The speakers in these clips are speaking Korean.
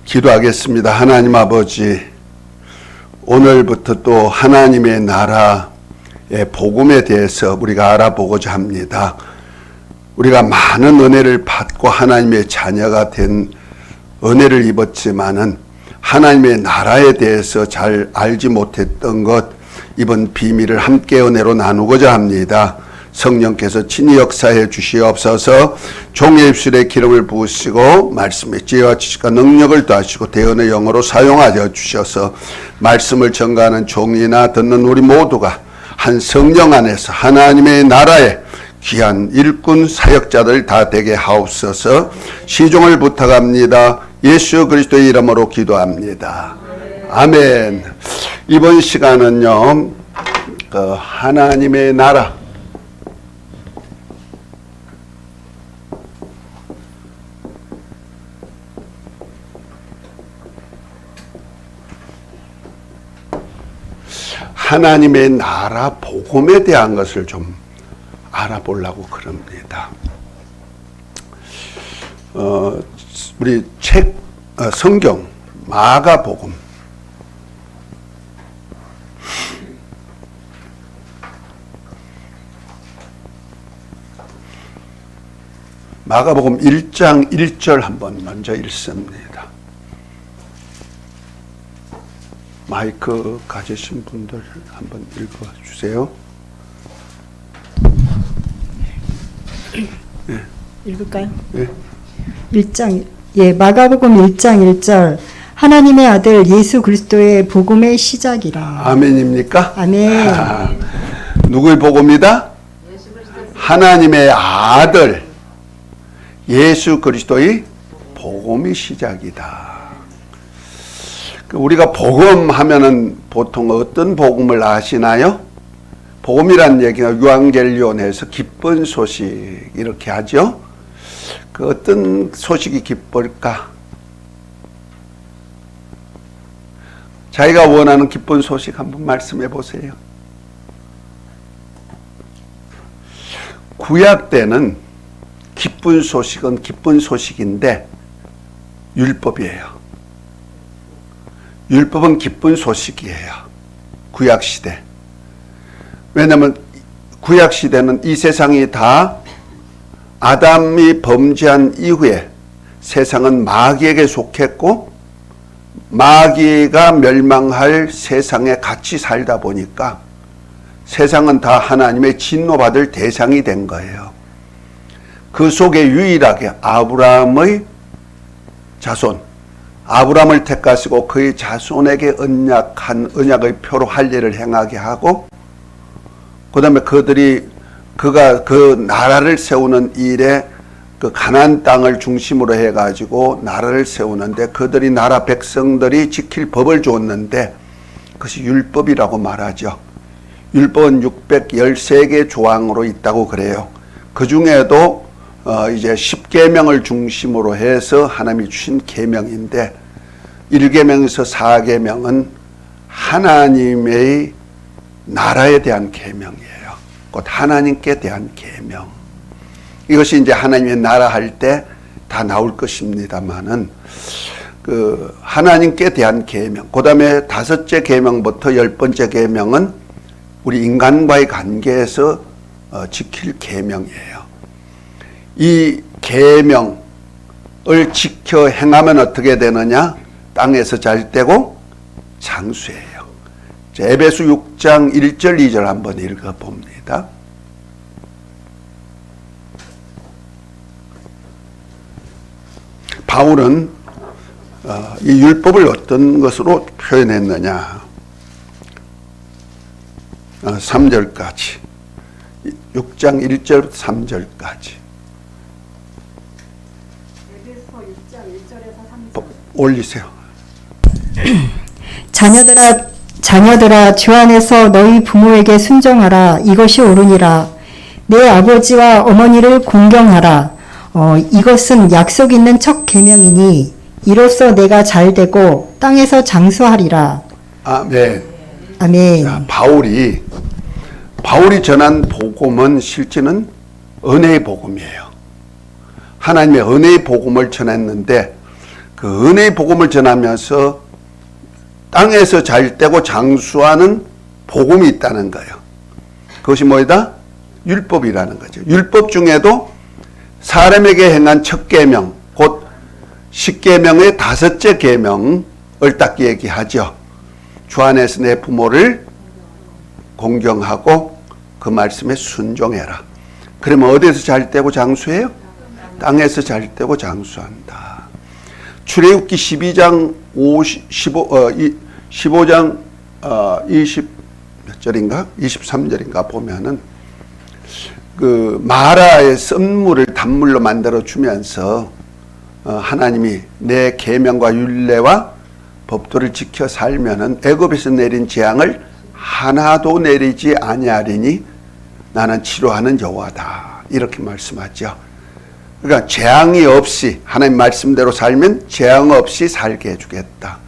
기도하겠습니다. 하나님 아버지, 오늘부터 또 하나님의 나라의 복음에 대해서 우리가 알아보고자 합니다. 우리가 많은 은혜를 받고 하나님의 자녀가 된 은혜를 입었지만은 하나님의 나라에 대해서 잘 알지 못했던 것, 이번 비밀을 함께 은혜로 나누고자 합니다. 성령께서 친히 역사해 주시옵소서. 종의 입술에 기름을 부으시고 말씀의 지혜와 지식과 능력을 더하시고 대언의 영어로 사용하여 주셔서 말씀을 전가하는 종이나 듣는 우리 모두가 한 성령 안에서 하나님의 나라에 귀한 일꾼 사역자들 다 되게 하옵소서. 시종을 부탁합니다. 예수 그리스도의 이름으로 기도합니다. 아멘. 이번 시간은요, 하나님의 나라, 하나님의 나라 복음에 대한 것을 좀 알아보려고 그럽니다. 우리 성경 마가복음 마가복음 1장 1절 한번 먼저 읽습니다. 마이크 가지신 분들 한번 읽어주세요. 네. 읽을까요? 네. 1장, 마가복음 1장 1절. 하나님의 아들 예수 그리스도의 복음의 시작이라. 아멘입니까? 아멘. 누구의 복음이다? 하나님의 아들 예수 그리스도의 복음이 시작이다. 우리가 복음 하면은 보통 어떤 복음을 아시나요? 복음이란 얘기가 유앙겔리온에서 기쁜 소식 이렇게 하죠. 그 어떤 소식이 기쁠까? 자기가 원하는 기쁜 소식 한번 말씀해 보세요. 구약 때는 기쁜 소식은 기쁜 소식인데 율법이에요. 율법은 기쁜 소식이에요. 구약시대. 왜냐하면 구약시대는 이 세상이 다 아담이 범죄한 이후에 세상은 마귀에게 속했고 마귀가 멸망할 세상에 같이 살다 보니까 세상은 다 하나님의 진노받을 대상이 된 거예요. 그 속에 유일하게 아브라함의 자손, 아브라함을 택하시고 그의 자손에게 언약의 표로 할 일을 행하게 하고, 그 다음에 그가 그 나라를 세우는 일에 그 가나안 땅을 중심으로 해가지고 나라를 세우는데 그들이 나라 백성들이 지킬 법을 줬는데 그것이 율법이라고 말하죠. 율법은 613개 조항으로 있다고 그래요. 그 중에도 이제 10계명을 중심으로 해서 하나님이 주신 계명인데 1계명에서 4계명은 하나님의 나라에 대한 계명이에요. 곧 하나님께 대한 계명. 이것이 이제 하나님의 나라 할 때 다 나올 것입니다만은 그 하나님께 대한 계명, 그 다음에 5째 계명부터 10번째 계명은 우리 인간과의 관계에서 지킬 계명이에요. 이 계명을 지켜 행하면 어떻게 되느냐? 땅에서 잘 되고 장수해요. 에베소 6장 1절 2절 한번 읽어봅니다. 바울은 이 율법을 어떤 것으로 표현했느냐? 3절까지 6장 1절부터 3절까지 에베소 6장 1절에서 3절 올리세요. 자녀들아 주 안에서 너희 부모에게 순종하라. 이것이 옳으니라. 내 아버지와 어머니를 공경하라. 이것은 약속 있는 첫 계명이니 이로써 내가 잘되고 땅에서 장수하리라. 아멘. 아멘. 자, 바울이 전한 복음은 실제는 은혜의 복음이에요. 하나님의 은혜의 복음을 전했는데 그 은혜의 복음을 전하면서 땅에서 잘 되고 장수하는 복음이 있다는 거예요. 그것이 뭐이다? 율법이라는 거죠. 율법 중에도 사람에게 행한 첫 계명, 곧 십계명의 다섯째 계명을 딱 얘기하죠. 주 안에서 내 부모를 공경하고 그 말씀에 순종해라. 그러면 어디에서 잘 되고 장수해요? 땅에서 잘 되고 장수한다. 출애굽기 12장 15장 20 몇 절인가? 23절인가 보면은 그 마라의 썬물을 단물로 만들어 주면서 하나님이 내 계명과 율례와 법도를 지켜 살면은 애굽에서 내린 재앙을 하나도 내리지 아니하리니 나는 치료하는 여호와다. 이렇게 말씀하죠. 그러니까 재앙이 없이 하나님 말씀대로 살면 재앙 없이 살게 해주겠다.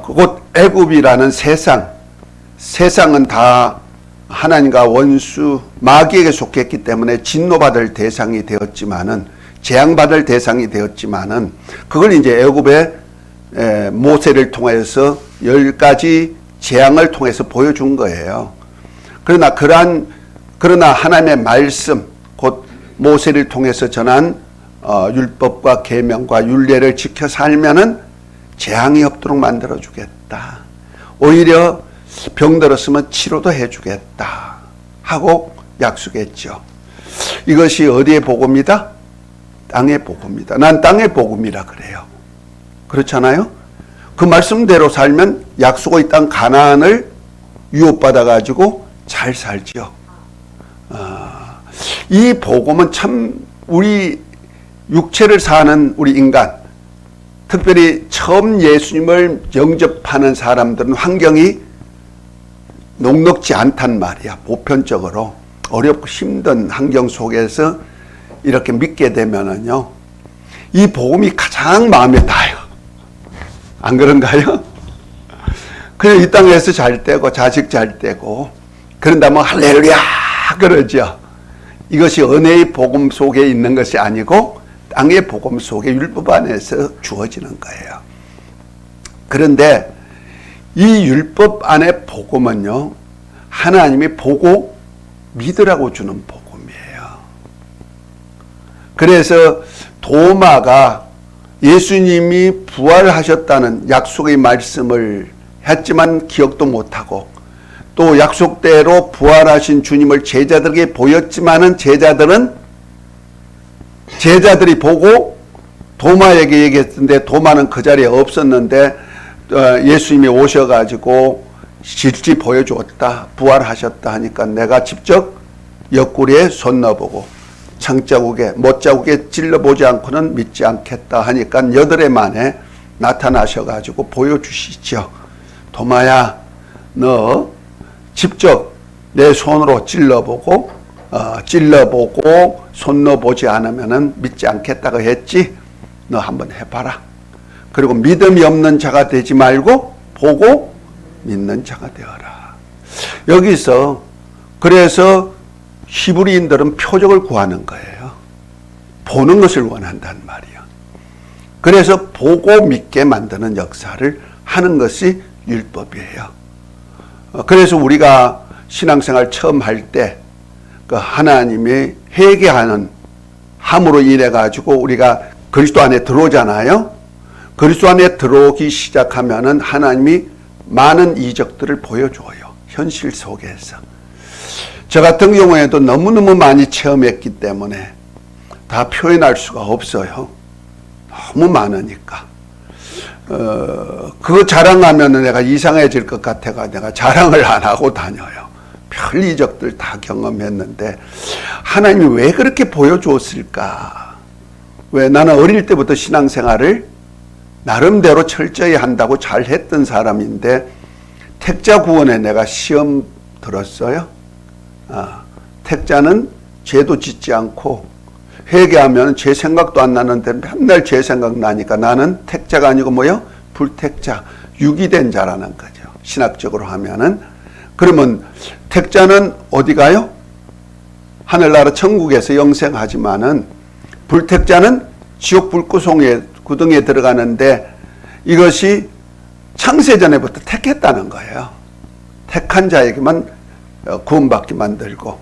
곧 애굽이라는 세상은 다 하나님과 원수 마귀에게 속했기 때문에 진노받을 대상이 되었지만은 재앙받을 대상이 되었지만은 그걸 이제 애굽의 모세를 통해서 10가지 재앙을 통해서 보여준 거예요. 그러나 하나님의 말씀 곧 모세를 통해서 전한 율법과 계명과 율례를 지켜 살면은 재앙이 없도록 만들어 주겠다. 오히려 병들었으면 치료도 해 주겠다 하고 약속했죠. 이것이 어디의 복음이다? 땅의 복음이다. 난 땅의 복음이라 그래요. 그렇잖아요? 그 말씀대로 살면 약속의 땅 가나안을 유업받아 가지고 잘 살죠. 이 복음은 참 우리 육체를 사는 우리 인간, 특별히 처음 예수님을 영접하는 사람들은 환경이 녹록지 않단 말이야. 보편적으로 어렵고 힘든 환경 속에서 이렇게 믿게 되면은요, 이 복음이 가장 마음에 닿아요. 안 그런가요? 그냥 이 땅에서 잘 되고 자식 잘 되고 그런다면 할렐루야 그러죠. 이것이 은혜의 복음 속에 있는 것이 아니고 땅의 복음 속에 율법 안에서 주어지는 거예요. 그런데 이 율법 안의 복음은요, 하나님이 보고 믿으라고 주는 복음이에요. 그래서 도마가 예수님이 부활하셨다는 약속의 말씀을 했지만 기억도 못하고 또 약속대로 부활하신 주님을 제자들에게 보였지만은 제자들이 보고 도마에게 얘기했는데 도마는 그 자리에 없었는데 예수님이 오셔가지고 실제 보여주었다. 부활하셨다 하니까 내가 직접 옆구리에 손 넣어보고 창자국에 못자국에 찔러보지 않고는 믿지 않겠다 하니까 8해 만에 나타나셔가지고 보여주시죠. 도마야, 너 직접 내 손으로 찔러보고 손 넣어보지 않으면은 믿지 않겠다고 했지. 너 한번 해봐라. 그리고 믿음이 없는 자가 되지 말고 보고 믿는 자가 되어라. 여기서 그래서 히브리인들은 표적을 구하는 거예요. 보는 것을 원한단 말이에요. 그래서 보고 믿게 만드는 역사를 하는 것이 율법이에요. 그래서 우리가 신앙생활 처음 할 때 그 하나님의 회개하는 함으로 인해 가지고 우리가 그리스도 안에 들어오잖아요. 그리스도 안에 들어오기 시작하면은 하나님이 많은 이적들을 보여줘요. 현실 속에서. 저 같은 경우에도 너무너무 많이 체험했기 때문에 다 표현할 수가 없어요. 너무 많으니까. 그거 자랑하면 내가 이상해질 것 같아가 내가 자랑을 안 하고 다녀요. 별 이적들 다 경험했는데 하나님이 왜 그렇게 보여줬을까? 왜 나는 어릴 때부터 신앙생활을 나름대로 철저히 한다고 잘했던 사람인데 택자 구원에 내가 시험 들었어요. 택자는 죄도 짓지 않고 회개하면 죄 생각도 안 나는데 맨날 죄 생각 나니까 나는 택자가 아니고 뭐요? 불택자, 유기된 자라는 거죠. 신학적으로 하면은. 그러면 택자는 어디 가요? 하늘나라 천국에서 영생하지만은 불택자는 지옥 불구속에 구덩이에 들어가는데 이것이 창세전에부터 택했다는 거예요. 택한 자에게만 구원받게 만들고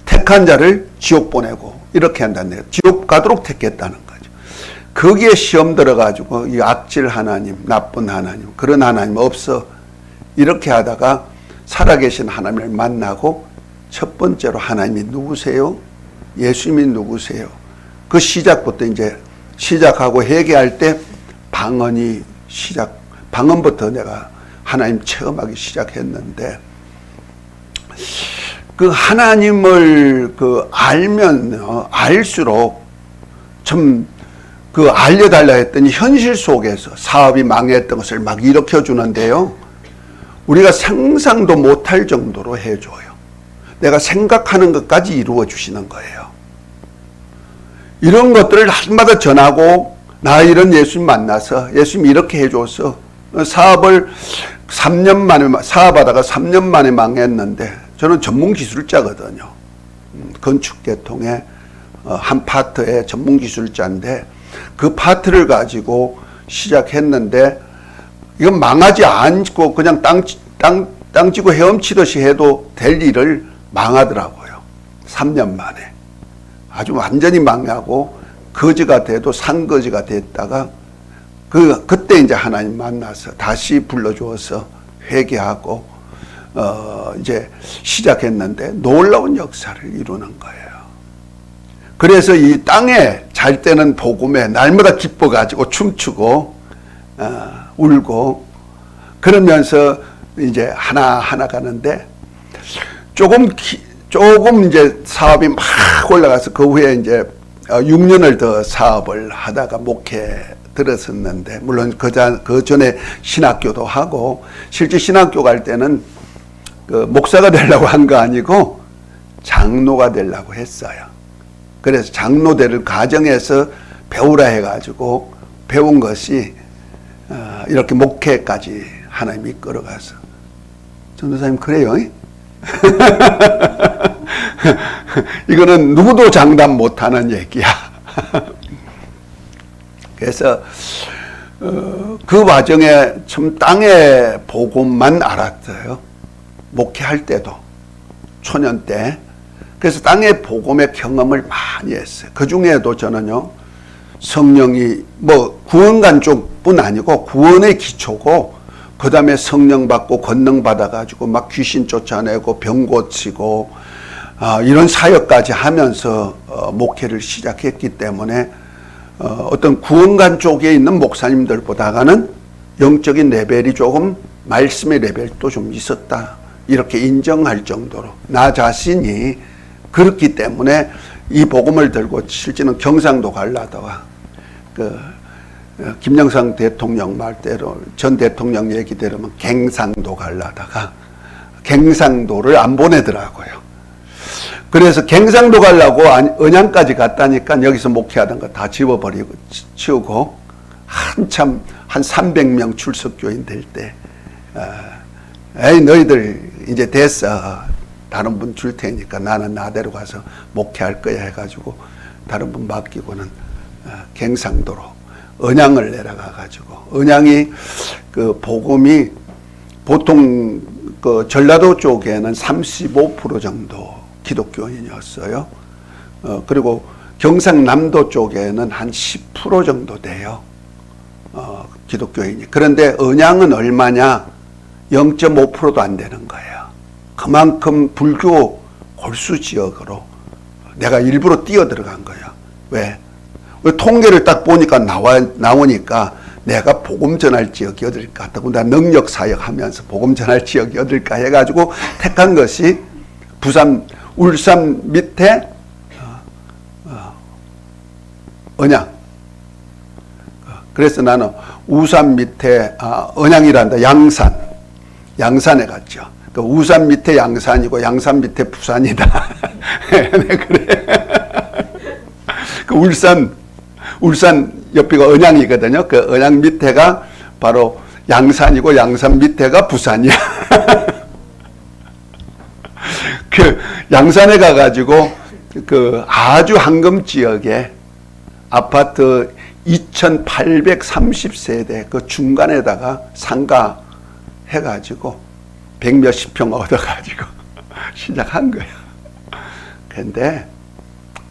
택한 자를 지옥 보내고 이렇게 한다는 거예요. 지옥 가도록 택했다는 거죠. 거기에 시험 들어가지고 이 악질 하나님, 나쁜 하나님, 그런 하나님 없어. 이렇게 하다가 살아계신 하나님을 만나고 첫 번째로 하나님이 누구세요? 예수님이 누구세요? 그 시작부터 이제 시작하고 회개할 때 방언부터 내가 하나님 체험하기 시작했는데 그 하나님을 알면 알수록 좀 알려달라 했더니 현실 속에서 사업이 망했던 것을 막 일으켜 주는데요. 우리가 상상도 못할 정도로 해줘요. 내가 생각하는 것까지 이루어 주시는 거예요. 이런 것들을 날마다 전하고 나 이런 예수님 만나서 예수님 이렇게 해줘서 사업을 3년 만에 사업하다가 3년 만에 망했는데 저는 전문 기술자거든요. 건축 계통의 한 파트의 전문 기술자인데 그 파트를 가지고 시작했는데 이건 망하지 않고 그냥 땅 쥐고 헤엄치듯이 해도 될 일을 망하더라고요. 3년 만에. 아주 완전히 망하고 거지가 돼도 산거지가 됐다가 그때 이제 하나님 만나서 다시 불러주어서 회개하고 이제 시작했는데 놀라운 역사를 이루는 거예요. 그래서 이 땅에 잘 때는 복음에 날마다 기뻐가지고 춤추고 울고 그러면서 이제 하나하나 가는데 조금 이제 사업이 막 올라가서 그 후에 이제 6년을 더 사업을 하다가 목회 들었었는데 물론 그 전에 신학교도 하고 실제 신학교 갈 때는 그 목사가 되려고 한 거 아니고 장로가 되려고 했어요. 그래서 장로되를 가정에서 배우라 해가지고 배운 것이 이렇게 목회까지 하나님이 끌어가서 전도사님 그래요? 이거는 누구도 장담 못하는 얘기야. 그래서 그 과정에 참 땅의 복음만 알았어요. 목회할 때도 초년 때. 그래서 땅의 복음의 경험을 많이 했어요. 그 중에도 저는요 성령이 구원관 쪽뿐 아니고 구원의 기초고 그 다음에 성령 받고 권능 받아가지고 막 귀신 쫓아내고 병 고치고 이런 사역까지 하면서 목회를 시작했기 때문에 어떤 구원관 쪽에 있는 목사님들보다는 영적인 레벨이 조금 말씀의 레벨도 좀 있었다. 이렇게 인정할 정도로 나 자신이 그렇기 때문에 이 복음을 들고 실제는 경상도 가려다가 김영삼 대통령 말대로 전 대통령 얘기대로면 갱상도 가려다가 갱상도를 안 보내더라고요. 그래서 갱상도 가려고 언양까지 갔다니까 여기서 목회하던 거 다 지워버리고 치우고 한참 한 300명 출석교인 될 때 에이 너희들 이제 됐어. 다른 분 줄 테니까 나는 나대로 가서 목회할 거야 해가지고 다른 분 맡기고는 갱상도로 언양을 내려가가지고 언양이 그 복음이 보통 그 전라도 쪽에는 35% 정도 기독교인이었어요. 그리고 경상남도 쪽에는 한 10% 정도 돼요. 기독교인이. 그런데 언양은 얼마냐? 0.5%도 안 되는 거예요. 그만큼 불교 골수 지역으로 내가 일부러 뛰어 들어간 거야. 왜 통계를 딱 보니까 나오니까 내가 복음 전할 지역이 어딜까? 더군다나 능력 사역 하면서 복음 전할 지역이 어딜까 해가지고 택한 것이 부산, 울산 밑에 언양. 그래서 나는 우산 밑에 언양이란다. 양산에 갔죠. 그 우산 밑에 양산이고 양산 밑에 부산이다. 네, 그래. 그 울산 옆이가 언양이거든요. 그 언양 밑에가 바로 양산이고 양산 밑에가 부산이야. 그 양산에 가가지고 그 아주 황금 지역에 아파트 2830세대 그 중간에다가 상가 해가지고 100몇십 평 얻어가지고 시작한 거예요. 근데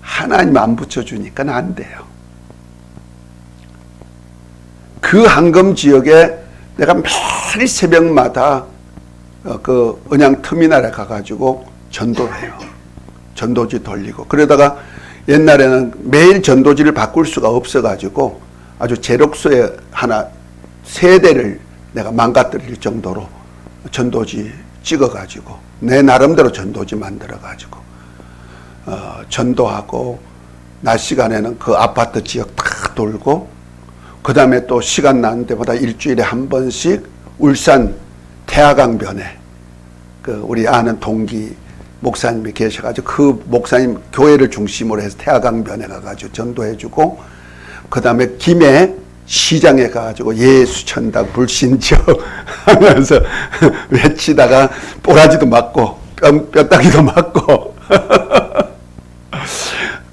하나님 안 붙여주니까 안 돼요. 그 한금 지역에 내가 매일 새벽마다 그 언양 터미널에 가가지고 전도를 해요. 전도지 돌리고. 그러다가 옛날에는 매일 전도지를 바꿀 수가 없어가지고 아주 제록소에 하나 세대를 내가 망가뜨릴 정도로 전도지 찍어가지고 내 나름대로 전도지 만들어가지고 전도하고 낮 시간에는 그 아파트 지역 다 돌고 그 다음에 또 시간 나는 데마다 일주일에 한 번씩 울산 태화강변에 그 우리 아는 동기 목사님이 계셔가지고 그 목사님 교회를 중심으로 해서 태화강변에 가가지고 전도해주고 그 다음에 김해 시장에 가가지고 예수 천당 불신저 하면서 외치다가 꼬라지도 맞고 뼈다귀도 맞고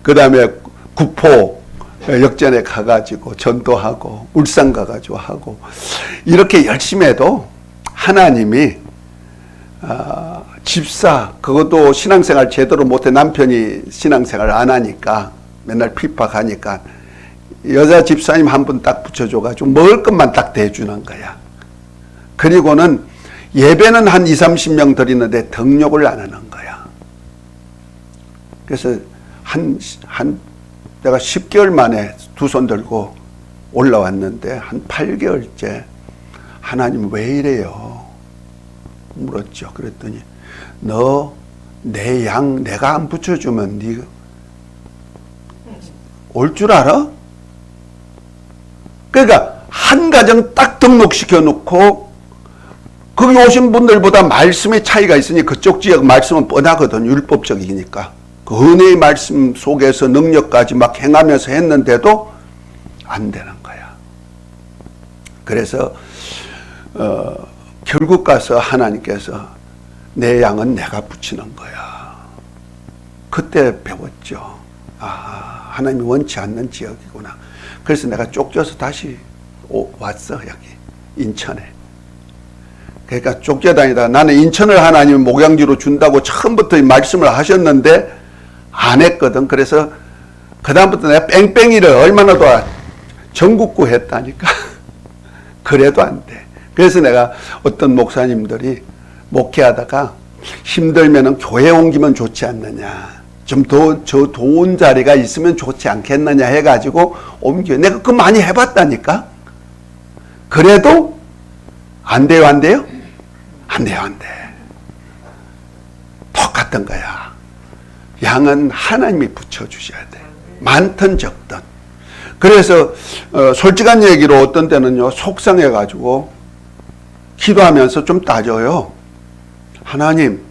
그 다음에 구포 역전에 가가지고 전도하고 울산 가가지고 하고 이렇게 열심히 해도 하나님이 집사 그것도 신앙생활 제대로 못해 남편이 신앙생활 안 하니까 맨날 핍박하니까 여자 집사님 한 분 딱 붙여줘가지고 먹을 것만 딱 대주는 거야. 그리고는 예배는 한 20, 30명 드리는데 등록을 안 하는 거야. 그래서 내가 10개월 만에 두 손 들고 올라왔는데 한 8개월째 하나님 왜 이래요? 물었죠. 그랬더니 너 내 양 내가 안 붙여주면 네가 올 줄 알아? 그러니까 한 가정 딱 등록시켜 놓고 거기 오신 분들보다 말씀의 차이가 있으니 그쪽 지역 말씀은 뻔하거든. 율법적이니까. 그 은혜의 말씀 속에서 능력까지 막 행하면서 했는데도 안 되는 거야. 그래서 결국 가서 하나님께서 내 양은 내가 붙이는 거야. 그때 배웠죠. 아, 하나님이 원치 않는 지역이구나. 그래서 내가 쫓겨서 다시 왔어, 여기 인천에. 그러니까 쫓겨다니다 나는 인천을 하나님 목양지로 준다고 처음부터 말씀을 하셨는데 안 했거든. 그래서 그 다음부터 내가 뺑뺑이를 얼마나 더 전국구 했다니까. 그래도 안 돼. 그래서 내가 어떤 목사님들이 목회하다가 힘들면은 교회 옮기면 좋지 않느냐. 좀 더 저 좋은 자리가 있으면 좋지 않겠느냐 해가지고 옮겨. 내가 그거 많이 해봤다니까. 그래도 안 돼요, 안 돼요? 안 돼요, 안 돼. 똑같은 거야. 양은 하나님이 붙여주셔야 돼. 많든 적든. 그래서 솔직한 얘기로 어떤 때는요 속상해가지고 기도하면서 좀 따져요. 하나님,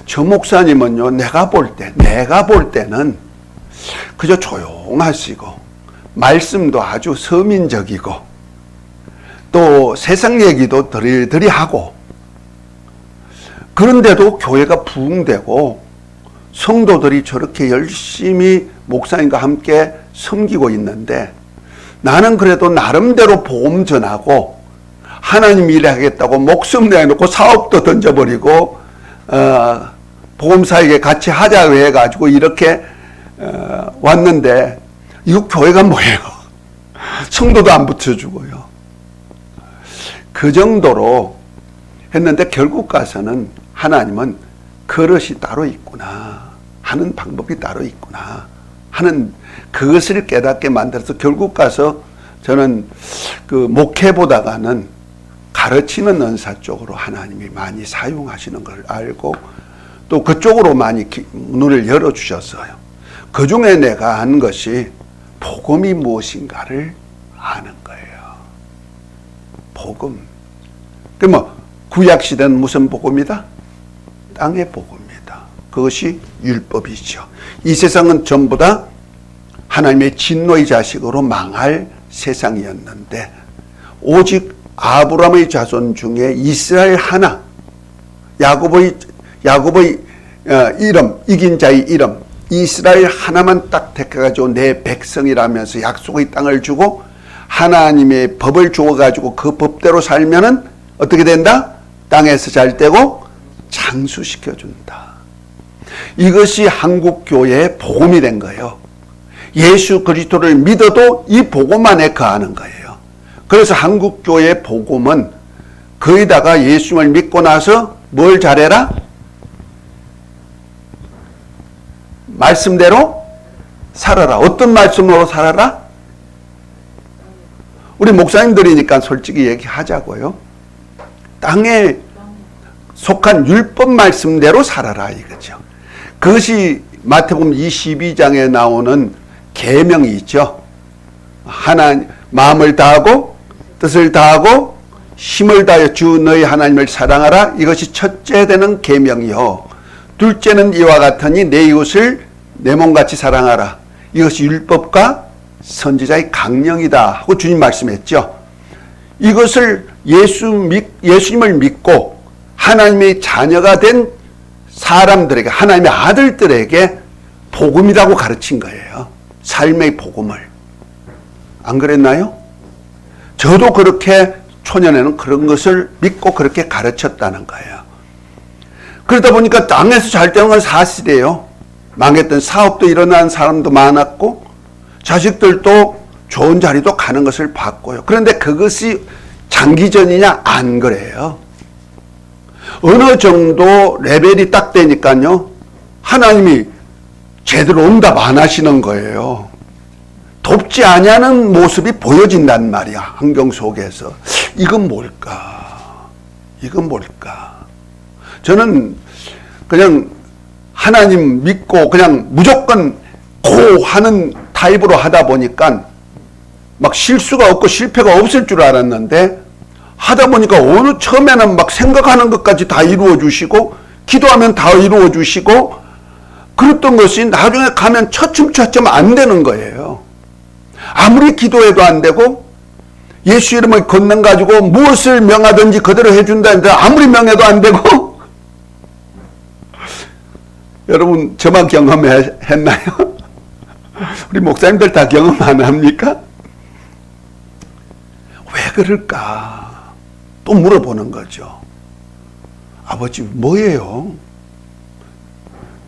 저 목사님은요 내가 볼 때는 그저 조용하시고 말씀도 아주 서민적이고 또 세상 얘기도 드리드리 하고 그런데도 교회가 부흥되고 성도들이 저렇게 열심히 목사님과 함께 섬기고 있는데 나는 그래도 나름대로 복음 전하고 하나님 일하겠다고 목숨 내놓고 사업도 던져버리고 복음사에게 같이 하자고 해가지고 이렇게 왔는데 이거 교회가 뭐예요? 성도도 안 붙여주고요. 그 정도로 했는데 결국 가서는 하나님은 그릇이 따로 있구나 하는 방법이 따로 있구나 하는 그것을 깨닫게 만들어서 결국 가서 저는 그 목회보다가는 가르치는 은사 쪽으로 하나님이 많이 사용하시는 걸 알고 또 그쪽으로 많이 눈을 열어주셨어요. 그 중에 내가 아는 것이 복음이 무엇인가를 아는 거예요. 복음. 그 뭐 구약시대는 무슨 복음이다? 땅의 복음이다. 그것이 율법이죠. 이 세상은 전부 다 하나님의 진노의 자식으로 망할 세상이었는데 오직 아브라함의 자손 중에 이스라엘 하나, 야곱의 이름, 이긴 자의 이름, 이스라엘 하나만 딱 택해가지고 내 백성이라면서 약속의 땅을 주고 하나님의 법을 주어가지고 그 법대로 살면은 어떻게 된다? 땅에서 잘 되고 장수시켜준다. 이것이 한국교회의 복음이 된 거예요. 예수 그리스도를 믿어도 이 복음 안에 거하는 거예요. 그래서 한국교회의 복음은 거기다가 예수를 믿고 나서 뭘 잘해라? 말씀대로 살아라. 어떤 말씀으로 살아라? 우리 목사님들이니까 솔직히 얘기하자고요. 땅에 속한 율법 말씀대로 살아라 이거죠. 그것이 마태복음 22장에 나오는 계명이 있죠. 하나님 마음을 다하고 뜻을 다하고 힘을 다하여 주 너희 하나님을 사랑하라. 이것이 첫째 되는 계명이요. 둘째는 이와 같으니 내 이웃을 내 몸같이 사랑하라. 이것이 율법과 선지자의 강령이다 하고 주님 말씀했죠. 이것을 예수님을 믿고 하나님의 자녀가 된 사람들에게, 하나님의 아들들에게 복음이라고 가르친 거예요. 삶의 복음을. 안 그랬나요? 저도 그렇게 초년에는 그런 것을 믿고 그렇게 가르쳤다는 거예요. 그러다 보니까 땅에서 잘 되는 건 사실이에요. 망했던 사업도 일어난 사람도 많았고 자식들도 좋은 자리도 가는 것을 봤고요. 그런데 그것이 장기전이냐? 안 그래요. 어느 정도 레벨이 딱 되니까요, 하나님이 제대로 응답 안 하시는 거예요. 돕지 아니하는 모습이 보여진단 말이야, 환경 속에서. 이건 뭘까? 이건 뭘까? 저는 그냥 하나님 믿고 그냥 무조건 고 하는 타입으로 하다 보니까 막 실수가 없고 실패가 없을 줄 알았는데, 하다 보니까 어느 처음에는 막 생각하는 것까지 다 이루어 주시고 기도하면 다 이루어 주시고 그랬던 것이 나중에 가면 처춤처춤 안 되는 거예요. 아무리 기도해도 안 되고 예수 이름을 걷는 가지고 무엇을 명하든지 그대로 해준다는데 아무리 명해도 안 되고. 여러분 저만 경험했나요? 우리 목사님들 다 경험 안 합니까? 왜 그럴까? 또 물어보는 거죠. 아버지 뭐예요?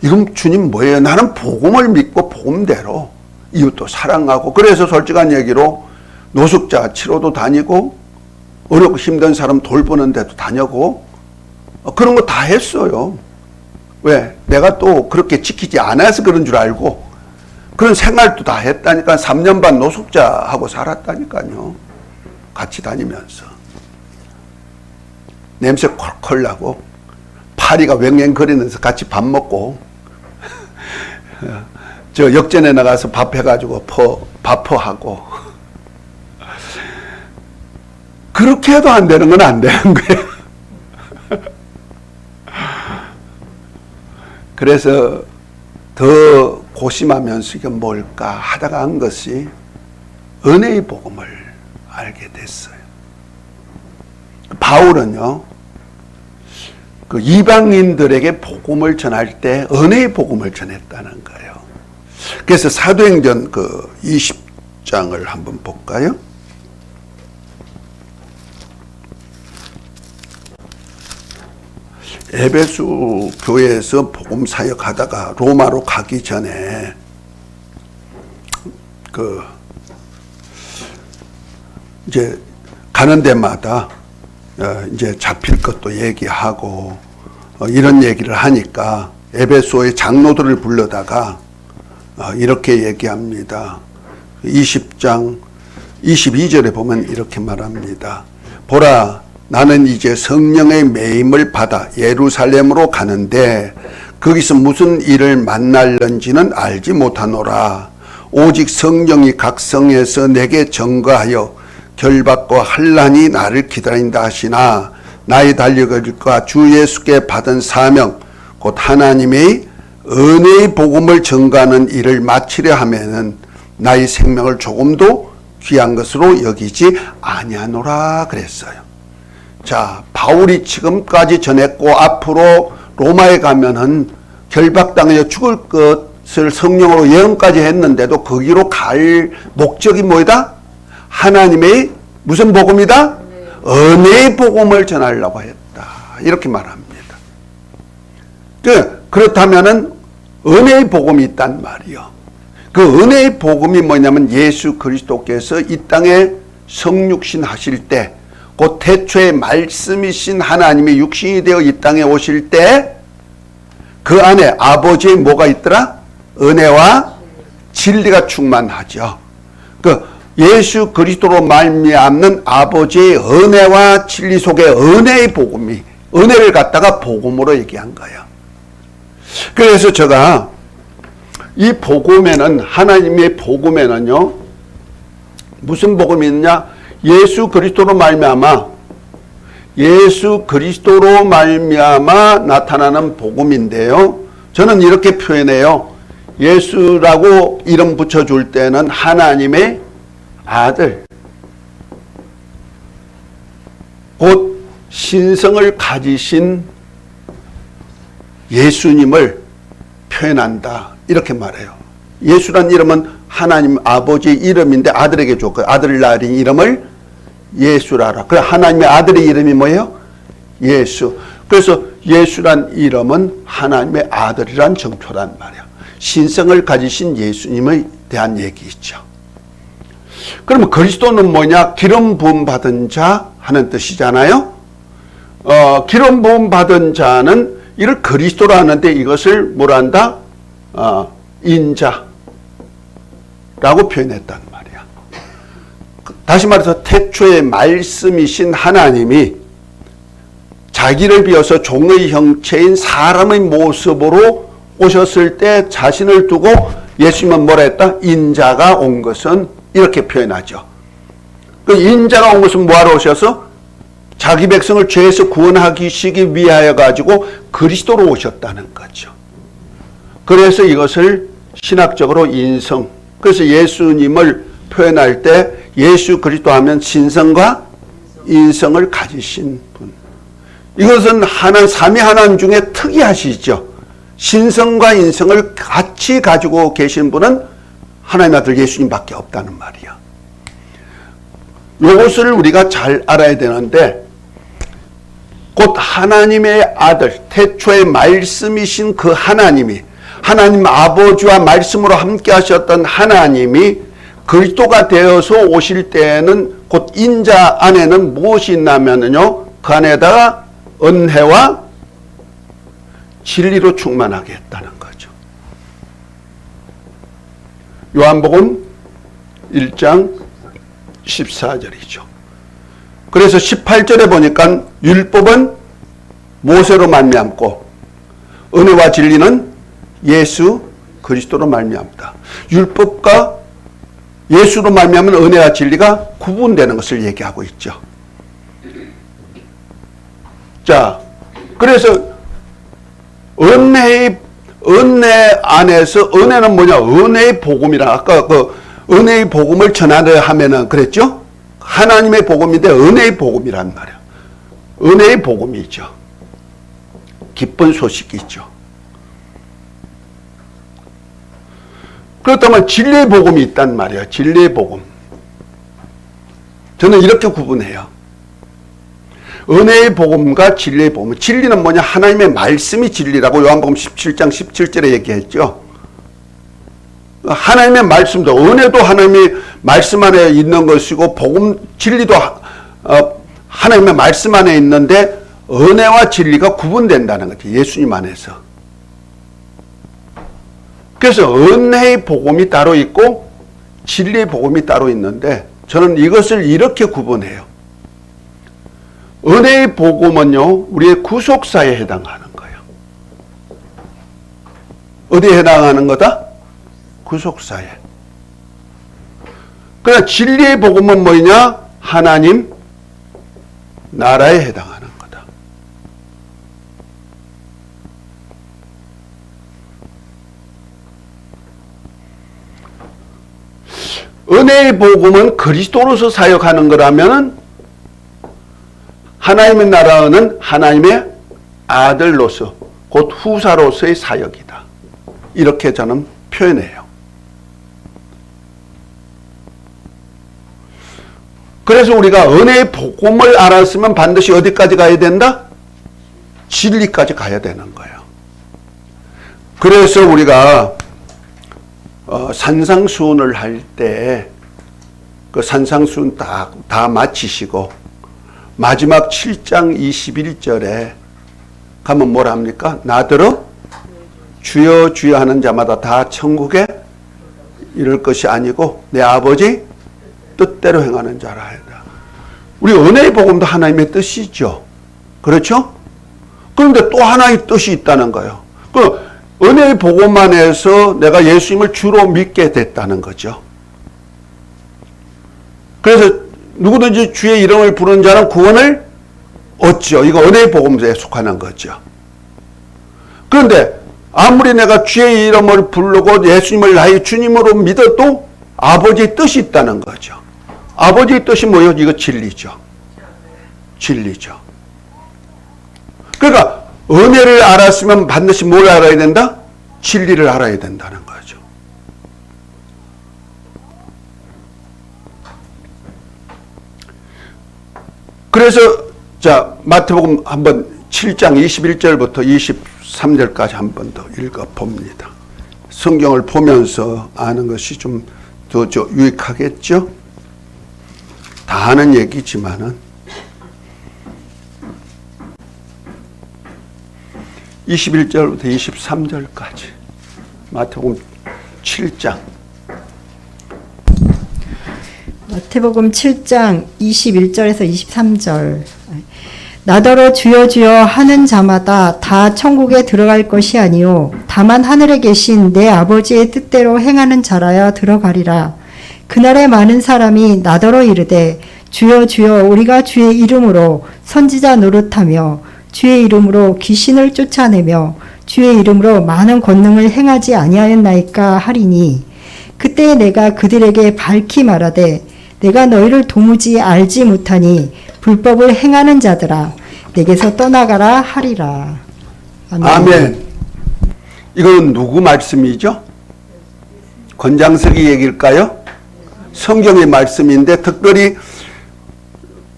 이건 주님 뭐예요? 나는 복음을 믿고 복음대로 이웃도 사랑하고, 그래서 솔직한 얘기로 노숙자 치료도 다니고 어렵고 힘든 사람 돌보는 데도 다녀고 그런 거 다 했어요. 왜? 내가 또 그렇게 지키지 않아서 그런 줄 알고 그런 생활도 다 했다니까. 3년 반 노숙자하고 살았다니까요. 같이 다니면서 냄새 콜콜 나고 파리가 왱왱거리면서 같이 밥 먹고 저 역전에 나가서 밥 해가지고 밥퍼하고 그렇게 해도 안 되는 건 안 되는 거예요. 그래서 더 고심하면서 이게 뭘까 하다가 한 것이 은혜의 복음을 알게 됐어요. 바울은요, 그 이방인들에게 복음을 전할 때 은혜의 복음을 전했다는 거예요. 그래서 사도행전 그 20장을 한번 볼까요? 에베소 교회에서 복음 사역하다가 로마로 가기 전에 그 이제 가는 데마다 이제 잡힐 것도 얘기하고 이런 얘기를 하니까 에베소의 장로들을 불러다가 이렇게 얘기합니다. 20장 22절에 보면 이렇게 말합니다. 보라, 나는 이제 성령의 매임을 받아 예루살렘으로 가는데 거기서 무슨 일을 만날는지는 알지 못하노라. 오직 성령이 각 성에서 내게 증거하여 결박과 환난이 나를 기다린다 하시나 나의 달려갈과 주 예수께 받은 사명 곧 하나님의 은혜의 복음을 전가하는 일을 마치려 하면은 나의 생명을 조금도 귀한 것으로 여기지 아니하노라 그랬어요. 자, 바울이 지금까지 전했고 앞으로 로마에 가면은 결박당해 죽을 것을 성령으로 예언까지 했는데도 거기로 갈 목적이 뭐다? 하나님의 무슨 복음이다? 은혜의 복음을 전하려고 했다. 이렇게 말합니다. 그렇다면은 은혜의 복음이 있단 말이요. 그 은혜의 복음이 뭐냐면 예수 그리스도께서 이 땅에 성육신 하실 때, 곧 태초에 말씀이신 하나님이 육신이 되어 이 땅에 오실 때 그 안에 아버지의 뭐가 있더라? 은혜와 진리가 충만하죠. 그 예수 그리스도로 말미암는 아버지의 은혜와 진리 속에 은혜의 복음이, 은혜를 갖다가 복음으로 얘기한 거예요. 그래서 제가 이 복음에는, 하나님의 복음에는요, 무슨 복음이 있느냐? 예수 그리스도로 말미암아 나타나는 복음인데요. 저는 이렇게 표현해요. 예수라고 이름 붙여줄 때는 하나님의 아들, 곧 신성을 가지신 예수님을 표현한다. 이렇게 말해요. 예수란 이름은 하나님 아버지의 이름인데 아들에게 줬고, 아들을 낳은 이름을 예수라라. 그래, 하나님의 아들의 이름이 뭐예요? 예수. 그래서 예수란 이름은 하나님의 아들이란 정표란 말이야. 신성을 가지신 예수님에 대한 얘기죠. 그러면 그리스도는 뭐냐? 기름 부음 받은 자 하는 뜻이잖아요. 기름 부음 받은 자는 이를 그리스도로 하는데 이것을 뭐라 한다? 인자라고 표현했단 말이야. 다시 말해서 태초에 말씀이신 하나님이 자기를 비워서 종의 형체인 사람의 모습으로 오셨을 때 자신을 두고 예수님은 뭐라 했다? 인자가 온 것은, 이렇게 표현하죠. 그 인자가 온 것은 뭐하러 오셔서? 자기 백성을 죄에서 구원하시기 위하여 가지고 그리스도로 오셨다는 거죠. 그래서 이것을 신학적으로 인성, 그래서 예수님을 표현할 때 예수 그리스도 하면 신성과 인성을 가지신 분. 이것은 삼위 하나님 중에 특이하시죠. 신성과 인성을 같이 가지고 계신 분은 하나님의 아들 예수님밖에 없다는 말이야. 이것을 우리가 잘 알아야 되는데, 곧 하나님의 아들, 태초의 말씀이신 그 하나님이, 하나님 아버지와 말씀으로 함께 하셨던 하나님이 그리스도가 되어서 오실 때에는 곧 인자 안에는 무엇이 있냐면요, 그 안에다가 은혜와 진리로 충만하게 했다는 거죠. 요한복음 1장 14절이죠. 그래서 18절에 보니까 율법은 모세로 말미암고 은혜와 진리는 예수 그리스도로 말미암다. 율법과 예수로 말미암은 은혜와 진리가 구분되는 것을 얘기하고 있죠. 자, 그래서 은혜 안에서, 은혜는 뭐냐? 은혜의 복음이라, 아까 그 은혜의 복음을 전하려 하면은 그랬죠? 하나님의 복음인데 은혜의 복음이란 말이야. 은혜의 복음이죠. 기쁜 소식이죠. 그렇다면 진리의 복음이 있단 말이야. 진리의 복음. 저는 이렇게 구분해요. 은혜의 복음과 진리의 복음. 진리는 뭐냐? 하나님의 말씀이 진리라고 요한복음 17장 17절에 얘기했죠. 하나님의 말씀도, 은혜도 하나님의 말씀 안에 있는 것이고, 복음, 진리도 하나님의 말씀 안에 있는데, 은혜와 진리가 구분된다는 거죠. 예수님 안에서. 그래서 은혜의 복음이 따로 있고, 진리의 복음이 따로 있는데, 저는 이것을 이렇게 구분해요. 은혜의 복음은요, 우리의 구속사에 해당하는 거예요. 어디에 해당하는 거다? 구속사에. 그러나 진리의 복음은 뭐냐? 하나님 나라에 해당하는 거다. 은혜의 복음은 그리스도로서 사역하는 거라면 하나님의 나라는 하나님의 아들로서, 곧 후사로서의 사역이다. 이렇게 저는 표현해요. 그래서 우리가 은혜의 복음을 알았으면 반드시 어디까지 가야 된다? 진리까지 가야 되는 거예요. 그래서 우리가 산상수훈을 할 때 그 산상수훈 다 마치시고 마지막 7장 21절에 가면 뭐라 합니까? 나더러 주여 주여 하는 자마다 다 천국에 이를 것이 아니고 내 아버지 뜻대로 행하는 자라 하다. 우리 은혜의 복음도 하나님의 뜻이죠. 그렇죠? 그런데 또 하나의 뜻이 있다는 거예요. 그 은혜의 복음 안에서 내가 예수님을 주로 믿게 됐다는 거죠. 그래서 누구든지 주의 이름을 부르는 자는 구원을 얻죠. 이거 은혜의 복음에 속하는 거죠. 그런데 아무리 내가 주의 이름을 부르고 예수님을 나의 주님으로 믿어도 아버지의 뜻이 있다는 거죠. 아버지의 뜻이 뭐예요? 이거 진리죠. 진리죠. 그러니까 은혜를 알았으면 반드시 뭘 알아야 된다? 진리를 알아야 된다는 거죠. 그래서 자 마태복음 한번 7장 21절부터 23절까지 한 번 더 읽어봅니다. 성경을 보면서 아는 것이 좀 더 유익하겠죠? 다 아는 얘기지만은 21절부터 23절까지 마태복음 7장 마태복음 7장 21절에서 23절. 나더러 주여 주여 하는 자마다 다 천국에 들어갈 것이 아니요 다만 하늘에 계신 내 아버지의 뜻대로 행하는 자라야 들어가리라. 그날에 많은 사람이 나더러 이르되 주여 주여 우리가 주의 이름으로 선지자 노릇하며 주의 이름으로 귀신을 쫓아내며 주의 이름으로 많은 권능을 행하지 아니하였나이까 하리니 그때 내가 그들에게 밝히 말하되 내가 너희를 도무지 알지 못하니 불법을 행하는 자들아 내게서 떠나가라 하리라. 아멘. 아멘. 이건 누구 말씀이죠? 권장석이 얘기일까요? 성경의 말씀인데 특별히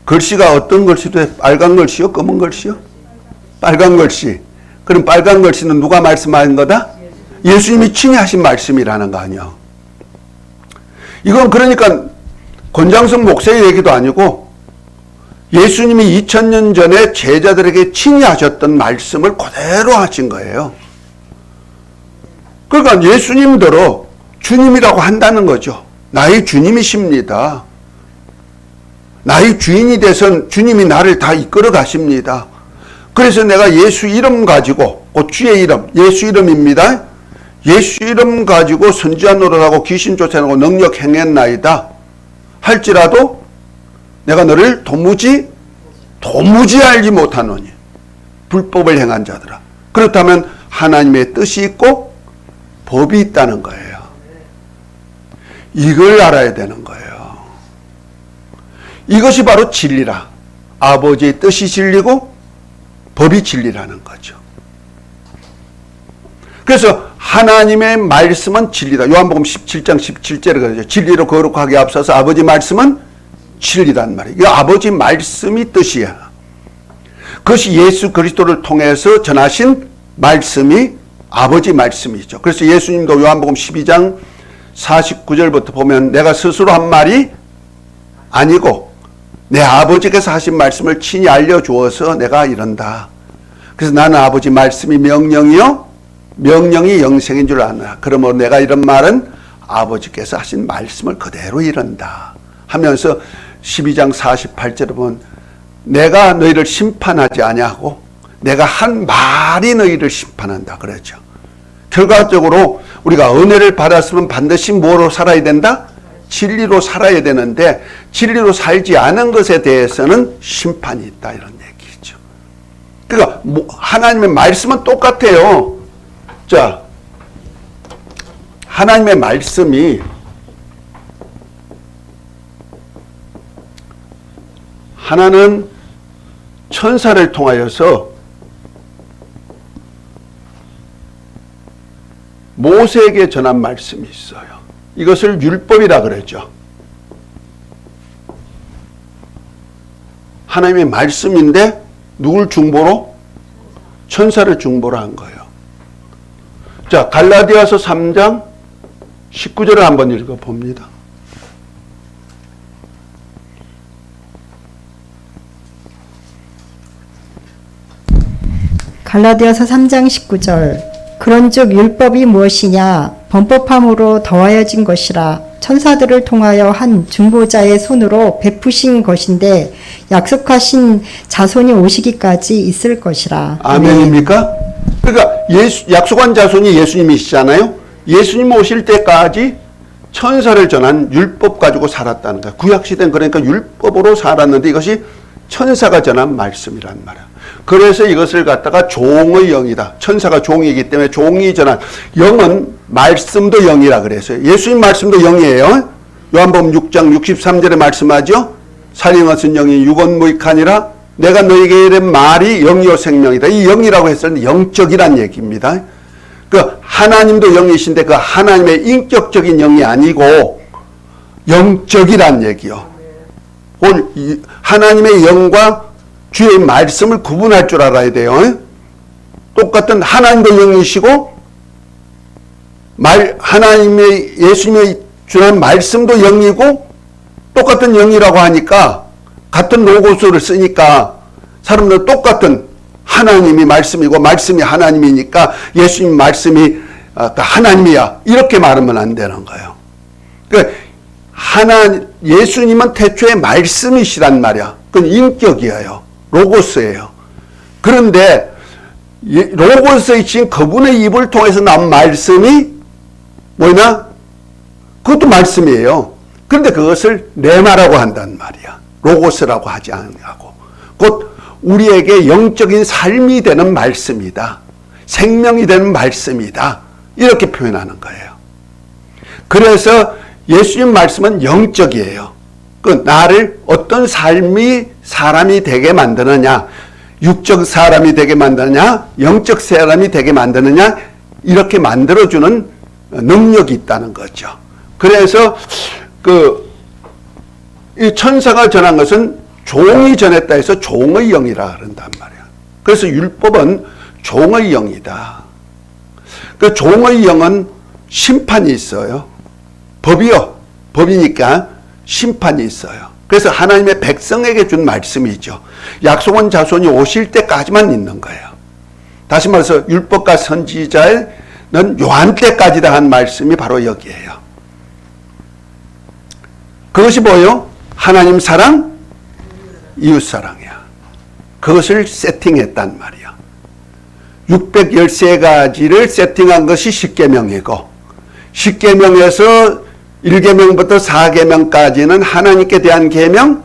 글씨가 어떤 글씨도 빨간 글씨요? 검은 글씨요? 빨간 글씨. 그럼 빨간 글씨는 누가 말씀하는 거다? 예수님이 친히 하신 말씀이라는 거 아니에요. 이건 그러니까 권장석 목사의 얘기도 아니고 예수님이 2000년 전에 제자들에게 친히 하셨던 말씀을 그대로 하신 거예요. 그러니까 예수님대로 주님이라고 한다는 거죠. 나의 주님이십니다. 나의 주인이 돼선 주님이 나를 다 이끌어 가십니다. 그래서 내가 예수 이름 가지고 주의 이름 예수 이름입니다. 예수 이름 가지고 선지자 노릇하고 귀신 쫓아내고 능력 행했나이다 할지라도 내가 너를 도무지 알지 못하노니 불법을 행한 자들아. 그렇다면 하나님의 뜻이 있고 법이 있다는 거예요. 이걸 알아야 되는 거예요. 이것이 바로 진리라. 아버지의 뜻이 진리고 법이 진리라는 거죠. 그래서 하나님의 말씀은 진리다. 요한복음 17장 17절에 그러죠. 진리로 거룩하게 앞서서 아버지 말씀은 진리란 말이에요. 이 아버지 말씀이 뜻이야. 그것이 예수 그리스도를 통해서 전하신 말씀이 아버지 말씀이죠. 그래서 예수님도 요한복음 12장 49절부터 보면 내가 스스로 한 말이 아니고 내 아버지께서 하신 말씀을 친히 알려주어서 내가 이런다. 그래서 나는 아버지 말씀이 명령이요 명령이 영생인 줄 아나. 그러므로 내가 이런 말은 아버지께서 하신 말씀을 그대로 이른다 하면서 12장 48절에 보면 내가 너희를 심판하지 아니하고 내가 한 말이 너희를 심판한다 그랬죠. 결과적으로 우리가 은혜를 받았으면 반드시 뭐로 살아야 된다? 진리로 살아야 되는데 진리로 살지 않은 것에 대해서는 심판이 있다 이런 얘기죠. 그러니까 하나님의 말씀은 똑같아요. 자, 하나님의 말씀이 하나는 천사를 통하여서 모세에게 전한 말씀이 있어요. 이것을 율법이라 그러죠. 하나님의 말씀인데 누굴 중보로? 천사를 중보로 한 거예요. 자, 갈라디아서 3장 19절을 한번 읽어봅니다. 갈라디아서 3장 19절. 그런즉 율법이 무엇이냐? 범법함으로 더하여진 것이라. 천사들을 통하여 한 중보자의 손으로 베푸신 것인데 약속하신 자손이 오시기까지 있을 것이라. 아멘입니까? 그러니까 약속한 자손이 예수님이시잖아요. 예수님 오실 때까지 천사를 전한 율법 가지고 살았다는 거야. 구약시대는 그러니까 율법으로 살았는데 이것이 천사가 전한 말씀이란 말이야. 그래서 이것을 갖다가 종의 영이다. 천사가 종이기 때문에 종이 전한 영은 말씀도 영이라 그래서요. 예수님 말씀도 영이에요. 요한복음 6장 63절에 말씀하죠. 살인 것은 영이 유건무익하니라. 내가 너에게 이른 말이 영이요 생명이다. 이 영이라고 했을 때 영적이란 얘기입니다. 그 하나님도 영이신데 그 하나님의 인격적인 영이 아니고 영적이란 얘기요. 오늘 하나님의 영과 주의 말씀을 구분할 줄 알아야 돼요. 똑같은 하나님도 영이시고 하나님의 예수님의 주는 말씀도 영이고 똑같은 영이라고 하니까 같은 로고스를 쓰니까 사람들 똑같은 하나님이 말씀이고 말씀이 하나님이니까 예수님 말씀이 하나님이야 이렇게 말하면 안 되는 거예요. 그러니까 예수님은 태초에 말씀이시란 말이야. 그건 인격이에요. 로고스예요. 그런데 로고스이신 그분의 입을 통해서 나온 말씀이 뭐냐? 그것도 말씀이에요. 그런데 그것을 레마라고 한단 말이야. 로고스라고 하지 않고 곧 우리에게 영적인 삶이 되는 말씀이다. 생명이 되는 말씀이다. 이렇게 표현하는 거예요. 그래서 예수님 말씀은 영적이에요. 그 나를 어떤 사람이 되게 만드느냐, 육적 사람이 되게 만드느냐, 영적 사람이 되게 만드느냐 이렇게 만들어주는 능력이 있다는 거죠. 그래서 이 천사가 전한 것은 종이 전했다 해서 종의 영이라 그런단 말이야. 그래서 율법은 종의 영이다. 그 종의 영은 심판이 있어요. 법이니까 심판이 있어요. 그래서 하나님의 백성에게 준 말씀이죠. 약속한 자손이 오실 때까지만 있는 거예요. 다시 말해서 율법과 선지자는 요한 때까지다 한 말씀이 바로 여기에요. 그것이 뭐예요? 하나님 사랑, 이웃 사랑이야. 그것을 세팅했단 말이야. 613가지를 세팅한 것이 십계명이고 십계명에서 1계명부터 4계명까지는 하나님께 대한 계명,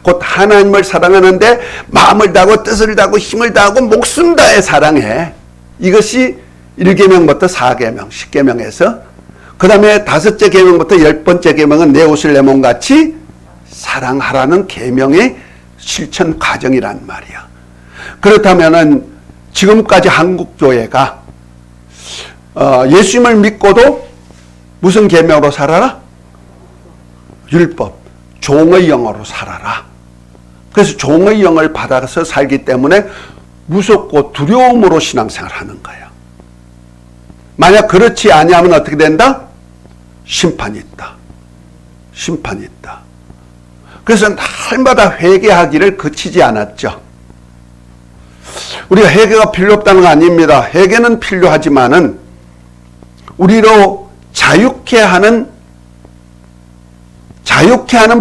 곧 하나님을 사랑하는데 마음을 다하고 뜻을 다하고 힘을 다하고 목숨 다해 사랑해. 이것이 1계명부터 4계명, 10계명에서 그 다음에 5째 계명부터 10번째 계명은 내 옷을 내 몸같이 사랑하라는 계명의 실천 과정이란 말이야. 그렇다면은 지금까지 한국교회가 예수님을 믿고도 무슨 계명으로 살아라? 율법, 종의 영으로 살아라. 그래서 종의 영을 받아서 살기 때문에 무섭고 두려움으로 신앙생활을 하는 거예요. 만약 그렇지 아니하면 어떻게 된다? 심판이 있다. 심판이 있다. 그래서 날마다 회개하기를 그치지 않았죠. 우리가 회개가 필요 없다는 거 아닙니다. 회개는 필요하지만은 우리로 자유케 하는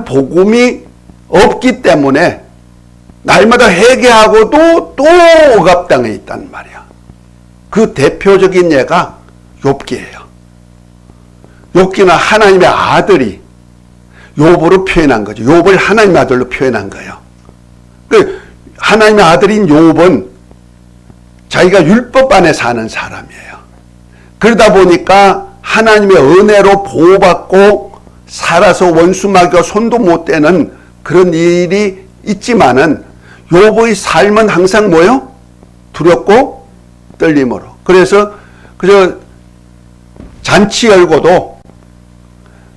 복음이 없기 때문에 날마다 회개하고도 또 억압당해 있단 말이야. 그 대표적인 예가 욥기예요. 욥기는 하나님의 아들이 욥으로 표현한 거죠. 욥을 하나님의 아들로 표현한 거예요. 그 하나님의 아들인 욥은 자기가 율법 안에 사는 사람이에요. 그러다 보니까 하나님의 은혜로 보호받고 살아서 원수마귀가 손도 못 대는 그런 일이 있지만은 욥의 삶은 항상 뭐요? 두렵고 떨림으로. 그래서 그저 잔치 열고도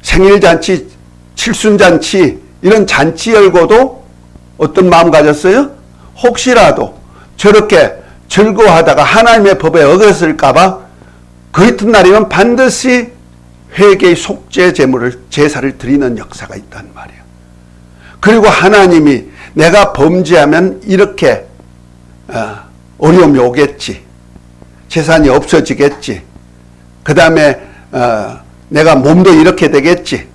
생일잔치, 칠순잔치 이런 잔치 열고도 어떤 마음 가졌어요? 혹시라도 저렇게 즐거워하다가 하나님의 법에 어겼을까봐 그 이튿날이면 반드시 회개의 속죄 제사를 드리는 역사가 있단 말이에요. 그리고 하나님이 내가 범죄하면 이렇게 어려움이 오겠지. 재산이 없어지겠지. 그 다음에 내가 몸도 이렇게 되겠지.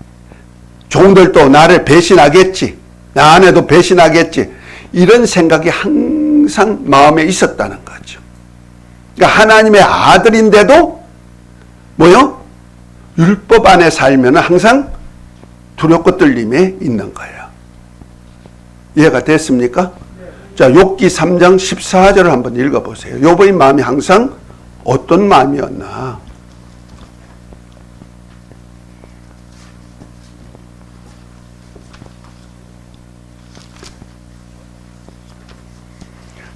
종들도 나를 배신하겠지. 나 아내도 배신하겠지. 이런 생각이 항상 마음에 있었다는 거죠. 그러니까 하나님의 아들인데도 뭐요? 율법 안에 살면 항상 두렵고 떨림이 있는 거예요. 이해가 됐습니까? 자, 욥기 3장 14절을 한번 읽어보세요. 욥의 마음이 항상 어떤 마음이었나?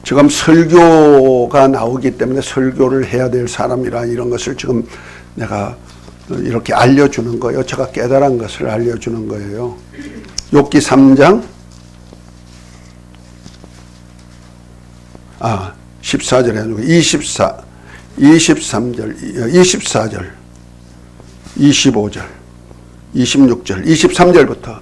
지금 설교가 나오기 때문에 설교를 해야 될 사람이라 이런 것을 지금 내가 이렇게 알려주는 거예요. 제가 깨달은 것을 알려주는 거예요. 욥기 3장 14절에 아니고 23절, 24절, 25절, 26절, 23절부터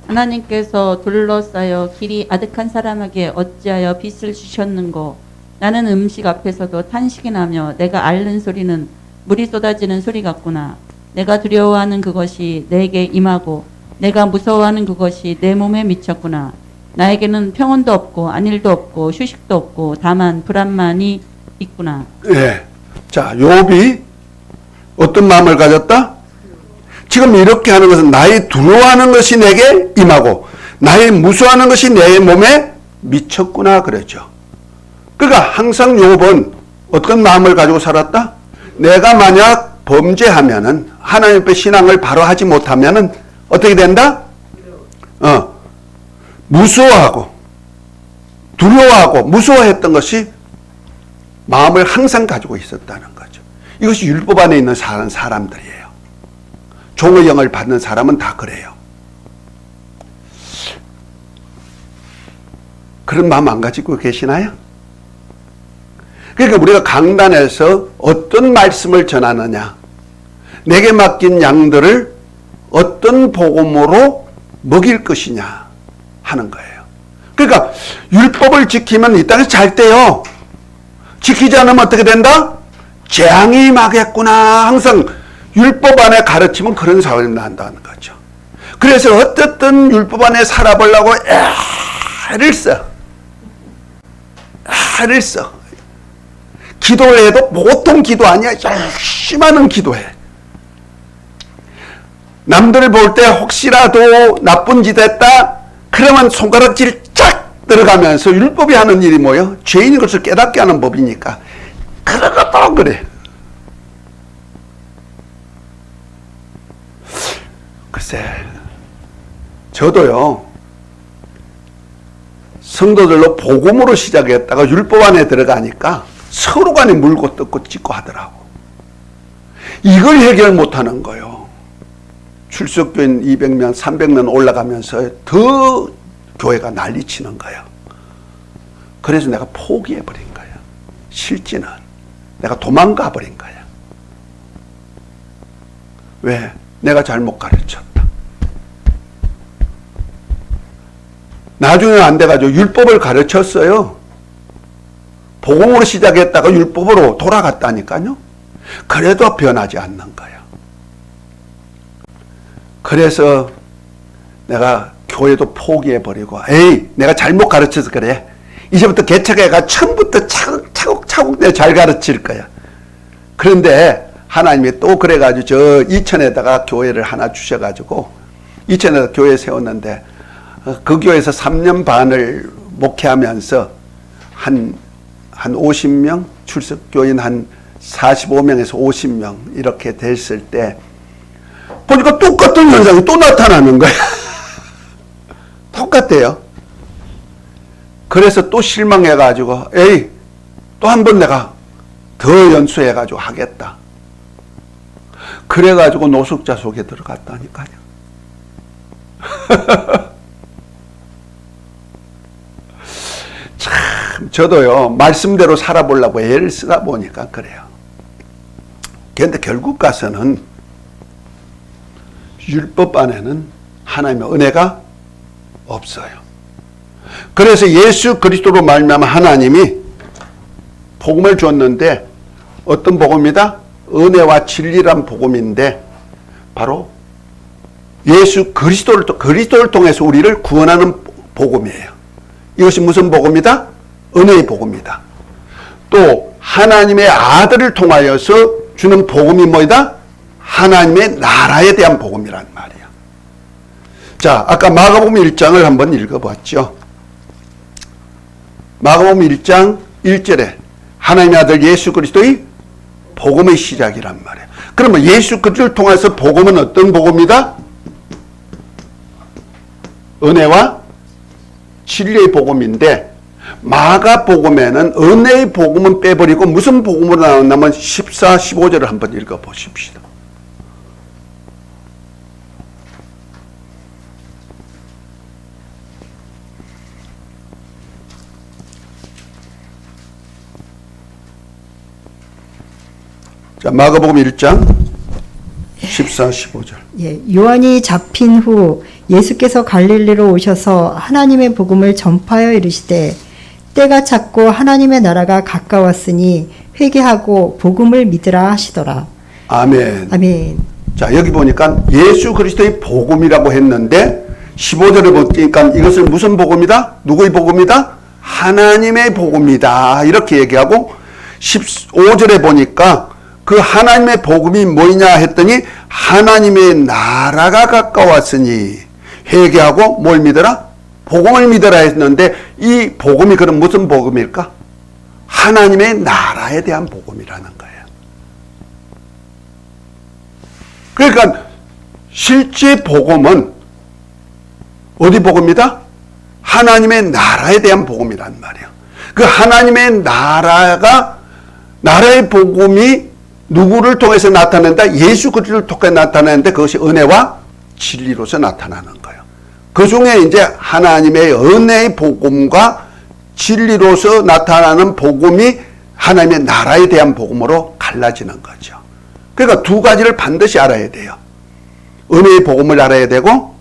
하나님께서 둘러싸여 길이 아득한 사람에게 어찌하여 빛을 주셨는고 나는 음식 앞에서도 탄식이 나며 내가 앓는 소리는 물이 쏟아지는 소리 같구나. 내가 두려워하는 그것이 내게 임하고 내가 무서워하는 그것이 내 몸에 미쳤구나. 나에게는 평온도 없고 안일도 없고 휴식도 없고 다만 불안만이 있구나. 예. 자, 욥이 어떤 마음을 가졌다? 지금 이렇게 하는 것은 나의 두려워하는 것이 내게 임하고 나의 무서워하는 것이 내 몸에 미쳤구나 그랬죠. 그러니까 항상 욥은 어떤 마음을 가지고 살았다? 내가 만약 범죄하면은 하나님 앞에 신앙을 바로 하지 못하면은 어떻게 된다? 무서워하고 두려워하고 무서워했던 것이 마음을 항상 가지고 있었다는 거죠. 이것이 율법 안에 있는 사람들이에요. 종의 영을 받는 사람은 다 그래요. 그런 마음 안 가지고 계시나요? 그러니까 우리가 강단에서 어떤 말씀을 전하느냐, 내게 맡긴 양들을 어떤 복음으로 먹일 것이냐 하는 거예요. 그러니까 율법을 지키면 이 땅에서 잘 돼요. 지키지 않으면 어떻게 된다? 재앙이 임하겠구나. 항상 율법 안에 가르치면 그런 사람이 난다는 거죠. 그래서 어떻든 율법 안에 살아보려고 애를 써. 애를 써. 기도를 해도 보통 기도 아니야. 열심히 하는 기도해. 남들 볼 때 혹시라도 나쁜 짓 했다? 그러면 손가락질 쫙 들어가면서 율법이 하는 일이 뭐예요? 죄인인 것을 깨닫게 하는 법이니까. 그러고도 그래. 글쎄, 저도요, 성도들로 복음으로 시작했다가 율법 안에 들어가니까 서로 간에 물고 뜯고 찢고 하더라고. 이걸 해결 못하는 거예요. 출석교인 200명, 300명 올라가면서 더 교회가 난리치는 거예요. 그래서 내가 포기해버린 거예요. 실지는. 내가 도망가 버린 거예요. 왜? 내가 잘못 가르쳤다. 나중에 안 돼가지고 율법을 가르쳤어요. 복음으로 시작했다가 율법으로 돌아갔다니까요. 그래도 변하지 않는 거예요. 그래서 내가 교회도 포기해버리고, 에이, 내가 잘못 가르쳐서 그래. 이제부터 개척해가 처음부터 차곡차곡 내가 잘 가르칠 거야. 그런데 하나님이 또 그래가지고 저 이천에다가 교회를 하나 주셔가지고 이천에다 교회 세웠는데 그 교회에서 3년 반을 목회하면서 한 50명, 출석교인 한 45명에서 50명 이렇게 됐을 때 보니까 똑같은 현상이 또 나타나는 거야. 똑같아요. 그래서 또 실망해가지고 에이, 또 한 번 내가 더 연수해가지고 하겠다. 그래가지고 노숙자 속에 들어갔다니까요. 참 저도요 말씀대로 살아보려고 애를 쓰다 보니까 그래요. 그런데 결국 가서는 율법 안에는 하나님의 은혜가 없어요. 그래서 예수 그리스도로 말미암아 하나님이 복음을 줬는데 어떤 복음이다? 은혜와 진리란 복음인데 바로 예수 그리스도를 통해서 우리를 구원하는 복음이에요. 이것이 무슨 복음이다? 은혜의 복음이다. 또 하나님의 아들을 통하여서 주는 복음이 뭐이다? 하나님의 나라에 대한 복음이란 말이야. 자, 아까 마가복음 1장을 한번 읽어봤죠. 마가복음 1장 1절에 하나님의 아들 예수 그리스도의 복음의 시작이란 말이에요. 그러면 예수 그리스도를 통해서 복음은 어떤 복음이다? 은혜와 진리의 복음인데 마가복음에는 은혜의 복음은 빼버리고 무슨 복음으로 나왔냐면 14, 15절을 한번 읽어보십시다. 자, 마가복음 1장 14, 15절. 예, 요한이 잡힌 후 예수께서 갈릴리로 오셔서 하나님의 복음을 전파하여 이르시되 때가 찼고 하나님의 나라가 가까웠으니 회개하고 복음을 믿으라 하시더라. 아멘. 아멘. 자, 여기 보니까 예수 그리스도의 복음이라고 했는데 15절에 보니까 이것을 무슨 복음이다? 누구의 복음이다? 하나님의 복음이다. 이렇게 얘기하고 15절에 보니까 그 하나님의 복음이 뭐냐 했더니 하나님의 나라가 가까웠으니 회개하고 뭘 믿어라? 복음을 믿어라 했는데 이 복음이 그럼 무슨 복음일까? 하나님의 나라에 대한 복음이라는 거예요. 그러니까 실제 복음은 어디 복음이다? 하나님의 나라에 대한 복음이란 말이에요. 그 하나님의 나라의 복음이 누구를 통해서 나타낸다? 예수 그리스도를 통해 나타내는데 그것이 은혜와 진리로서 나타나는 거예요. 그 중에 이제 하나님의 은혜의 복음과 진리로서 나타나는 복음이 하나님의 나라에 대한 복음으로 갈라지는 거죠. 그러니까 두 가지를 반드시 알아야 돼요. 은혜의 복음을 알아야 되고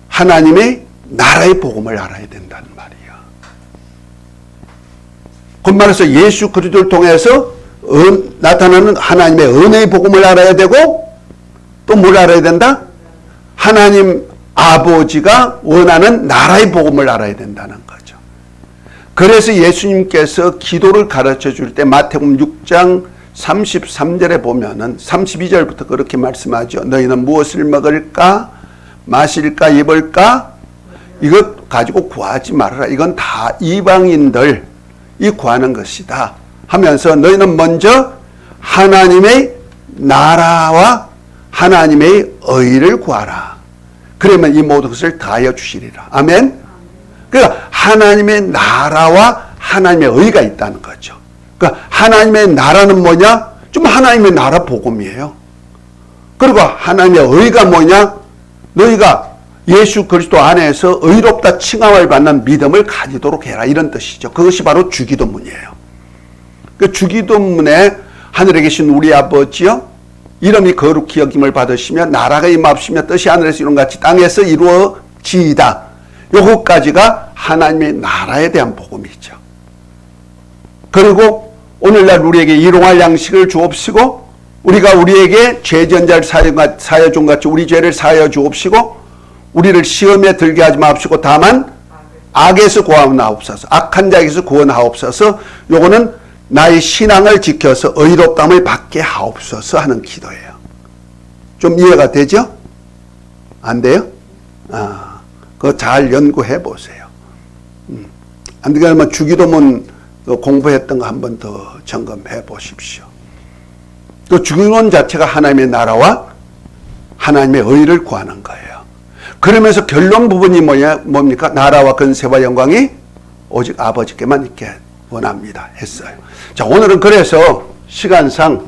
하나님의 나라의 복음을 알아야 된다는 말이에요. 곧말해서 예수 그리스도를 통해서 나타나는 하나님의 은혜의 복음을 알아야 되고 또 뭘 알아야 된다? 하나님 아버지가 원하는 나라의 복음을 알아야 된다는 거죠. 그래서 예수님께서 기도를 가르쳐 줄 때 마태복음 6장 33절에 보면은 32절부터 그렇게 말씀하죠. 너희는 무엇을 먹을까? 마실까? 입을까? 이것 가지고 구하지 말아라. 이건 다 이방인들 이 구하는 것이다 하면서 너희는 먼저 하나님의 나라와 하나님의 의를 구하라. 그러면 이 모든 것을 다하여 주시리라. 아멘. 그러니까 하나님의 나라와 하나님의 의가 있다는 거죠. 그러니까 하나님의 나라는 뭐냐? 좀 하나님의 나라 복음이에요. 그리고 하나님의 의가 뭐냐? 너희가 예수 그리스도 안에서 의롭다 칭함을 받는 믿음을 가지도록 해라. 이런 뜻이죠. 그것이 바로 주기도문이에요. 그 주기도문에 하늘에 계신 우리 아버지여 이름이 거룩히 여김을 받으시며 나라가 임하옵시며 뜻이 하늘에서 이룬 같이 땅에서 이루어지이다. 요것까지가 하나님의 나라에 대한 복음이죠. 그리고 오늘날 우리에게 일용할 양식을 주옵시고 우리가 우리에게 죄전자를 사여 준 같이 우리 죄를 사여 주옵시고 우리를 시험에 들게 하지 마옵시고 다만 악에서 구원하옵소서. 악한 자에게서 구원하옵소서. 요거는 나의 신앙을 지켜서 의롭다함을 받게 하옵소서 하는 기도예요. 좀 이해가 되죠? 안 돼요? 그거 잘 연구해 보세요. 안 되면 주기도문 공부했던 거 한 번 더 점검해 보십시오. 그 주기도문 자체가 하나님의 나라와 하나님의 의를 구하는 거예요. 그러면서 결론 부분이 뭡니까? 나라와 근세와 영광이 오직 아버지께만 있게 원합니다 했어요. 자, 오늘은 그래서 시간상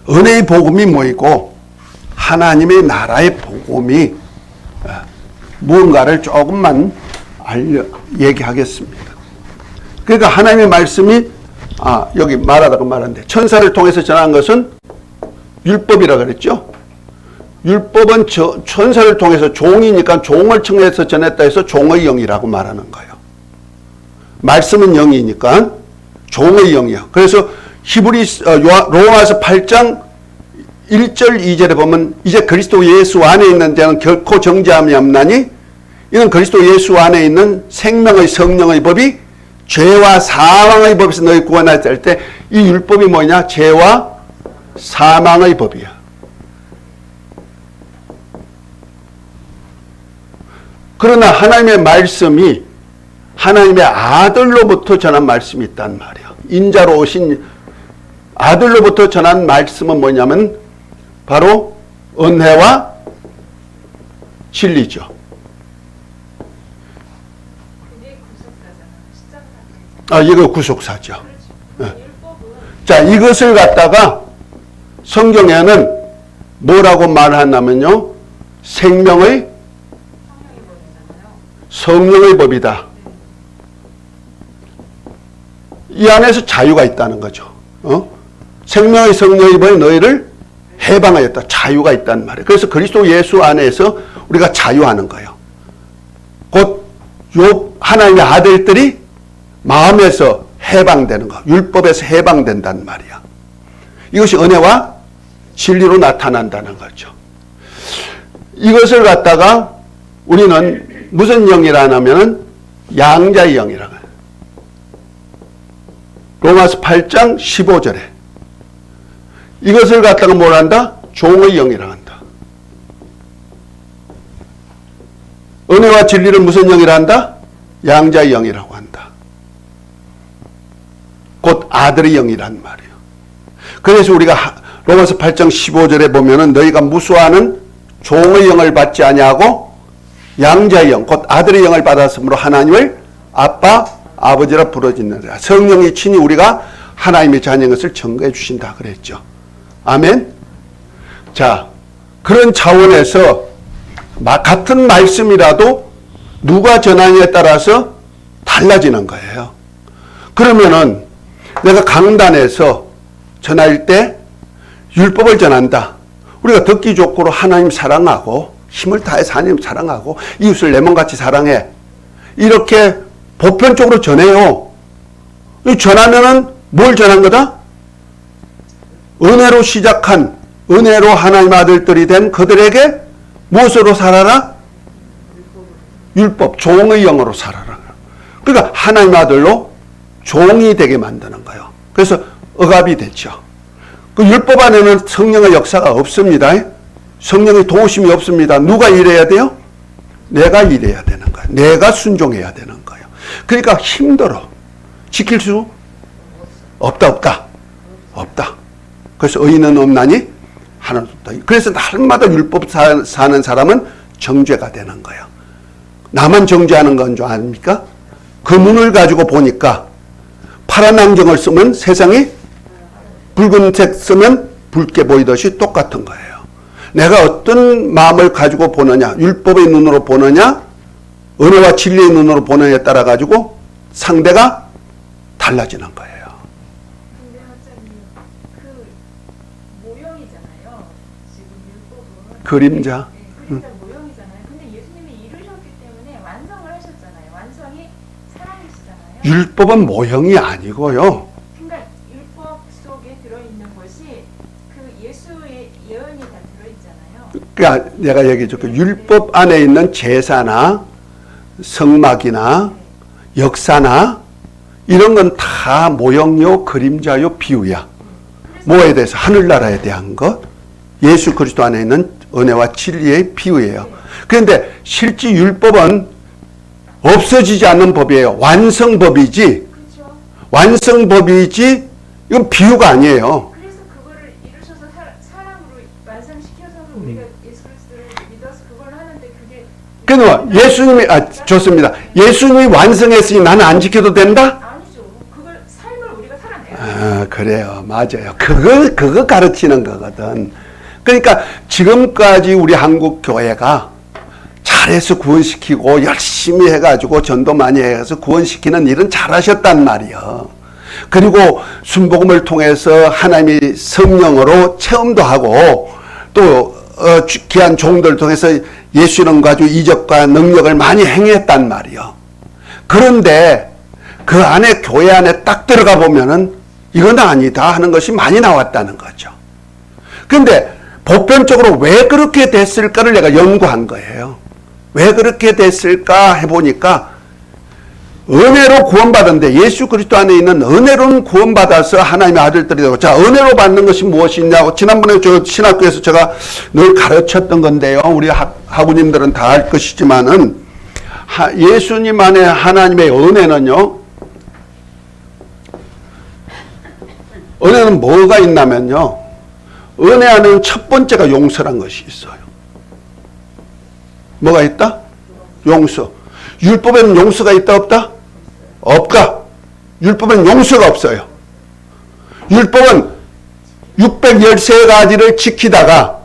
은혜의 복음이 뭐이고 하나님의 나라의 복음이 무언가를 조금만 얘기하겠습니다. 그러니까 하나님의 말씀이 여기 말하다가 말한데 천사를 통해서 전한 것은 율법이라 그랬죠. 율법은 천사를 통해서 종이니까 종을 청해서 전했다 해서 종의 영이라고 말하는 거예요. 말씀은 영이니까 종의 영이요. 그래서 로마서 8장 1절 2절에 보면 이제 그리스도 예수 안에 있는 자는 결코 정죄함이 없나니 이는 그리스도 예수 안에 있는 생명의 성령의 법이 죄와 사망의 법에서 너희 구원하였을 때 이 율법이 뭐냐? 죄와 사망의 법이야. 그러나 하나님의 말씀이 하나님의 아들로부터 전한 말씀이 있단 말이야. 인자로 오신 아들로부터 전한 말씀은 뭐냐면 바로 은혜와 진리죠. 이거 구속사죠. 네. 자, 이것을 갖다가 성경에는 뭐라고 말하냐면요. 성령의 법이다. 이 안에서 자유가 있다는 거죠. 생명의 성령의 법이 너희를 해방하였다. 자유가 있단 말이에요. 그래서 그리스도 예수 안에서 우리가 자유하는 거예요. 곧 하나님의 아들들이 마음에서 해방되는 거. 율법에서 해방된단 말이야. 이것이 은혜와 진리로 나타난다는 거죠. 이것을 갖다가 우리는 무슨 영이라 하면은 양자의 영이라고 해요. 로마서 8장 15절에 이것을 갖다가 뭘 한다? 종의 영이라고 한다. 은혜와 진리를 무슨 영이라 한다? 양자의 영이라고 한다. 곧 아들의 영이란 말이에요. 그래서 우리가 로마서 8장 15절에 보면은 너희가 무수하는 종의 영을 받지 아니하고 양자의 영, 곧 아들의 영을 받았으므로 하나님을 아빠, 아버지라 부르짖느니라. 성령이 친히 우리가 하나님의 자녀인 것을 증거해 주신다 그랬죠. 아멘. 자, 그런 차원에서 같은 말씀이라도 누가 전하느냐에 따라서 달라지는 거예요. 그러면은 내가 강단에서 전할 때 율법을 전한다. 우리가 듣기 좋고로 하나님 사랑하고 힘을 다해서 하나님 사랑하고 이웃을 내 몸같이 사랑해. 이렇게 보편적으로 전해요. 전하면은 뭘 전한 거다? 은혜로 시작한 은혜로 하나님 아들들이 된 그들에게 무엇으로 살아라? 율법, 종의 영으로 살아라. 그러니까 하나님 아들로 종이 되게 만드는 거예요. 그래서 억압이 되죠. 그 율법 안에는 성령의 역사가 없습니다. 성령의 도우심이 없습니다. 누가 일해야 돼요? 내가 일해야 되는 거예요. 내가 순종해야 되는 거예요. 그러니까 힘들어. 지킬 수 없다. 그래서 의인은 없나니 하나도 없다. 그래서 날마다 율법 사는 사람은 정죄가 되는 거예요. 나만 정죄하는 건 줄 아닙니까? 그 문을 가지고 보니까 파란 안경을 쓰면 세상이 붉은색 쓰면 붉게 보이듯이 똑같은 거예요. 내가 어떤 마음을 가지고 보느냐, 율법의 눈으로 보느냐, 은혜와 진리의 눈으로 보느냐에 따라 가지고 상대가 달라지는 거예요. 근데 원장님, 그 모형이잖아요. 지금 율법은 그림자. 그림자 모형이잖아요. 근데 예수님이 이루셨기 때문에 완성을 하셨잖아요. 완성이 사랑이시잖아요. 율법은 모형이 아니고요. 그러니까 율법 속에 들어있는 것이 그 예수의 예언이 다 들어있잖아요. 그러니까 내가 얘기해 줄게. 율법 안에 있는 제사나 성막이나 역사나 이런 건 다 모형요, 그림자요, 비유야. 뭐에 대해서? 하늘나라에 대한 것, 예수 그리스도 안에 있는 은혜와 진리의 비유예요. 그런데 실제 율법은 없어지지 않는 법이에요. 완성법이지. 그렇죠. 완성법이지 이건 비유가 아니에요. 그래서 그거를 이루셔서 사람으로 완성시켜서 우리가 예수 그리스도를 믿어서 그걸 하는데 그게 그러니까 예수님이 좋습니다. 예수님이 완성했으니 나는 안 지켜도 된다? 아니죠. 그걸 삶을 우리가 살아내야 돼요. 그래요. 맞아요. 그거 가르치는 거거든. 그러니까 지금까지 우리 한국 교회가 잘해서 구원시키고 열심히 해가지고 전도 많이 해서 구원시키는 일은 잘하셨단 말이요. 그리고 순복음을 통해서 하나님이 성령으로 체험도 하고 또 귀한 종들을 통해서 예수 이름 가지고 이적과 능력을 많이 행했단 말이요. 그런데 그 안에 교회 안에 딱 들어가 보면은 이건 아니다 하는 것이 많이 나왔다는 거죠. 그런데 보편적으로 왜 그렇게 됐을까를 내가 연구한 거예요. 왜 그렇게 됐을까 해보니까 은혜로 구원받았는데 예수 그리스도 안에 있는 은혜로는 구원받아서 하나님의 아들들이 되고, 자, 은혜로 받는 것이 무엇이냐고 지난번에 저 신학교에서 제가 늘 가르쳤던 건데요. 우리 학우님들은 다 알 것이지만은 예수님 안에 하나님의 은혜는요, 은혜는 뭐가 있냐면요, 은혜 안에는 첫 번째가 용서란 것이 있어요. 뭐가 있다? 용서. 율법에는 용서가 있다 없다? 없다. 율법에는 용서가 없어요. 율법은 613가지를 지키다가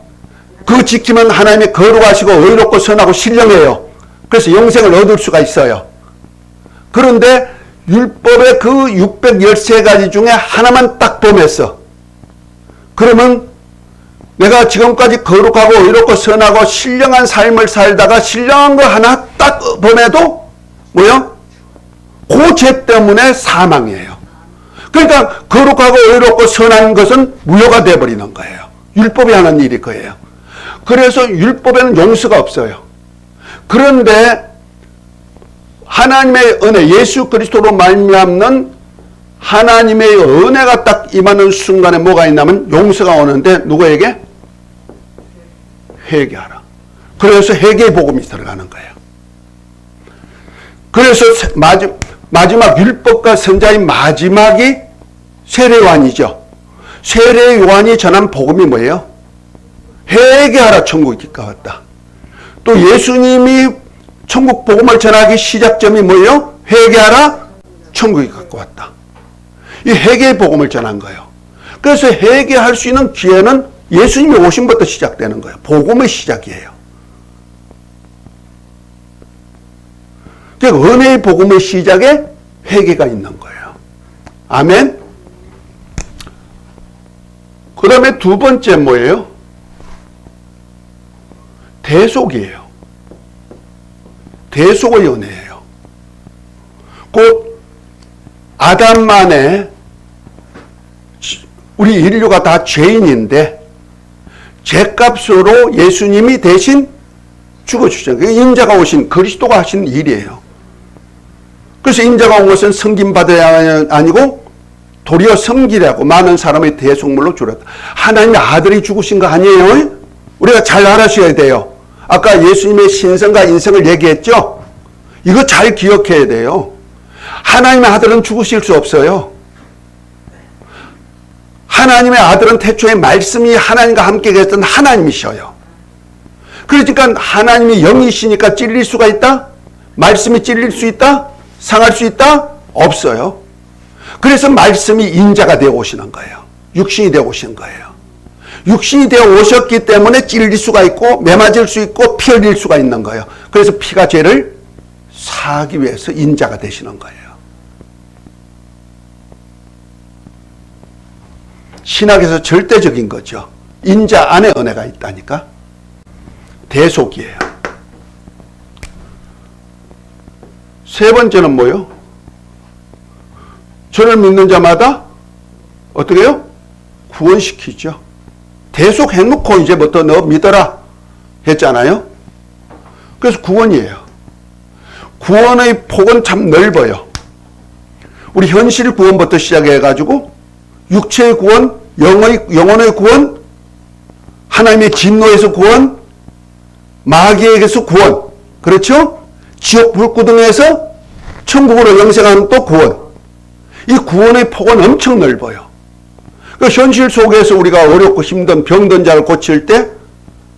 그 지키면 하나님이 거룩하시고 의롭고 선하고 신령해요. 그래서 영생을 얻을 수가 있어요. 그런데 율법의 그 613가지 중에 하나만 딱 범했어. 그러면 내가 지금까지 거룩하고 의롭고 선하고 신령한 삶을 살다가 신령한 거 하나 딱 범해도 뭐요? 그 죄 때문에 사망이에요. 그러니까 거룩하고 의롭고 선한 것은 무효가 되어버리는 거예요. 율법이 하는 일이 그예요. 그래서 율법에는 용서가 없어요. 그런데 하나님의 은혜, 예수 그리스도로 말미암는 하나님의 은혜가 딱 임하는 순간에 뭐가 있냐면 용서가 오는데 누구에게? 회개하라. 그래서 회개의 복음이 들어가는 거예요. 그래서 마지막 율법과 선자의 마지막이 세례요한이죠. 세례요한이 전한 복음이 뭐예요? 회개하라, 천국이 가까웠다. 또 예수님이 천국 복음을 전하기 시작점이 뭐예요? 회개하라, 천국이 가까웠다. 이 회개의 복음을 전한 거예요. 그래서 회개할 수 있는 기회는 예수님이 오심부터 시작되는 거예요. 복음의 시작이에요. 그러니까 은혜의 복음의 시작에 회개가 있는 거예요. 아멘. 그 다음에 두 번째 뭐예요? 대속이에요. 대속의 은혜예요. 곧 아담만에 우리 인류가 다 죄인인데 죄값으로 예수님이 대신 죽어주셨어요. 인자가 오신, 그리스도가 하신 일이에요. 그래서 인자가 온 것은 섬김받아야 아니고 도리어 섬기라고 많은 사람의 대속물로 줄였다. 하나님의 아들이 죽으신 거 아니에요? 우리가 잘 알아셔야 돼요. 아까 예수님의 신성과 인성을 얘기했죠? 이거 잘 기억해야 돼요. 하나님의 아들은 죽으실 수 없어요. 하나님의 아들은 태초에 말씀이 하나님과 함께 계셨던 하나님이셔요. 그러니까 하나님이 영이시니까 찔릴 수가 있다? 말씀이 찔릴 수 있다? 상할 수 있다? 없어요. 그래서 말씀이 인자가 되어 오시는 거예요. 육신이 되어 오시는 거예요. 육신이 되어 오셨기 때문에 찔릴 수가 있고 매맞을 수 있고 피 흘릴 수가 있는 거예요. 그래서 피가 죄를 사하기 위해서 인자가 되시는 거예요. 신학에서 절대적인 거죠. 인자 안에 은혜가 있다니까. 대속이에요. 세 번째는 뭐요? 저를 믿는 자마다 어떻게 해요? 구원시키죠. 대속해놓고 이제부터 너 믿어라 했잖아요. 그래서 구원이에요. 구원의 폭은 참 넓어요. 우리 현실 구원부터 시작해가지고 육체의 구원, 영혼의 구원, 하나님의 진노에서 구원, 마귀에게서 구원, 그렇죠? 지옥 불구덩이에서 천국으로 영생하는 또 구원. 이 구원의 폭은 엄청 넓어요. 그 현실 속에서 우리가 어렵고 힘든 병든 자를 고칠 때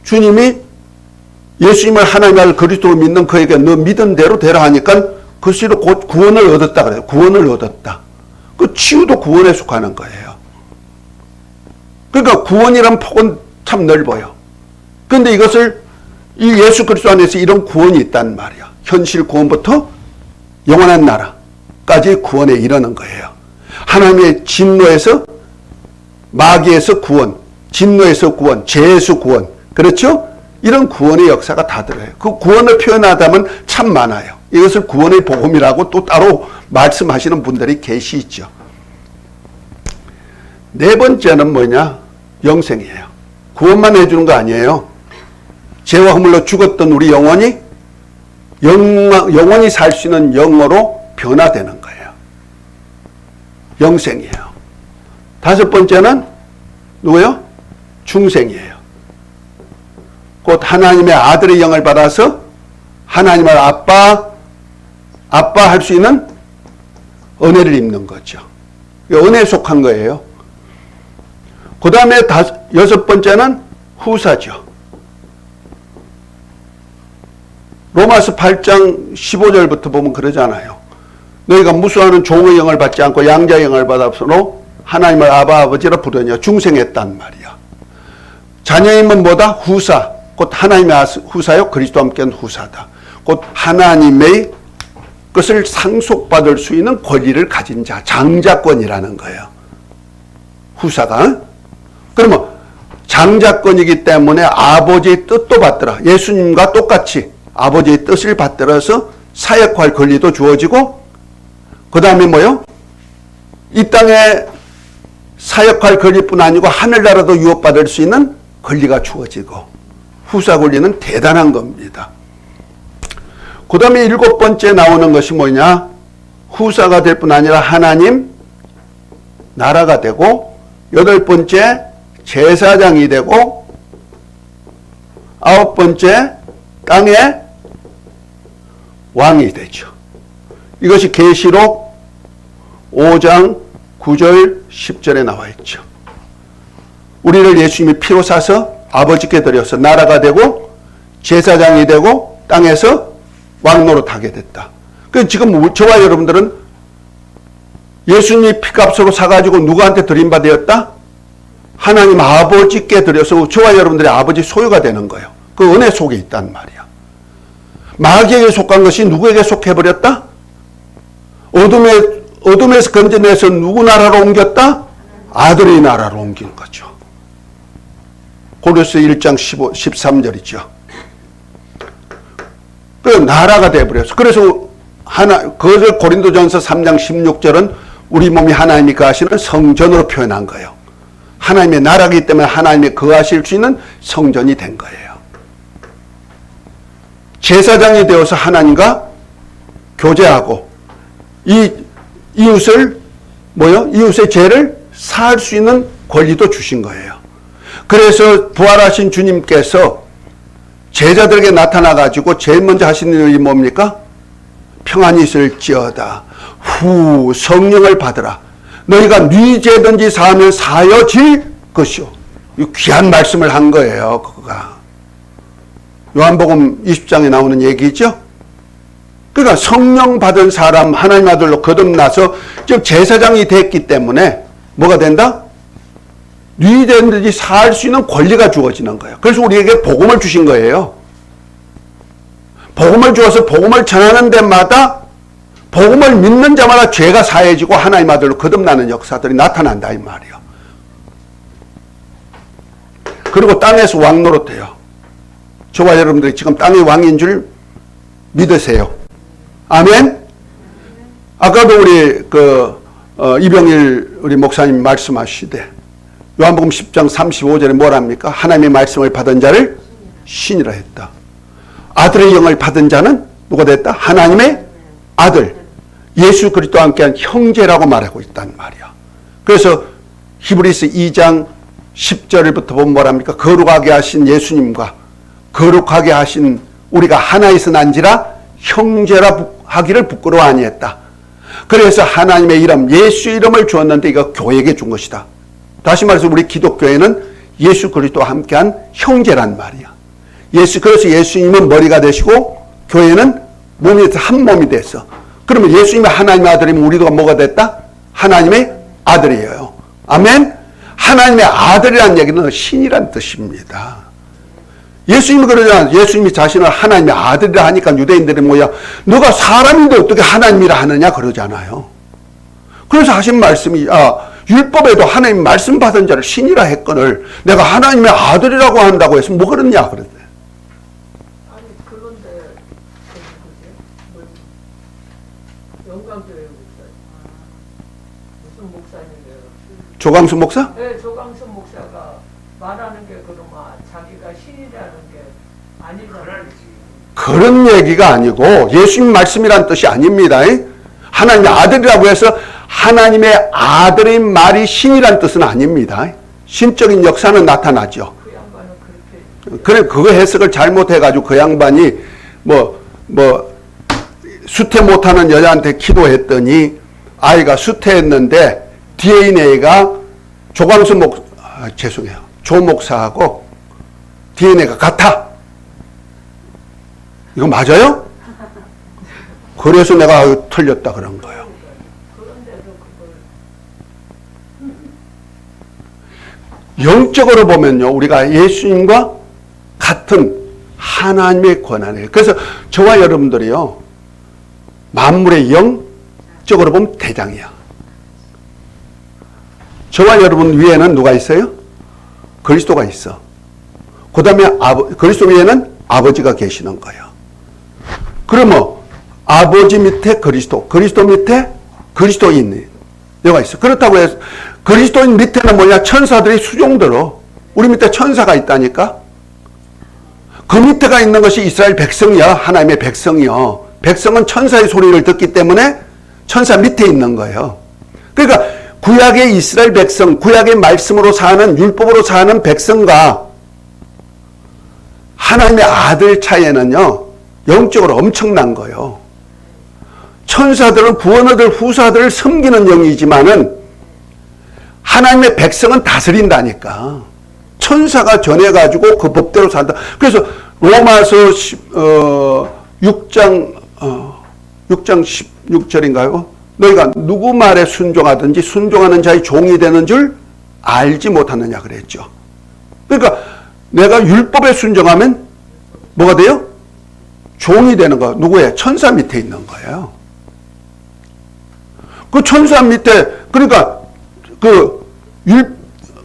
주님이 예수님을 하나님의 아들 그리스도를 믿는 그에게 너 믿은 대로 되라 하니까 그것으로 곧 구원을 얻었다 그래요. 구원을 얻었다. 그 치유도 구원에 속하는 거예요. 그러니까 구원이란 폭은 참 넓어요. 그런데 이것을 이 예수 그리스도 안에서 이런 구원이 있단 말이야. 현실 구원부터 영원한 나라까지 구원에 이르는 거예요. 하나님의 진노에서, 마귀에서 구원, 진노에서 구원, 죄에서 구원, 그렇죠? 이런 구원의 역사가 다 들어요. 그 구원을 표현하다면 참 많아요. 이것을 구원의 복음이라고 또 따로 말씀하시는 분들이 계시죠. 네 번째는 뭐냐? 영생이에요. 구원만 해주는 거 아니에요. 죄와 허물로 죽었던 우리 영혼이 영원히 살 수 있는 영으로 변화되는 거예요. 영생이에요. 다섯 번째는 누구요? 중생이에요. 곧 하나님의 아들의 영을 받아서 하나님을 아빠 할 수 있는 은혜를 입는 거죠. 은혜에 속한 거예요. 그 다음에 여섯 번째는 후사죠. 로마서 8장 15절부터 보면 그러잖아요. 너희가 무수하는 종의 영을 받지 않고 양자의 영을 받아서로 하나님을 아버지라 부르냐. 중생했단 말이야. 자녀임은 뭐다? 후사. 곧 하나님의 후사요. 그리스도와 함께한 후사다. 곧 하나님의 것을 상속받을 수 있는 권리를 가진 자. 장자권이라는 거예요. 후사가. 그러면 장자권이기 때문에 아버지의 뜻도 받더라. 예수님과 똑같이 아버지의 뜻을 받들어서 사역할 권리도 주어지고, 그 다음에 뭐요? 이 땅에 사역할 권리뿐 아니고 하늘나라도 유업받을 수 있는 권리가 주어지고, 후사 권리는 대단한 겁니다. 그 다음에 일곱 번째 나오는 것이 뭐냐? 후사가 될 뿐 아니라 하나님 나라가 되고, 여덟 번째 제사장이 되고, 아홉 번째 땅의 왕이 되죠. 이것이 계시록 5장 9절 10절에 나와 있죠. 우리를 예수님이 피로 사서 아버지께 드려서 나라가 되고 제사장이 되고 땅에서 왕노릇하게 됐다. 그 지금 저와 여러분들은 예수님이 피값으로 사가지고 누구한테 드림바 되었다? 하나님 아버지께 드려서 저와 여러분들의 아버지 소유가 되는 거예요. 그 은혜 속에 있단 말이야. 마귀에게 속한 것이 누구에게 속해버렸다? 어둠에서 건져내서 누구 나라로 옮겼다? 아들의 나라로 옮긴 거죠. 고린도서 1장 13절이죠. 그 나라가 되어버렸어. 그래서 그것을 고린도전서 3장 16절은 우리 몸이 하나님이 거하시는 성전으로 표현한 거예요. 하나님의 나라이기 때문에 하나님이 거하실 수 있는 성전이 된 거예요. 제사장이 되어서 하나님과 교제하고 이웃을 이웃의 죄를 사할 수 있는 권리도 주신 거예요. 그래서 부활하신 주님께서 제자들에게 나타나 가지고 제일 먼저 하시는 일이 뭡니까? 평안이 있을지어다. 후 성령을 받으라. 너희가 네 죄든지 사하면 사여질 것이요. 이 귀한 말씀을 한 거예요. 그거가. 요한복음 20장에 나오는 얘기죠. 그러니까 성령 받은 사람 하나님 아들로 거듭나서 지금 제사장이 됐기 때문에 뭐가 된다? 네 죄든지 사할 수 있는 권리가 주어지는 거예요. 그래서 우리에게 복음을 주신 거예요. 복음을 주어서 복음을 전하는 데마다 복음을 믿는 자마다 죄가 사해지고 하나님 아들로 거듭나는 역사들이 나타난다 이 말이에요. 그리고 땅에서 왕노릇해요. 저와 여러분들이 지금 땅의 왕인 줄 믿으세요. 아멘? 아까도 우리 이병일 우리 목사님 말씀하시되 요한복음 10장 35절에 뭐랍니까? 하나님의 말씀을 받은 자를 신이라 했다. 아들의 영을 받은 자는 누가 됐다? 하나님의 아들. 예수 그리스도와 함께한 형제라고 말하고 있단 말이야. 그래서 히브리서 2장 10절부터 보면 뭐랍니까? 거룩하게 하신 예수님과 거룩하게 하신 우리가 하나에서 난지라 형제라 하기를 부끄러워 아니했다. 그래서 하나님의 이름 예수 이름을 주었는데 이거 교회에게 준 것이다. 다시 말해서 우리 기독교회는 예수 그리스도와 함께한 형제란 말이야. 그래서 예수님은 머리가 되시고 교회는 몸이 돼서 한 몸이 돼서, 그러면 예수님이 하나님의 아들이면 우리도 뭐가 됐다? 하나님의 아들이에요. 아멘? 하나님의 아들이라는 얘기는 신이란 뜻입니다. 예수님이 그러잖아요. 예수님이 자신을 하나님의 아들이라 하니까 유대인들이 뭐야, 너가 사람인데 어떻게 하나님이라 하느냐 그러잖아요. 그래서 하신 말씀이 율법에도 하나님 말씀 받은 자를 신이라 했거늘 내가 하나님의 아들이라고 한다고 해서 뭐 그러냐 그랬대. 아니 그런데 영광교회 무슨 목사님이에요? 조광수 목사? 네, 조광수 목사가 말하는 게 그러면 자기가 신이라는 게 아니잖아요. 그런 얘기가 아니고 예수님 말씀이란 뜻이 아닙니다. 하나님의 아들이라고 해서 하나님의 아들인 말이 신이란 뜻은 아닙니다. 신적인 역사는 나타나죠. 그 양반은 그렇게. 그래, 그거 해석을 잘못해가지고 그 양반이 수태 못하는 여자한테 기도했더니 아이가 수태했는데 DNA가 죄송해요. 조 목사하고 DNA가 같아. 이거 맞아요? 그래서 내가 틀렸다 그런 거예요. 영적으로 보면요, 우리가 예수님과 같은 하나님의 권한이에요. 그래서 저와 여러분들이요, 만물의 영적으로 보면 대장이야. 저와 여러분 위에는 누가 있어요? 그리스도가 있어. 그 다음에 그리스도 위에는 아버지가 계시는 거예요. 그러면 아버지 밑에 그리스도 밑에 그리스도인이 여가 있어. 그렇다고 해서 그리스도인 밑에는 뭐냐? 천사들이 수종들어. 우리 밑에 천사가 있다니까. 그 밑에가 있는 것이 이스라엘 백성이야. 하나님의 백성이요. 백성은 천사의 소리를 듣기 때문에 천사 밑에 있는 거예요. 그러니까 구약의 이스라엘 백성, 구약의 말씀으로 사는, 율법으로 사는 백성과 하나님의 아들 차이에는요, 영적으로 엄청난 거예요. 천사들은 구원을 후사들을 섬기는 영이지만은 하나님의 백성은 다스린다니까. 천사가 전해가지고 그 법대로 산다. 그래서 로마서 6장 16절인가요? 너희가 누구 말에 순종하든지 순종하는 자의 종이 되는 줄 알지 못하느냐 그랬죠. 그러니까 내가 율법에 순종하면 뭐가 돼요? 종이 되는 거. 누구예요? 천사 밑에 있는 거예요. 그 천사 밑에, 그러니까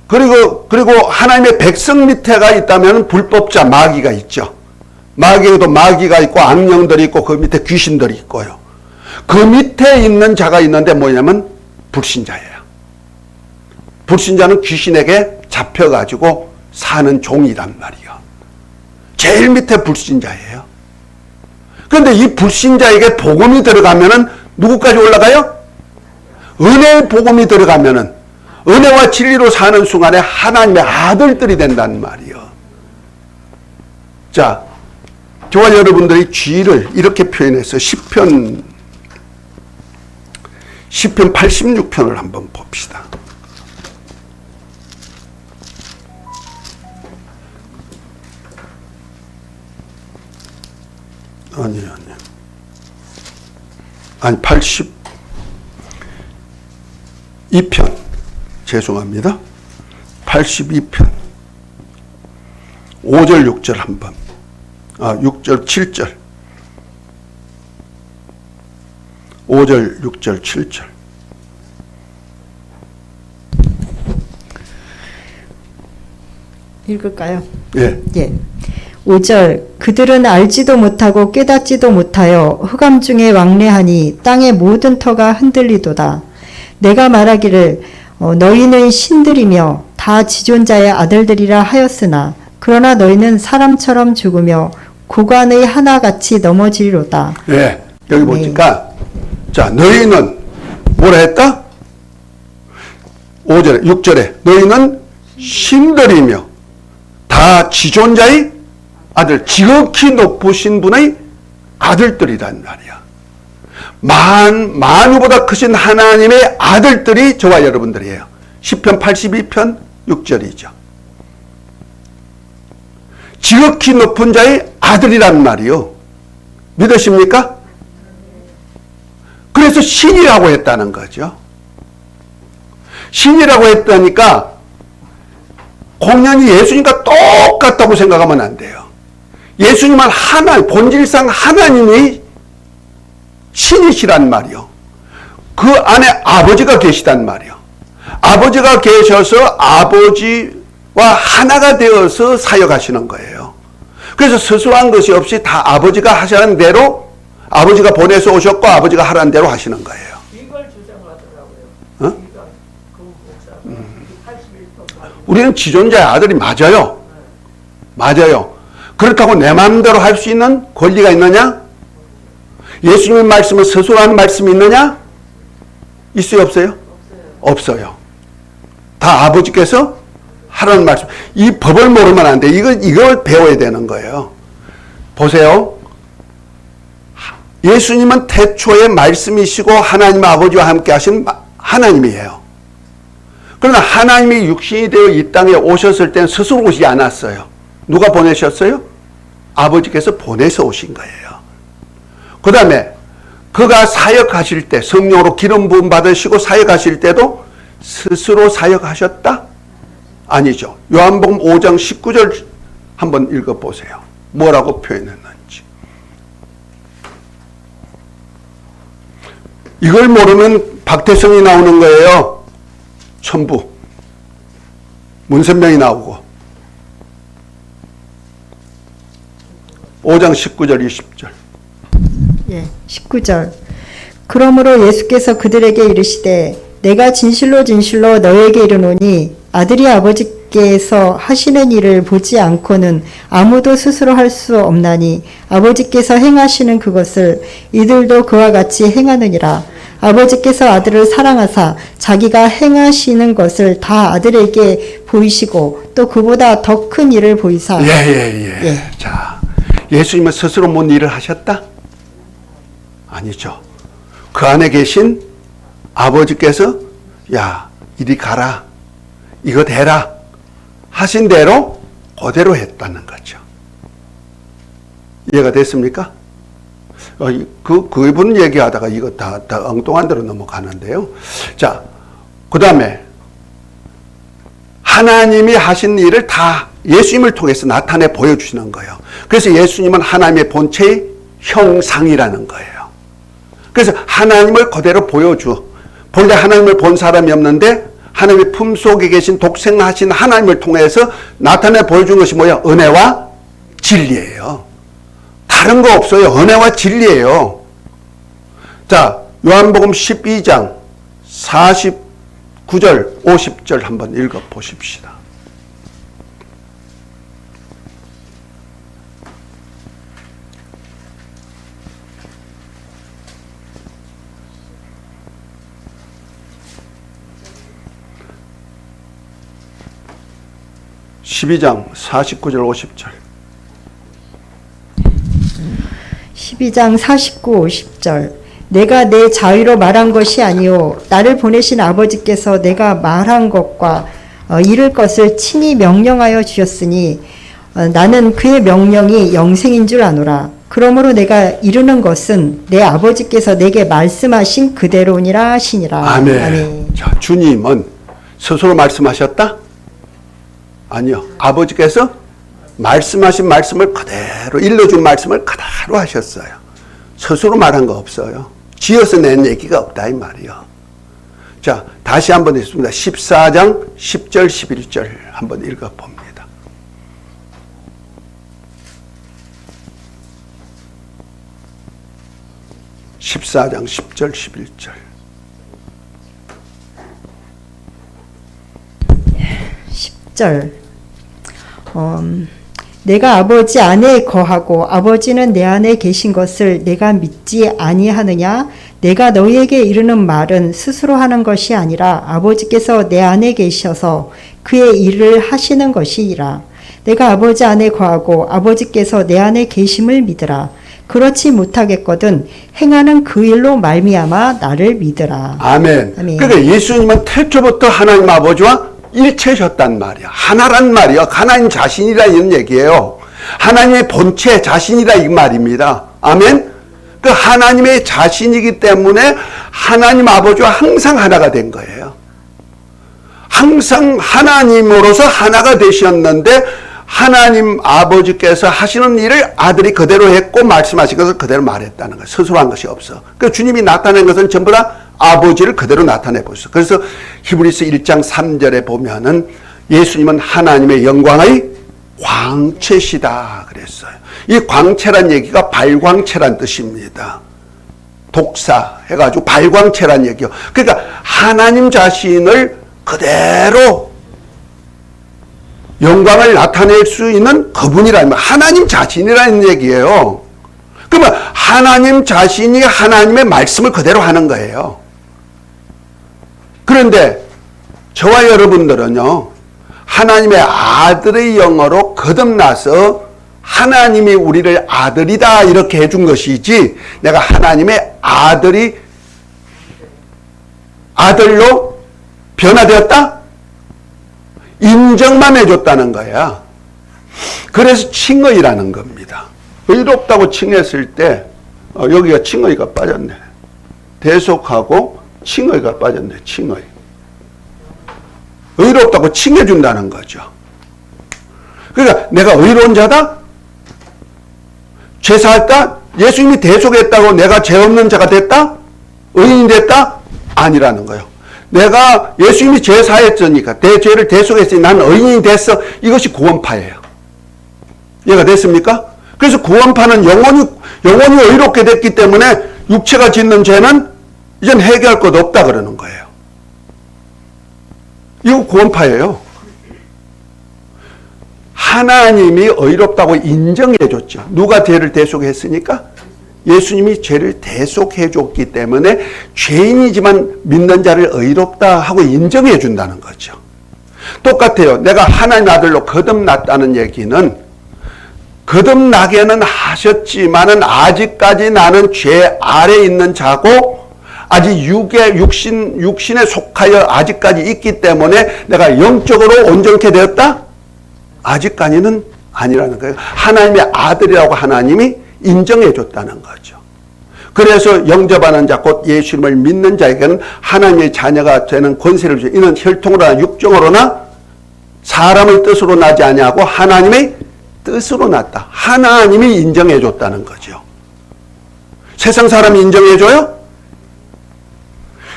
그리고 하나님의 백성 밑에가 있다면 불법자 마귀가 있죠. 마귀에도 마귀가 있고 악령들이 있고 그 밑에 귀신들이 있고요. 그 밑에 있는 자가 있는데 뭐냐면 불신자예요. 불신자는 귀신에게 잡혀가지고 사는 종이란 말이에요. 제일 밑에 불신자예요. 그런데 이 불신자에게 복음이 들어가면은 누구까지 올라가요? 은혜의 복음이 들어가면은 은혜와 진리로 사는 순간에 하나님의 아들들이 된다는 말이에요. 자, 저와 여러분들이 죄를 이렇게 표현해서 시편 86편을 한번 봅시다. 아니 82편 죄송합니다. 82편 5절 6절 한번 6절 7절 5절 6절 7절 읽을까요? 예. 예. 5절 그들은 알지도 못하고 깨닫지도 못하여 흑암 중에 왕래하니 땅의 모든 터가 흔들리도다. 내가 말하기를 너희는 신들이며 다 지존자의 아들들이라 하였으나 그러나 너희는 사람처럼 죽으며 고관의 하나같이 넘어지리로다. 예. 여기 보니까 자, 너희는 뭐라 했다? 5절에 6절에 너희는 신들이며 다 지존자의 아들, 지극히 높으신 분의 아들들이란 말이야. 만유보다 크신 하나님의 아들들이 저와 여러분들이에요. 시편 82편 6절이죠. 지극히 높은 자의 아들이란 말이요. 믿으십니까? 그래서 신이라고 했다는 거죠. 신이라고 했다니까 공연이 예수님과 똑같다고 생각하면 안 돼요. 예수님은 본질상 하나님이 신이시란 말이요. 그 안에 아버지가 계시단 말이요. 아버지가 계셔서 아버지와 하나가 되어서 사역하시는 거예요. 그래서 스스로 한 것이 없이 다 아버지가 하시는 대로, 아버지가 보내서 오셨고 아버지가 하라는 대로 하시는 거예요. 이걸 주장하더라고요. 어? 이거 그 목사가 81번 우리는 지존자의 아들이 맞아요. 맞아요. 그렇다고 내 마음대로 할 수 있는 권리가 있느냐? 예수님의 말씀을 스스로 하는 말씀이 있느냐? 있어요, 없어요? 없어요. 다 아버지께서 하라는 말씀. 이 법을 모르면 안 돼. 이걸 배워야 되는 거예요. 보세요. 예수님은 태초에 말씀이시고 하나님 아버지와 함께 하신 하나님이에요. 그러나 하나님이 육신이 되어 이 땅에 오셨을 때는 스스로 오시지 않았어요. 누가 보내셨어요? 아버지께서 보내서 오신 거예요. 그 다음에 그가 사역하실 때, 성령으로 기름 부음 받으시고 사역하실 때도 스스로 사역하셨다? 아니죠. 요한복음 5장 19절 한번 읽어보세요. 뭐라고 표현했는지. 이걸 모르면 박태성이 나오는 거예요. 천부. 문선명이 나오고. 5장 19절 20절. 예, 19절. 그러므로 예수께서 그들에게 이르시되 내가 진실로 진실로 너에게 이르노니 아들이 아버지께서 하시는 일을 보지 않고는 아무도 스스로 할 수 없나니 아버지께서 행하시는 그것을 이들도 그와 같이 행하느니라. 아버지께서 아들을 사랑하사 자기가 행하시는 것을 다 아들에게 보이시고 또 그보다 더 큰 일을 보이사. 예. 자, 예수님은 스스로 뭔 일을 하셨다? 아니죠. 그 안에 계신 아버지께서 야, 이리 가라. 이거 대라. 하신 대로 그대로 했다는 거죠. 이해가 됐습니까? 그분 얘기하다가 이거 다 엉뚱한 데로 넘어가는데요. 자, 그 다음에 하나님이 하신 일을 다 예수님을 통해서 나타내 보여주시는 거예요. 그래서 예수님은 하나님의 본체의 형상이라는 거예요. 그래서 하나님을 그대로 본래 하나님을 본 사람이 없는데 하나님의 품속에 계신 독생하신 하나님을 통해서 나타내 보여준 것이 뭐예요? 은혜와 진리예요. 다른 거 없어요. 은혜와 진리예요. 자, 요한복음 12장 49절 50절 한번 읽어 보십시다. (12장) 49절 50절 12장 49, 50절. 내가 내 자유로 말한 것이 아니요 나를 보내신 아버지께서 내가 말한 것과 이룰 것을 친히 명령하여 주셨으니 나는 그의 명령이 영생인 줄 아노라. 그러므로 내가 이루는 것은 내 아버지께서 내게 말씀하신 그대로니라 하시니라. 아멘. 아멘. 자, 주님은 스스로 말씀하셨다? 아니요. 아버지께서 말씀하신 말씀을 그대로, 일러준 말씀을 그대로 하셨어요. 스스로 말한 거 없어요. 지어서 낸 얘기가 없다 이 말이요. 자, 다시 한번 읽습니다. 14장 10절 11절 한번 읽어봅니다. (14장 10절 11절) 10절. 내가 아버지 안에 거하고 아버지는 내 안에 계신 것을 내가 믿지 아니하느냐? 내가 너희에게 이르는 말은 스스로 하는 것이 아니라 아버지께서 내 안에 계셔서 그의 일을 하시는 것이니라. 내가 아버지 안에 거하고 아버지께서 내 안에 계심을 믿으라. 그렇지 못하겠거든 행하는 그 일로 말미암아 나를 믿으라. 아멘. 아멘. 그러니까 예수님은 태초부터 하나님 아버지와 일체셨단 말이야. 하나란 말이야. 하나님 자신이라 이런 얘기예요. 하나님의 본체 자신이라 이 말입니다. 아멘. 그 하나님의 자신이기 때문에 하나님 아버지와 항상 하나가 된 거예요. 항상 하나님으로서 하나가 되셨는데 하나님 아버지께서 하시는 일을 아들이 그대로 했고 말씀하신 것을 그대로 말했다는 거예요. 스스로 한 것이 없어. 그 주님이 나타낸 것은 전부 다 아버지를 그대로 나타내 보셨어. 그래서 히브리서 1장 3절에 보면은 예수님은 하나님의 영광의 광채시다 그랬어요. 이 광채란 얘기가 발광체란 뜻입니다. 독사 해가지고 발광체란 얘기요. 그러니까 하나님 자신을 그대로 영광을 나타낼 수 있는 그분이라는 하나님 자신이라는 얘기예요. 그러면 하나님 자신이 하나님의 말씀을 그대로 하는 거예요. 그런데 저와 여러분들은요, 하나님의 아들의 영어로 거듭나서 하나님이 우리를 아들이다 이렇게 해준 것이지, 내가 하나님의 아들로 변화되었다? 인정만 해줬다는 거야. 그래서 칭의라는 겁니다. 의롭다고 칭했을 때 여기가 칭의가 빠졌네. 대속하고 칭의가 빠졌네. 칭의. 의롭다고 칭해준다는 거죠. 그러니까 내가 의로운 자다? 죄 사했다? 예수님이 대속했다고 내가 죄 없는 자가 됐다? 의인이 됐다? 아니라는 거예요. 내가 예수님이 죄 사했으니까 내 죄를 대속했으니 나는 의인이 됐어. 이것이 구원파예요. 이해가 됐습니까? 그래서 구원파는 영원히 의롭게 됐기 때문에 육체가 짓는 죄는 이젠 해결할 것 없다 그러는 거예요. 이거 구원파예요. 하나님이 의롭다고 인정해 줬죠. 누가 죄를 대속했으니까? 예수님이 죄를 대속해 줬기 때문에 죄인이지만 믿는 자를 의롭다 하고 인정해 준다는 거죠. 똑같아요. 내가 하나님 아들로 거듭났다는 얘기는 거듭나게는 하셨지만은 아직까지 나는 죄 아래 있는 자고 아직 육신에 속하여 아직까지 있기 때문에 내가 영적으로 온전케 되었다? 아직까지는 아니라는 거예요. 하나님의 아들이라고 하나님이 인정해 줬다는 거죠. 그래서 영접하는 자 곧 예수님을 믿는 자에게는 하나님의 자녀가 되는 권세를 주죠. 이는 혈통으로나 육정으로나 사람의 뜻으로 나지 아니하고 하나님의 뜻으로 났다. 하나님이 인정해 줬다는 거죠. 세상 사람이 인정해 줘요?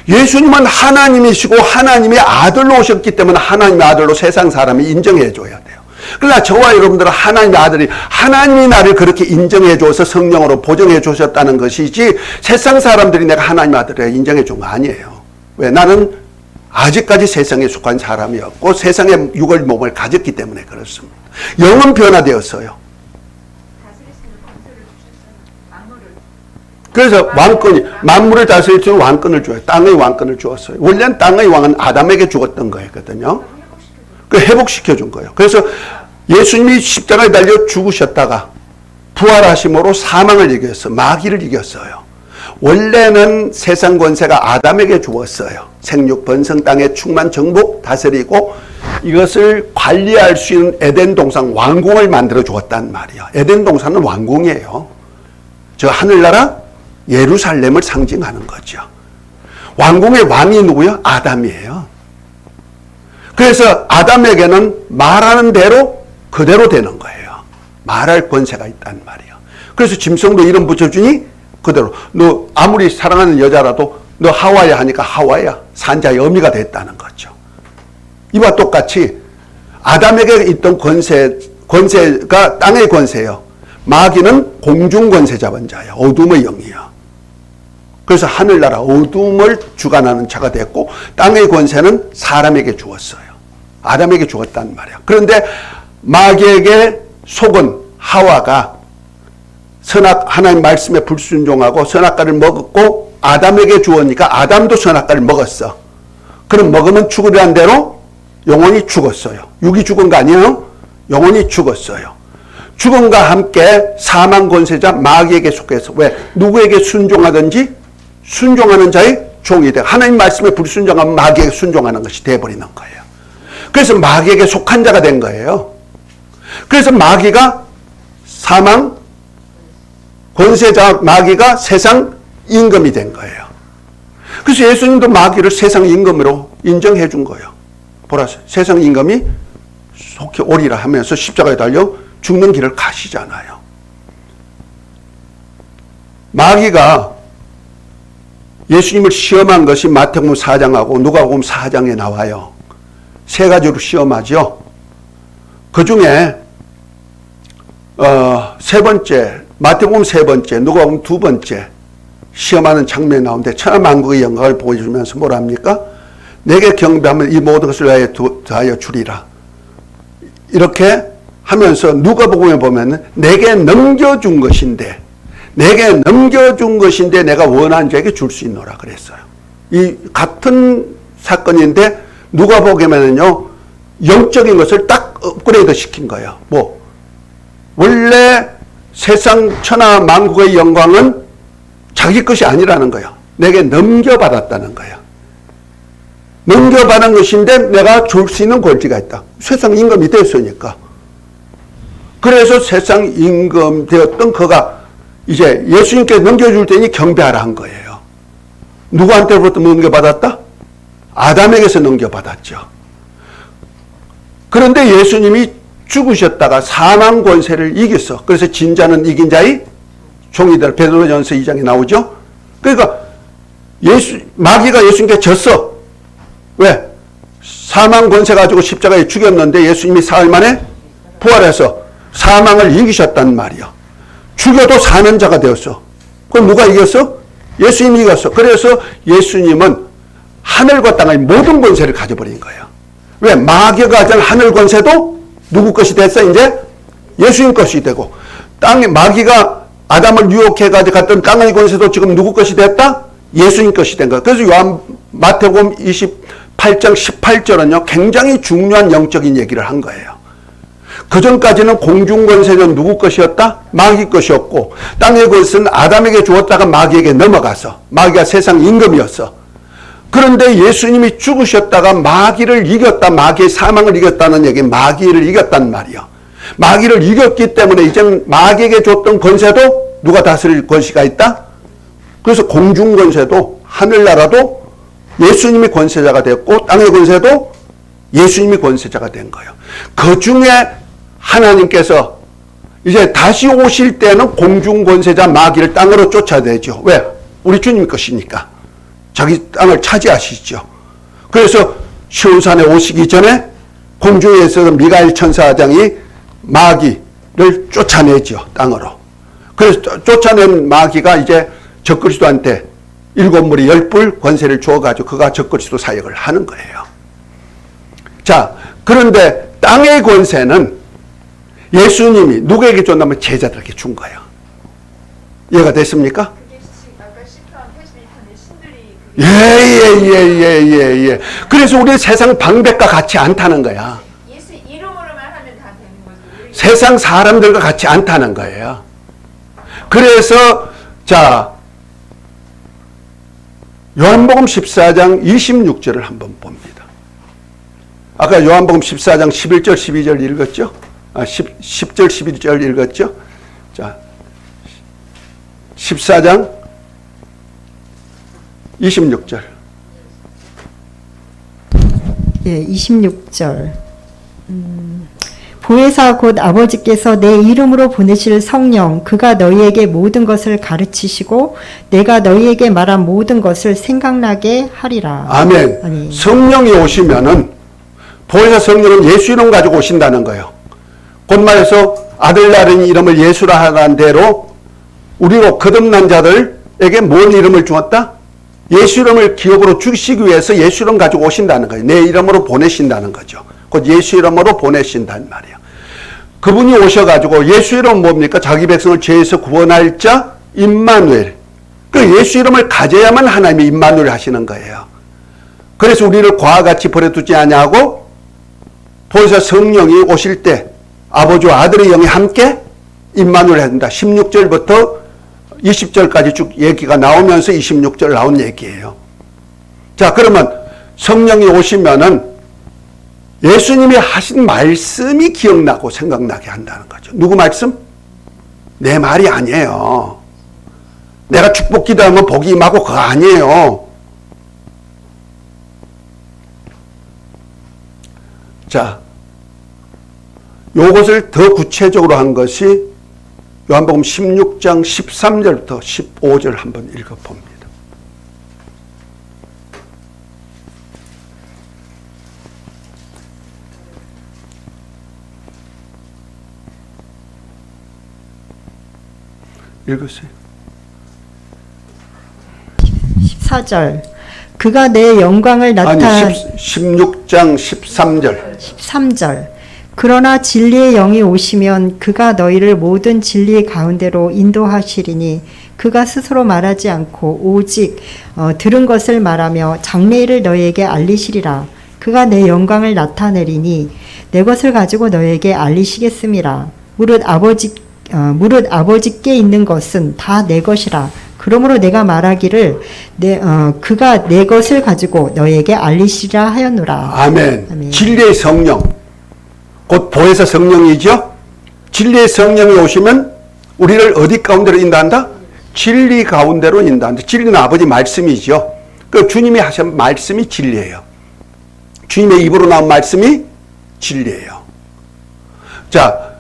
예수님은 하나님이시고 하나님의 아들로 오셨기 때문에 하나님의 아들로 세상 사람이 인정해 줘야 돼요. 그러나 저와 여러분들은 하나님의 아들이 하나님이 나를 그렇게 인정해 줘서 성령으로 보정해 주셨다는 것이지 세상 사람들이 내가 하나님의 아들이라 인정해 준 거 아니에요. 왜? 나는 아직까지 세상에 속한 사람이었고 세상의 육을 몸을 가졌기 때문에 그렇습니다. 영은 변화되었어요. 그래서 왕권이 만물을 다스릴 수 있는 왕권을 줘요. 땅의 왕권을 주었어요. 원래는 땅의 왕은 아담에게 주었던 거였거든요. 그 회복시켜 준 거예요. 그래서 예수님이 십자가에 달려 죽으셨다가 부활하심으로 사망을 이겼어요. 마귀를 이겼어요. 원래는 세상 권세가 아담에게 주었어요. 생육, 번성, 땅의 충만, 정복, 다스리고 이것을 관리할 수 있는 에덴 동산 왕궁을 만들어 주었단 말이에요. 에덴 동산은 왕궁이에요. 저 하늘나라 예루살렘을 상징하는 거죠. 왕궁의 왕이 누구요? 아담이에요. 그래서 아담에게는 말하는 대로 그대로 되는 거예요. 말할 권세가 있단 말이에요. 그래서 짐승도 이름 붙여주니 그대로. 너 아무리 사랑하는 여자라도 너 하와야 하니까 하와야 산자의 어미가 됐다는 거죠. 이와 똑같이 아담에게 있던 권세가 땅의 권세예요. 마귀는 공중 권세 잡은 자예요. 어둠의 영이야. 그래서 하늘나라 어둠을 주관하는 자가 됐고 땅의 권세는 사람에게 주었어요. 아담에게 주었단 말이야. 그런데 마귀에게 속은 하와가 하나님 말씀에 불순종하고 선악과를 먹었고 아담에게 주었으니까 아담도 선악과를 먹었어. 그럼 먹으면 죽으리란 대로 영혼이 죽었어요. 육이 죽은 거 아니에요? 영혼이 죽었어요. 죽음과 함께 사망 권세자 마귀에게 속해서 왜? 누구에게 순종하든지 순종하는 자의 종이 돼. 하나님 말씀에 불순종하면 마귀에게 순종하는 것이 돼버리는 거예요. 그래서 마귀에게 속한 자가 된 거예요. 그래서 마귀가 사망 권세자 마귀가 세상 임금이 된 거예요. 그래서 예수님도 마귀를 세상 임금으로 인정해 준 거예요. 보라, 세상 임금이 속히 오리라 하면서 십자가에 달려 죽는 길을 가시잖아요. 마귀가 예수님을 시험한 것이 마태복음 4장하고 누가복음 4장에 나와요. 세 가지로 시험하죠. 그 중에 세 번째, 마태복음 세 번째, 누가복음 두 번째 시험하는 장면이 나오는데 천하만국의 영광을 보여주면서 뭐라 합니까? 내게 경배하면 이 모든 것을 다하여 주리라. 이렇게 하면서 누가복음에 보면은 내게 넘겨준 것인데 내가 원하는 자에게 줄 수 있노라 그랬어요. 이 같은 사건인데 누가복음에는요 영적인 것을 딱 업그레이드 시킨 거예요. 뭐 원래 세상 천하 만국의 영광은 자기 것이 아니라는 거예요. 내게 넘겨받았다는 거예요. 넘겨받은 것인데 내가 줄 수 있는 권리가 있다. 세상 임금이 됐으니까. 그래서 세상 임금 되었던 그가 이제 예수님께 넘겨줄 테니 경배하라 한 거예요. 누구한테부터 넘겨받았다? 아담에게서 넘겨받았죠. 그런데 예수님이 죽으셨다가 사망 권세를 이겼어. 그래서 진자는 이긴 자의 종이다. 베드로전서 2장에 나오죠. 그러니까 마귀가 예수님께 졌어. 왜? 사망 권세 가지고 십자가에 죽였는데 예수님이 사흘 만에 부활해서 사망을 이기셨단 말이야. 죽여도 사는 자가 되었어. 그럼 누가 이겼어? 예수님이 이겼어. 그래서 예수님은 하늘과 땅의 모든 권세를 가져버린 거예요. 왜? 마귀가 가진 하늘 권세도 누구 것이 됐어? 이제 예수님 것이 되고, 마귀가 아담을 유혹해가지고 갔던 땅의 권세도 지금 누구 것이 됐다? 예수님 것이 된 거예요. 그래서 마태복음 28장 18절은요, 굉장히 중요한 영적인 얘기를 한 거예요. 그 전까지는 공중 권세는 누구 것이었다? 마귀 것이었고, 땅의 것은 아담에게 주었다가 마귀에게 넘어가서, 마귀가 세상 임금이었어. 그런데 예수님이 죽으셨다가 마귀를 이겼다, 마귀의 사망을 이겼다는 얘기, 마귀를 이겼단 말이야. 마귀를 이겼기 때문에 이제는 마귀에게 줬던 권세도 누가 다스릴 권세가 있다? 그래서 공중 권세도, 하늘나라도 예수님이 권세자가 됐고, 땅의 권세도 예수님이 권세자가 된 거예요. 그 중에 하나님께서 이제 다시 오실 때는 공중 권세자 마귀를 땅으로 쫓아내죠. 왜? 우리 주님 것이니까. 자기 땅을 차지하시죠. 그래서 시온산에 오시기 전에 공중에서 미가엘 천사장이 마귀를 쫓아내죠. 땅으로. 그래서 쫓아낸 마귀가 이제 적그리스도한테 7무리 10불 권세를 주어가지고 그가 적그리스도 사역을 하는 거예요. 자, 그런데 땅의 권세는 예수님이 누구에게 줬냐면 제자들에게 준 거예요. 이해가 됐습니까? 그게 아까 10편 81편의 신들이 예. 그래서 우리 세상 방백과 같이 않다는 거야. 예수 이름으로만 하면 다 되는 거죠. 세상 사람들과 같이 않다는 거예요. 그래서 자, 요한복음 14장 26절을 한번 봅니다. 아까 요한복음 14장 11절 12절 읽었죠? 10절 11절 읽었죠? 자, 14장 26절. 예, 26절. 보혜사 곧 아버지께서 내 이름으로 보내실 성령, 그가 너희에게 모든 것을 가르치시고 내가 너희에게 말한 모든 것을 생각나게 하리라. 아멘. 아멘. 성령이 오시면은 보혜사 성령은 예수 이름 가지고 오신다는 거예요. 곧 말해서 아들 낳은 이름을 예수라 하는 대로 우리로 거듭난 자들에게 뭔 이름을 주었다? 예수 이름을 기억으로 주시기 위해서 예수 이름 가지고 오신다는 거예요. 내 이름으로 보내신다는 거죠. 곧 예수 이름으로 보내신단 말이에요. 그분이 오셔가지고 예수 이름은 뭡니까? 자기 백성을 죄에서 구원할 자 임마누엘. 그 예수 이름을 가져야만 하나님이 임마누엘 하시는 거예요. 그래서 우리를 과와 같이 버려두지 아니하고 보혜사 성령이 오실 때 아버지와 아들의 영이 함께 임마누엘 한다. 16절부터 20절까지 쭉 얘기가 나오면서 26절 나온 얘기예요. 자, 그러면 성령이 오시면은 예수님이 하신 말씀이 기억나고 생각나게 한다는 거죠. 누구 말씀? 내 말이 아니에요. 내가 축복 기도하면 복이 임하고 그거 아니에요. 자, 요것을 더 구체적으로 한 것이 요한복음 16장 13절부터 15절 한번 읽어봅니다. 읽으세요. 14절. 그가 내 영광을 아니, 나타 16장 13절. 13절. 그러나 진리의 영이 오시면 그가 너희를 모든 진리 가운데로 인도하시리니 그가 스스로 말하지 않고 오직 들은 것을 말하며 장래일을 너희에게 알리시리라. 그가 내 영광을 나타내리니 내 것을 가지고 너희에게 알리시겠음이라. 무릇 아버지께 있는 것은 다 내 것이라. 그러므로 내가 말하기를 그가 내 것을 가지고 너희에게 알리시라 하였노라. 아멘. 아멘. 진리의 성령, 곧 보혜사 성령이죠. 진리의 성령이 오시면 우리를 어디 가운데로 인도한다? 진리 가운데로 인도한다. 진리는 아버지 말씀이죠. 그 주님이 하신 말씀이 진리예요. 주님의 입으로 나온 말씀이 진리예요. 자,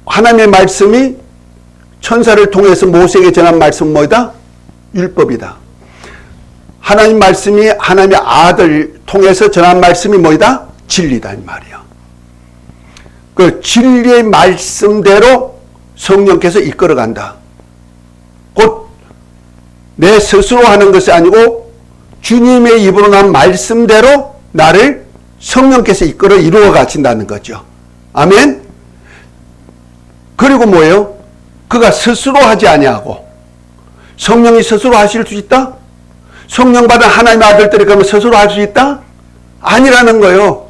하나님의 말씀이 천사를 통해서 모세에게 전한 말씀은 뭐다? 율법이다. 하나님 말씀이 하나님의 아들 통해서 전한 말씀이 뭐다? 진리다 이 말이야. 그 진리의 말씀대로 성령께서 이끌어간다. 곧 내 스스로 하는 것이 아니고 주님의 입으로 난 말씀대로 나를 성령께서 이끌어 이루어 가신다는 거죠. 아멘. 그리고 뭐예요? 그가 스스로 하지 아니하고 성령이 스스로 하실 수 있다? 성령 받은 하나님의 아들들이 그러면 스스로 할 수 있다? 아니라는 거예요.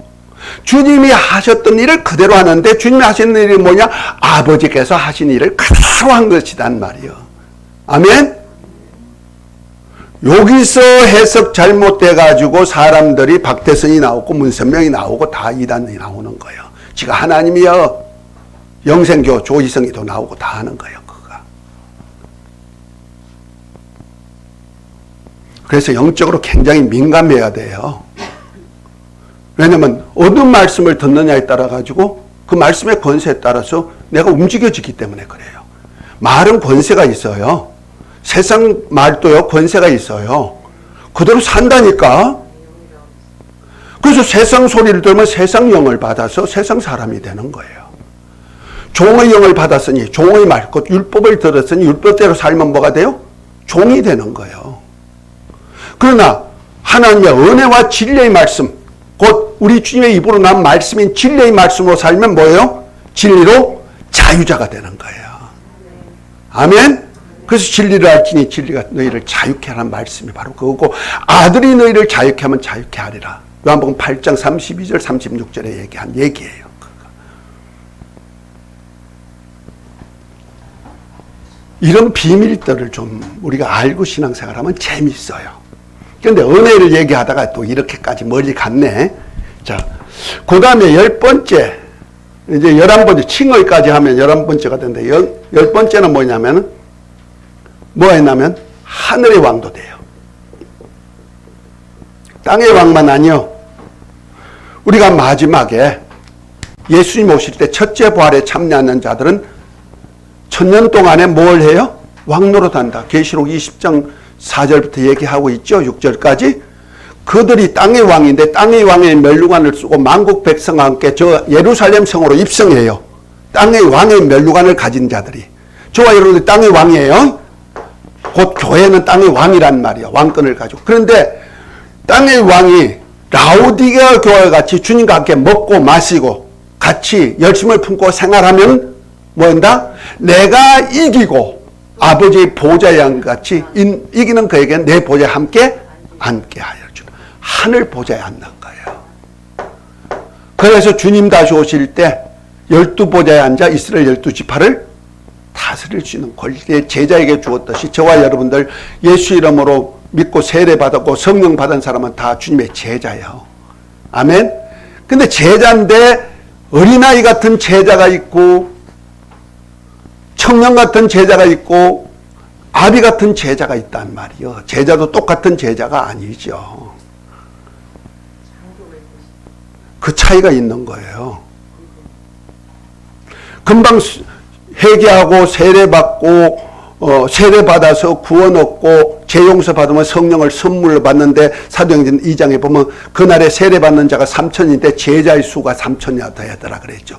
주님이 하셨던 일을 그대로 하는데 주님이 하신 일이 뭐냐? 아버지께서 하신 일을 그대로 한 것이란 말이에요. 아멘? 여기서 해석 잘못돼가지고 사람들이 박태선이 나오고 문선명이 나오고 다 이단이 나오는 거예요. 지가 하나님이여. 영생교 조희성이도 나오고 다 하는 거예요. 그가. 그래서 영적으로 굉장히 민감해야 돼요. 왜냐면 어느 말씀을 듣느냐에 따라 가지고 그 말씀의 권세에 따라서 내가 움직여지기 때문에 그래요. 말은 권세가 있어요. 세상 말도요 권세가 있어요. 그대로 산다니까. 그래서 세상 소리를 들으면 세상 영을 받아서 세상 사람이 되는 거예요. 종의 영을 받았으니 종의 말, 곧 율법을 들었으니 율법대로 살면 뭐가 돼요? 종이 되는 거예요. 그러나 하나님의 은혜와 진리의 말씀, 곧 우리 주님의 입으로 난 말씀인 진리의 말씀으로 살면 뭐예요? 진리로 자유자가 되는 거예요. 아멘? 그래서 진리를 알지니 진리가 너희를 자유케 하라는 말씀이 바로 그거고 아들이 너희를 자유케 하면 자유케 하리라. 요한복음 8장 32절 36절에 얘기한 얘기예요. 이런 비밀들을 좀 우리가 알고 신앙생활하면 재미있어요. 그런데 은혜를 얘기하다가 또 이렇게까지 멀리 갔네. 자, 그 다음에 10번째, 이제 11번째, 칭의까지 하면 11번째가 되는데, 10번째는 뭐냐면, 뭐였냐면, 하늘의 왕도 돼요. 땅의 왕만 아니요. 우리가 마지막에 예수님 오실 때 첫째 부활에 참여하는 자들은 천년 동안에 뭘 해요? 왕노릇한다. 계시록 20장 4절부터 얘기하고 있죠. 6절까지. 그들이 땅의 왕인데 땅의 왕의 면류관을 쓰고 만국 백성과 함께 저 예루살렘 성으로 입성해요. 땅의 왕의 면류관을 가진 자들이. 저와 여러분들 땅의 왕이에요. 곧 교회는 땅의 왕이란 말이야. 왕권을 가지고. 그런데 땅의 왕이 라오디게아 교회와 같이 주님과 함께 먹고 마시고 같이 열심을 품고 생활하면 뭐한다? 내가 이기고 아버지의 보좌에 같이 이기는 그에게 내 보좌에 함께 앉게 하여 주라. 하늘 보좌에 앉는 거예요. 그래서 주님 다시 오실 때 12보좌에 앉아 이스라엘 12지파를 다스릴 수 있는 권리를 제자에게 주었듯이 저와 여러분들 예수 이름으로 믿고 세례 받았고 성령 받은 사람은 다 주님의 제자예요. 아멘. 근데 제자인데 어린아이 같은 제자가 있고 청년 같은 제자가 있고 아비 같은 제자가 있단 말이요. 제자도 똑같은 제자가 아니죠. 그 차이가 있는 거예요. 금방 회개하고 세례받고 세례받아서 구원 얻고 죄용서 받으면 성령을 선물로 받는데 사도행전 2장에 보면 그날에 세례받는 자가 3천인데 제자의 수가 3천이나 되더라 그랬죠.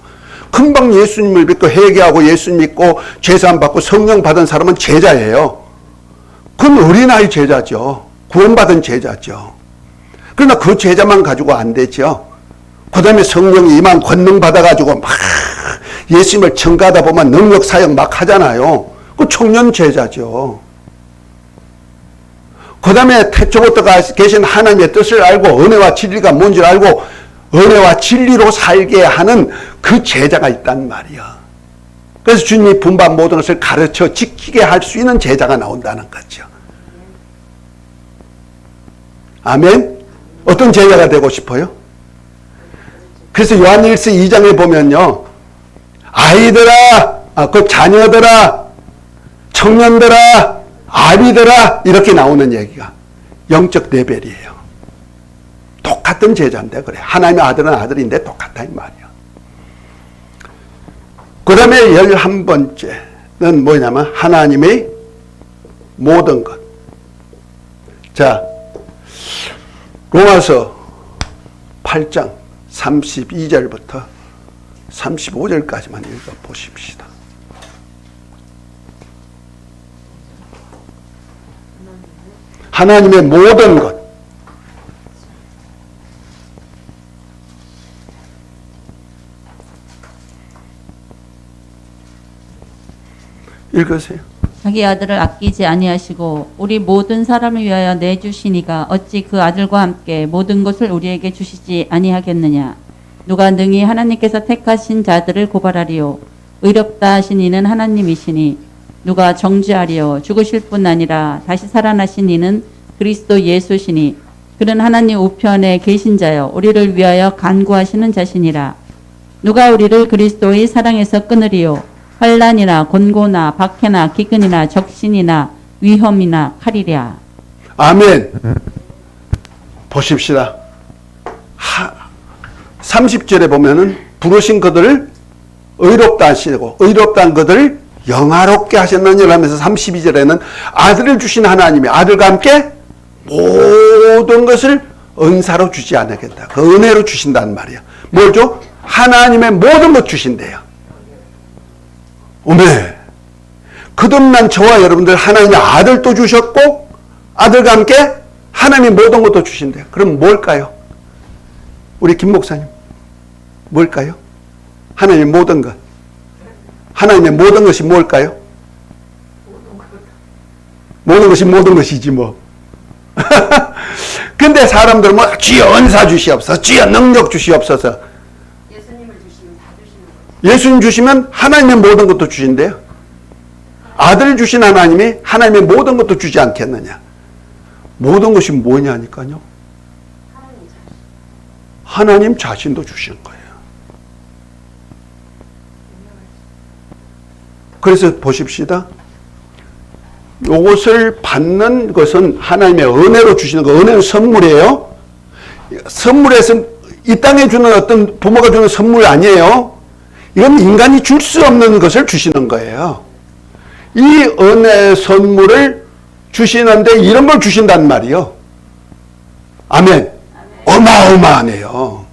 금방 예수님을 믿고 회개하고 예수 믿고 죄사함 받고 성령 받은 사람은 제자예요. 그건 어린아이 제자죠. 구원받은 제자죠. 그러나 그 제자만 가지고 안 되죠. 그 다음에 성령이 이만 권능 받아가지고 막 예수님을 청가하다 보면 능력 사역 막 하잖아요. 그 청년 제자죠. 그 다음에 태초부터 계신 하나님의 뜻을 알고 은혜와 진리가 뭔지를 알고 은혜와 진리로 살게 하는 그 제자가 있단 말이야. 그래서 주님이 분반 모든 것을 가르쳐 지키게 할 수 있는 제자가 나온다는 거죠. 아멘? 어떤 제자가 되고 싶어요? 그래서 요한일서 2장에 보면요. 아이들아, 그 자녀들아, 청년들아, 아비들아 이렇게 나오는 얘기가 영적 레벨이에요. 똑같은 제자인데 그래. 하나님의 아들은 아들인데 똑같다 이 말이야. 그 다음에 11번째는 뭐냐면 하나님의 모든 것. 자, 로마서 8장 32절부터 35절까지만 읽어보십시다. 하나님의 모든 것. 읽으세요. 자기 아들을 아끼지 아니하시고 우리 모든 사람을 위하여 내주시니가 어찌 그 아들과 함께 모든 것을 우리에게 주시지 아니하겠느냐. 누가 능히 하나님께서 택하신 자들을 고발하리요. 의롭다 하신 이는 하나님이시니 누가 정죄하리요. 죽으실 뿐 아니라 다시 살아나신 이는 그리스도 예수시니 그는 하나님 우편에 계신 자요 우리를 위하여 간구하시는 자시니라. 누가 우리를 그리스도의 사랑에서 끊으리요. 환난이나 곤고나 박해나 기근이나 적신이나 위험이나 칼이랴. 아멘. 보십시다. 30절에 보면은 부르신 그들을 의롭다 하시고 의롭다는 그들을 영화롭게 하셨느니라 하면서 32절에는 아들을 주신 하나님이 아들과 함께 모든 것을 은사로 주지 않겠다. 그 은혜로 주신다는 말이야. 뭘 줘? 하나님의 모든 것 주신대요. 오메. 그동안 저와 여러분들 하나님의 아들도 주셨고 아들과 함께 하나님의 모든 것도 주신대요. 그럼 뭘까요? 우리 김 목사님 뭘까요? 하나님의 모든 것. 하나님의 모든 것이 뭘까요? 모든 것이 모든 것이지 뭐. 근데 사람들은 뭐 주여 은사 주시옵소서, 주여 능력 주시옵소서. 예수님을 주시면 다 주시는 거죠. 예수님 주시면 하나님의 모든 것도 주신대요. 아들 주신 하나님이 하나님의 모든 것도 주지 않겠느냐. 모든 것이 뭐냐니까요. 하나님 자신도 주신 거예요. 그래서 보십시다. 요것을 받는 것은 하나님의 은혜로 주시는 거. 은혜는 선물이에요. 선물에서 이 땅에 주는 어떤 부모가 주는 선물 아니에요. 이건 인간이 줄 수 없는 것을 주시는 거예요. 이 은혜의 선물을 주시는데 이런 걸 주신단 말이요. 아멘. 어마어마하네요.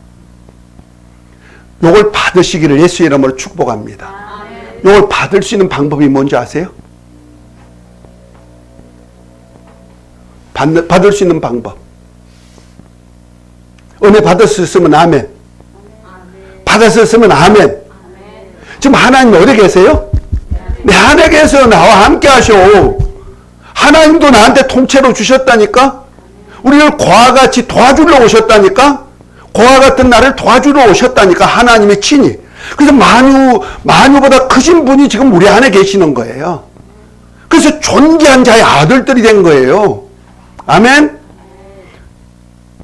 요걸 받으시기를 예수 이름으로 축복합니다. 요걸 받을 수 있는 방법이 뭔지 아세요? 받을 수 있는 방법. 은혜 받았으면 아멘. 받았으면 아멘. 지금 하나님 어디 계세요? 내 안에 계세요. 나와 함께 하셔. 하나님도 나한테 통째로 주셨다니까? 우리를 고아 같이 도와주러 오셨다니까? 고아 같은 나를 도와주러 오셨다니까? 하나님의 친히. 그래서 만유보다 크신 분이 지금 우리 안에 계시는 거예요. 그래서 존귀한 자의 아들들이 된 거예요. 아멘?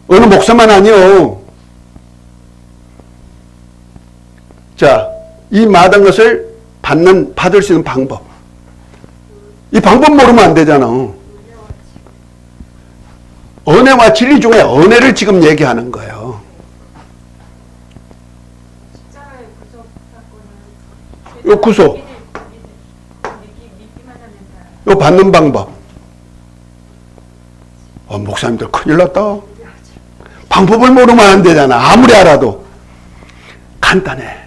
어느 목사만 아니요. 자, 이 마땅한 것을 받을 수 있는 방법. 이 방법 모르면 안 되잖아. 은혜와 진리 중에 은혜를 지금 얘기하는 거예요. 십자가의 구속 사건은 요 구속. 믿기만 하면 다. 요 받는 방법. 목사님들 큰일 났다. 방법을 모르면 안 되잖아. 아무리 알아도. 간단해.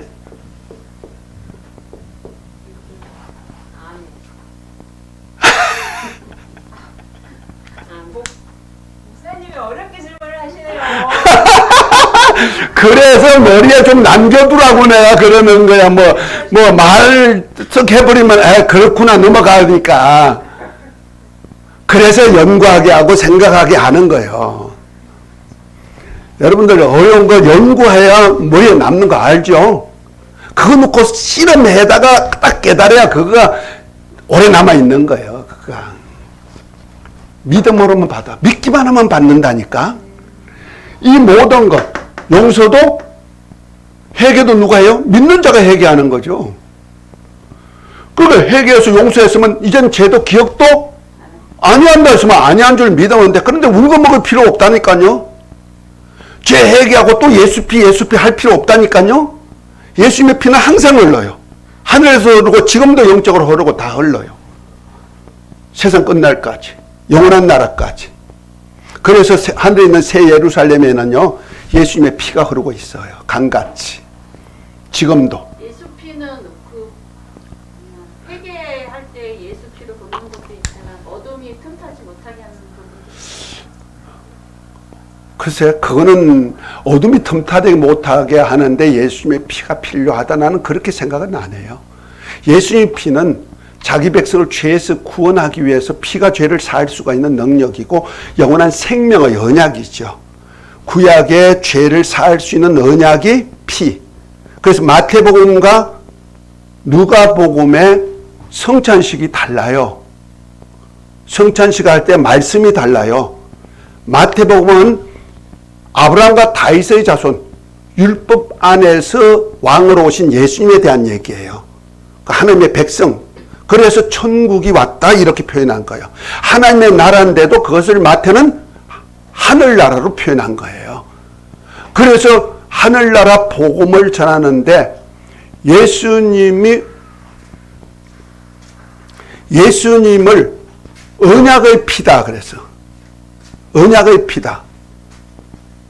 목사님이 어렵게 질문을 하시네요. 그래서 머리에 좀 남겨두라고 내가 그러는 거야. 말 썩 해버리면, 그렇구나 넘어가니까. 그래서 연구하게 하고 생각하게 하는 거예요. 여러분들 어려운 거 연구해야 머리에 남는 거 알죠? 그거 놓고 실험해다가 딱 깨달아야 그거가 오래 남아있는 거예요. 그거가. 믿음으로만 받아. 믿기만 하면 받는다니까. 이 모든 것, 용서도 회개도 누가 해요? 믿는 자가 회개하는 거죠. 그걸 회개해서 용서했으면 이젠 죄도 기억도 아니한다 했으면 아니한 줄 믿었는데, 그런데 울고 먹을 필요 없다니까요. 죄 회개하고 또 예수피 할 필요 없다니까요. 예수님의 피는 항상 흘러요. 하늘에서 흐르고 지금도 영적으로 흐르고 다 흘러요. 세상 끝날까지, 영원한 나라까지. 그래서 하늘에 있는 새 예루살렘에는요, 예수님의 피가 흐르고 있어요. 강같이. 지금도. 예수 피는 회개할 때 예수 피로 부르는 것도 있지만 어둠이 틈타지 못하게 하는 부분도 글쎄, 그거는 어둠이 틈타지 못하게 하는데 예수님의 피가 필요하다. 나는 그렇게 생각은 안 해요. 예수님의 피는 자기 백성을 죄에서 구원하기 위해서 피가 죄를 사할 수가 있는 능력이고 영원한 생명의 언약이죠. 구약의 죄를 사할 수 있는 언약이 피. 그래서 마태복음과 누가복음의 성찬식이 달라요. 성찬식 할 때 말씀이 달라요. 마태복음은 아브라함과 다윗의 자손, 율법 안에서 왕으로 오신 예수님에 대한 얘기예요. 하나님의 백성. 그래서 천국이 왔다 이렇게 표현한 거예요. 하나님의 나라인데도 그것을 마태는 하늘나라로 표현한 거예요. 그래서 하늘나라 복음을 전하는데 예수님을 언약의 피다 그래서 언약의 피다.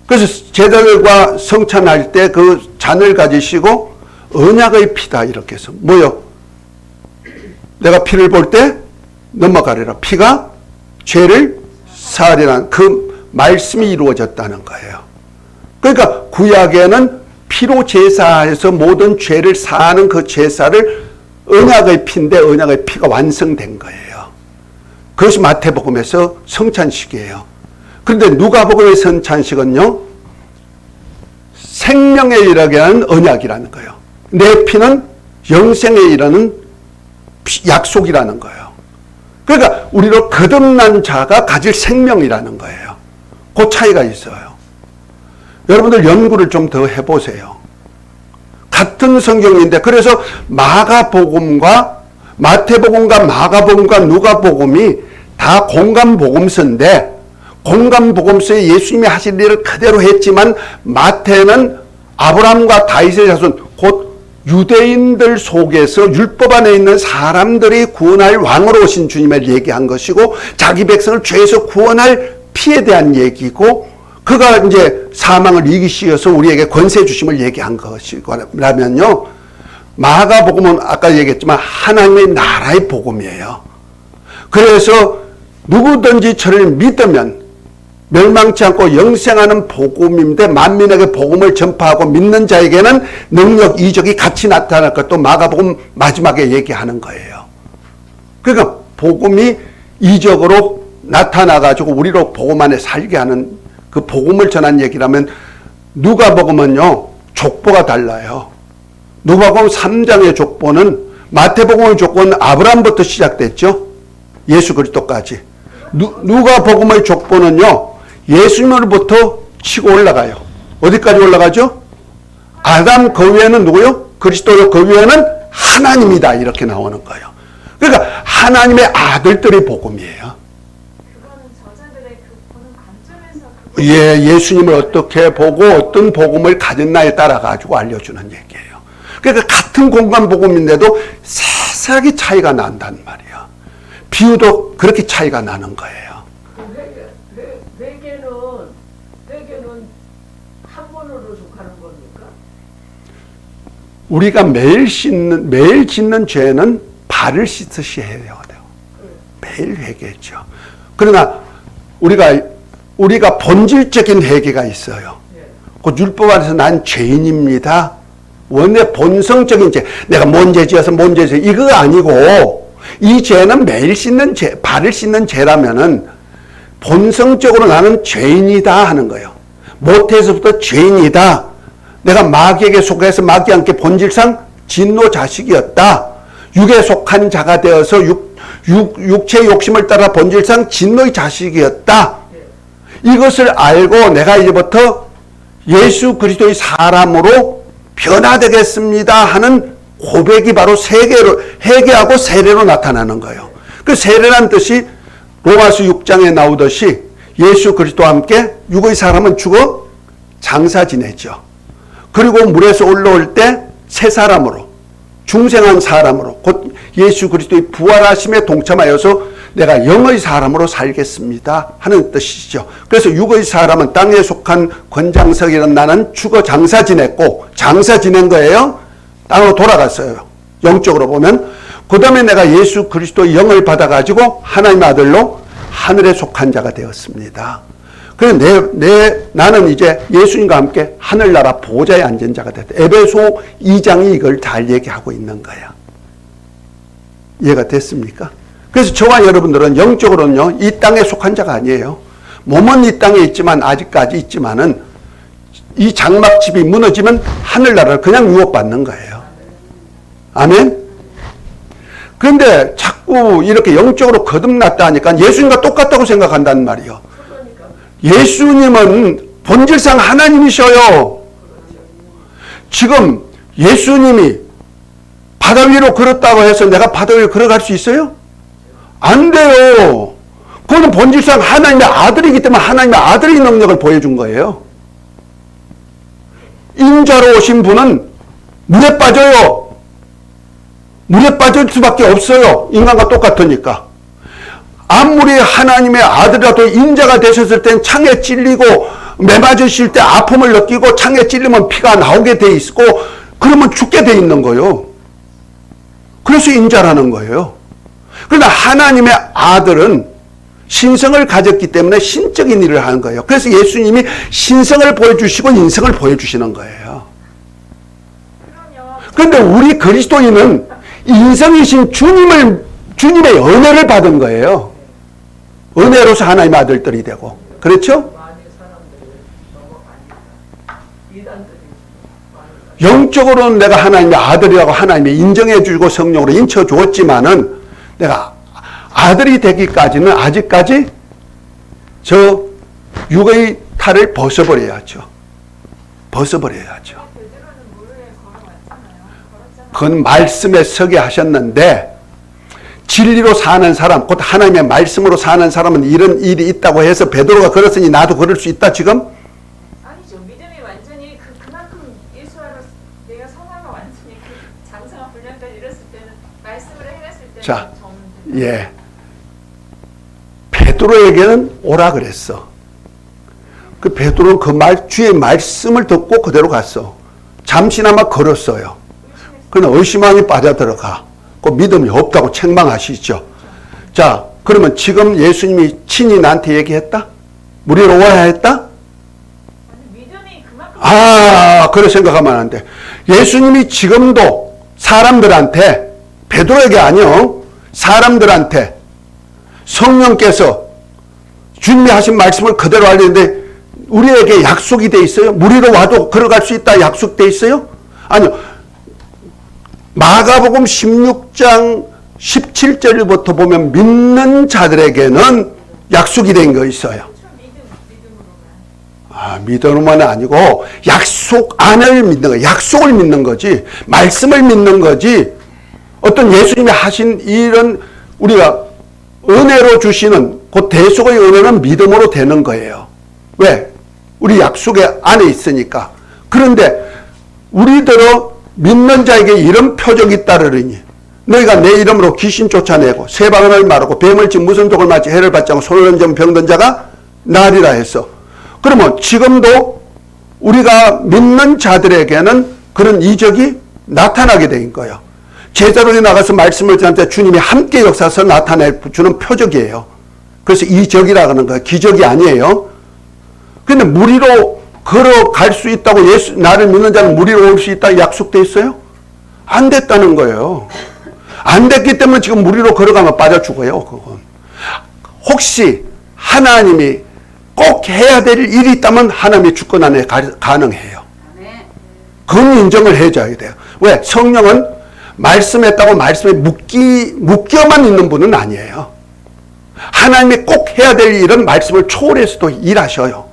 그래서 제자들과 성찬할 때 그 잔을 가지시고 언약의 피다 이렇게 해서 뭐요? 내가 피를 볼 때 넘어가리라. 피가 죄를 사하리라는 그 말씀이 이루어졌다는 거예요. 그러니까 구약에는 피로 제사해서 모든 죄를 사하는 그 제사를 언약의 피인데 언약의 피가 완성된 거예요. 그것이 마태복음에서 성찬식이에요. 그런데 누가복음의 성찬식은요, 생명에 이르게 하는 언약이라는 거예요. 내 피는 영생에 이르는 약속이라는 거예요. 그러니까 우리로 거듭난 자가 가질 생명이라는 거예요. 그 차이가 있어요. 여러분들 연구를 좀 더 해보세요. 같은 성경인데 그래서 마가복음과 마태복음과 마가복음과 누가복음이 다 공감복음서인데 공감복음서에 예수님이 하신 일을 그대로 했지만 마태는 아브라함과 다윗의 자손 곧 유대인들 속에서 율법 안에 있는 사람들이 구원할 왕으로 오신 주님을 얘기한 것이고 자기 백성을 죄에서 구원할 피에 대한 얘기고 그가 이제 사망을 이기시어서 우리에게 권세 주심을 얘기한 것이라면요. 마가복음은 아까 얘기했지만 하나님의 나라의 복음이에요. 그래서 누구든지 저를 믿으면 멸망치 않고 영생하는 복음인데 만민에게 복음을 전파하고 믿는 자에게는 능력, 이적이 같이 나타날 것도 마가복음 마지막에 얘기하는 거예요. 그러니까 복음이 이적으로 나타나가지고 우리로 복음 안에 살게 하는 그 복음을 전한 얘기라면 누가복음은요 족보가 달라요. 누가복음 3장의 족보는 마태복음의 족보는 아브라함부터 시작됐죠. 예수 그리스도까지. 누가복음의 족보는요 예수님으로부터 치고 올라가요. 어디까지 올라가죠? 아담 그 위에는 누구요? 그리스도요. 그 위에는 하나님이다 이렇게 나오는 거예요. 그러니까 하나님의 아들들의 복음이에요. 그거는 저자들의 그 보는 관점에서 예, 예수님을 어떻게 보고 어떤 복음을 가졌나에 따라 가지고 알려주는 얘기예요. 그러니까 같은 공간 복음인데도 세세하게 차이가 난단 말이야. 비유도 그렇게 차이가 나는 거예요. 회개는 한 번으로 속하는 겁니까? 우리가 매일 짓는 죄는 발을 씻듯이 해야 돼요. 매일 회개죠. 그러나 우리가 본질적인 회개가 있어요. 그 율법 안에서 난 죄인입니다. 원래 본성적인 죄, 내가 뭔 죄 지어서 뭔 죄 지어서 이거 아니고, 이 죄는 매일 씻는 죄, 발을 씻는 죄라면은 본성적으로 나는 죄인이다 하는 거예요. 모태에서부터 죄인이다. 내가 마귀에게 속해서 마귀한테 본질상 진노 자식이었다. 육에 속한 자가 되어서 육체의 욕심을 따라 본질상 진노의 자식이었다. 이것을 알고 내가 이제부터 예수 그리스도의 사람으로 변화되겠습니다 하는 고백이 바로 회개하고 세례로 나타나는 거예요. 그 세례란 뜻이 로마서 6장에 나오듯이 예수 그리스도와 함께 육의 사람은 죽어 장사 지내죠. 그리고 물에서 올라올 때 새 사람으로, 중생한 사람으로, 곧 예수 그리스도의 부활하심에 동참하여서 내가 영의 사람으로 살겠습니다 하는 뜻이죠. 그래서 육의 사람은 땅에 속한 권장석이라는 나는 죽어 장사 지냈고, 장사 지낸 거예요. 땅으로 돌아갔어요. 영적으로 보면. 그 다음에 내가 예수 그리스도의 영을 받아가지고 하나님의 아들로 하늘에 속한 자가 되었습니다. 그래서 나는 이제 예수님과 함께 하늘나라 보좌에 앉은 자가 됐다. 에베소 2장이 이걸 다 얘기하고 있는 거야. 이해가 됐습니까? 그래서 저와 여러분들은 영적으로는요, 이 땅에 속한 자가 아니에요. 몸은 이 땅에 있지만, 아직까지 있지만은, 이 장막집이 무너지면 하늘나라를 그냥 유업받는 거예요. 아멘? 그런데 자꾸 이렇게 영적으로 거듭났다 하니까 예수님과 똑같다고 생각한다는 말이에요. 예수님은 본질상 하나님이셔요. 지금 예수님이 바다 위로 걸었다고 해서 내가 바다 위로 걸어갈 수 있어요? 안 돼요. 그거는 본질상 하나님의 아들이기 때문에 하나님의 아들의 능력을 보여준 거예요. 인자로 오신 분은 물에 빠져요. 물에 빠질 수밖에 없어요. 인간과 똑같으니까. 아무리 하나님의 아들이라도 인자가 되셨을 땐 창에 찔리고 매맞으실 때 아픔을 느끼고 창에 찔리면 피가 나오게 돼 있고 그러면 죽게 돼 있는 거예요. 그래서 인자라는 거예요. 그러나 하나님의 아들은 신성을 가졌기 때문에 신적인 일을 하는 거예요. 그래서 예수님이 신성을 보여주시고 인성을 보여주시는 거예요. 그런데 우리 그리스도인은 인성이신 주님의 은혜를 받은 거예요. 은혜로서 하나님의 아들들이 되고. 그렇죠? 영적으로는 내가 하나님의 아들이라고 하나님이 인정해주고 성령으로 인쳐주었지만은 내가 아들이 되기까지는 아직까지 저 육의 탈을 벗어버려야죠. 벗어버려야죠. 그건 말씀에 서게 하셨는데 진리로 사는 사람, 곧 하나님의 말씀으로 사는 사람은 이런 일이 있다고 해서 베드로가 그랬으니 나도 그럴 수 있다 지금? 아니죠. 믿음이 완전히 그만큼 예수 안으로 내가 성화가 완전히 장성한 분량까지 이뤘을 때는 말씀을 행했을 때는 자, 예. 베드로에게는 오라 그랬어. 그 베드로는 주의 말씀을 듣고 그대로 갔어. 잠시나마 걸었어요. 그러나 의심하니 빠져들어가. 그 믿음이 없다고 책망하시죠. 자, 그러면 지금 예수님이 친히 나한테 얘기했다? 무리로 와야 했다? 믿음이 그만큼 그래 생각하면 안 돼. 예수님이 지금도 사람들한테, 베드로에게 아니요, 사람들한테 성령께서 주님이 하신 말씀을 그대로 알리는데 우리에게 약속이 돼 있어요? 무리로 와도 걸어갈 수 있다 약속돼 있어요? 아니요. 마가복음 16장 17절부터 보면 믿는 자들에게는 약속이 된 거 있어요. 믿음으로만 아니고 약속 안을 믿는 거예요. 약속을 믿는 거지. 말씀을 믿는 거지. 어떤 예수님이 하신 일은 우리가 은혜로 주시는 그 대속의 은혜는 믿음으로 되는 거예요. 왜? 우리 약속의 안에 있으니까. 그런데 우리들은 믿는 자에게 이런 표적이 따르리니 너희가 내 이름으로 귀신 쫓아내고 세방언을 말하고 뱀을 치 무슨 독을 맞지 해를 받지 않고 손을 얹으면 병든 자가 나리라 했어. 그러면 지금도 우리가 믿는 자들에게는 그런 이적이 나타나게 된 거예요. 제자들이 나가서 말씀을 전할 때 주님이 함께 역사서 나타내 주는 표적이에요. 그래서 이적이라 하는 거예요. 기적이 아니에요. 근데 무리로 걸어갈 수 있다고 나를 믿는 자는 무리로 올 수 있다고 약속돼 있어요? 안 됐다는 거예요. 안 됐기 때문에 지금 무리로 걸어가면 빠져 죽어요. 그건. 혹시 하나님이 꼭 해야 될 일이 있다면 하나님의 주권 안에 가능해요. 그건 인정을 해줘야 돼요. 왜? 성령은 말씀했다고 말씀에 묶여만 있는 분은 아니에요. 하나님이 꼭 해야 될 일은 말씀을 초월해서도 일하셔요.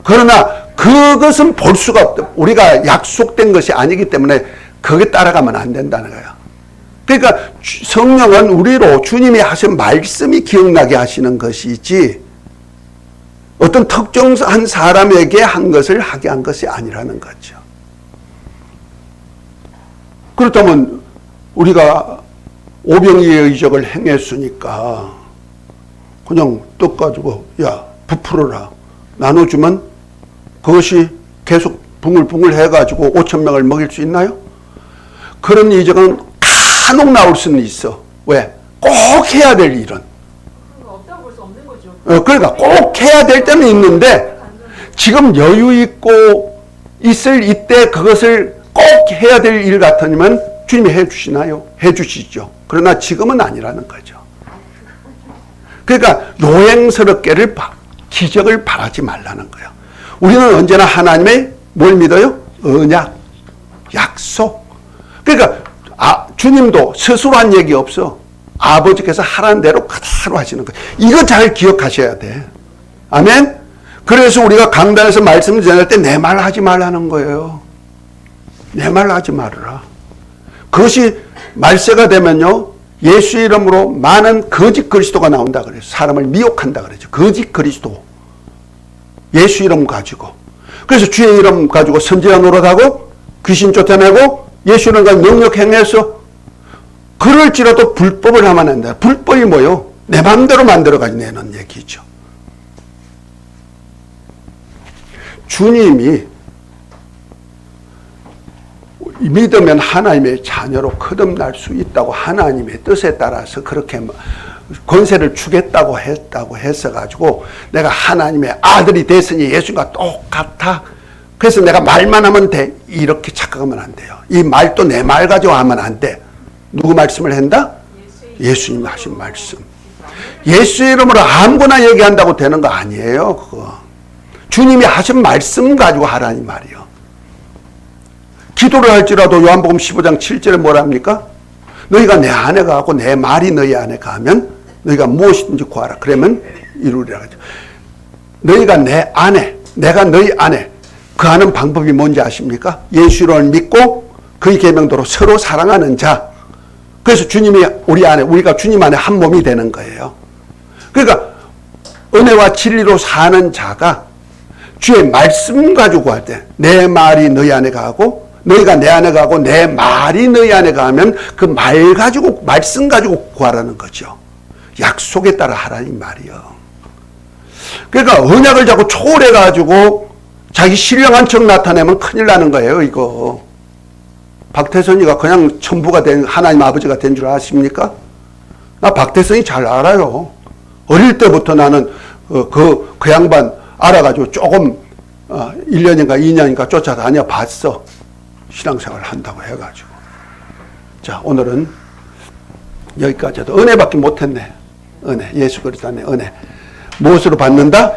그러나 그것은 볼 수가 없다. 우리가 약속된 것이 아니기 때문에 거기에 따라가면 안 된다는 거예요. 그러니까 성령은 우리로 주님이 하신 말씀이 기억나게 하시는 것이지 어떤 특정한 사람에게 한 것을 하게 한 것이 아니라는 거죠. 그렇다면 우리가 오병이의 이적을 행했으니까 그냥 떡 가지고 야 부풀어라 나눠주면 그것이 계속 붕울붕울 해가지고 5,000명을 먹일 수 있나요? 그런 이적은 간혹 나올 수는 있어. 왜? 꼭 해야 될 일은. 없다고 볼 수 없는 거죠. 그러니까 꼭 해야 될 때는 있는데 지금 여유 있고 있을 이때 그것을 꼭 해야 될 일 같으면 주님이 해주시나요? 해주시죠. 그러나 지금은 아니라는 거죠. 그러니까 요행스럽게를 기적을 바라지 말라는 거예요. 우리는 언제나 하나님의 뭘 믿어요? 언약, 약속. 그러니까 주님도 스스로 한 얘기 없어. 아버지께서 하라는 대로 그대로 하시는 거예요. 이거 잘 기억하셔야 돼. 아멘? 그래서 우리가 강단에서 말씀을 전할 때 내 말 하지 말라는 거예요. 내 말 하지 말으라. 그것이 말세가 되면요. 예수 이름으로 많은 거짓 그리스도가 나온다 그래요. 사람을 미혹한다 그러죠. 거짓 그리스도. 예수 이름 가지고. 그래서 주의 이름 가지고 선지자 노릇하고 귀신 쫓아내고 예수 이름 가지고 능력 행해서 그럴지라도 불법을 하면 안 돼. 불법이 뭐요? 내 마음대로 만들어가지 내는 얘기죠. 주님이 믿으면 하나님의 자녀로 거듭날 수 있다고 하나님의 뜻에 따라서 그렇게 권세를 주겠다고 했어가지고 내가 하나님의 아들이 됐으니 예수님과 똑같아. 그래서 내가 말만 하면 돼. 이렇게 착각하면 안 돼요. 이 말도 내 말 가지고 하면 안 돼. 누구 말씀을 한다? 예수님 하신 말씀. 예수 이름으로 아무거나 얘기한다고 되는 거 아니에요. 그거. 주님이 하신 말씀 가지고 하라는 말이요. 기도를 할지라도 요한복음 15장 7절에 뭐라 합니까? 너희가 내 안에 가고 내 말이 너희 안에 가면 너희가 무엇이든지 구하라. 그러면 이루리라 하죠. 너희가 내 안에, 내가 너희 안에, 그 하는 방법이 뭔지 아십니까? 예수 이름을 믿고 그의 계명대로 서로 사랑하는 자. 그래서 주님이 우리 안에, 우리가 주님 안에 한 몸이 되는 거예요. 그러니까 은혜와 진리로 사는 자가 주의 말씀 가지고 구할 때 내 말이 너희 안에 가고 너희가 내 안에 가고 내 말이 너희 안에 가면 그 말 가지고 말씀 가지고 구하라는 거죠. 약속에 따라 하라는 말이요. 그러니까 언약을 자꾸 초월해 가지고 자기 신령한 척 나타내면 큰일 나는 거예요. 이거 박태선이가 그냥 천부가 된 하나님 아버지가 된 줄 아십니까? 나 박태선이 잘 알아요. 어릴 때부터 나는 그 양반 알아가지고 조금 1년인가 2년인가 쫓아다녀 봤어. 신앙생활 한다고 해가지고. 자, 오늘은 여기까지 해도 은혜밖에 못했네. 은혜. 예수 그리스도 안에 은혜. 무엇으로 받는다?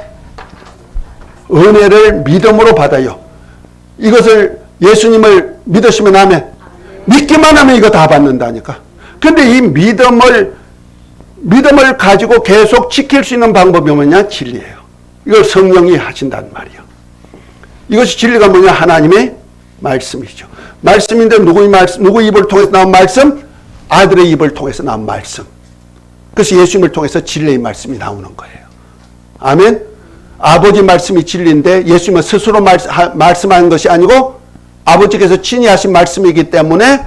은혜를 믿음으로 받아요. 이것을 예수님을 믿으시면 하면 믿기만 하면 이거 다 받는다니까. 근데 이 믿음을 가지고 계속 지킬 수 있는 방법이 뭐냐? 진리예요. 이걸 성령이 하신단 말이에요. 이것이 진리가 뭐냐? 하나님의 말씀이죠. 말씀인데 누구 입을 통해서 나온 말씀? 아들의 입을 통해서 나온 말씀. 그래서 예수님을 통해서 진리의 말씀이 나오는 거예요. 아멘? 아버지 말씀이 진리인데 예수님은 스스로 말씀하는 것이 아니고 아버지께서 친히 하신 말씀이기 때문에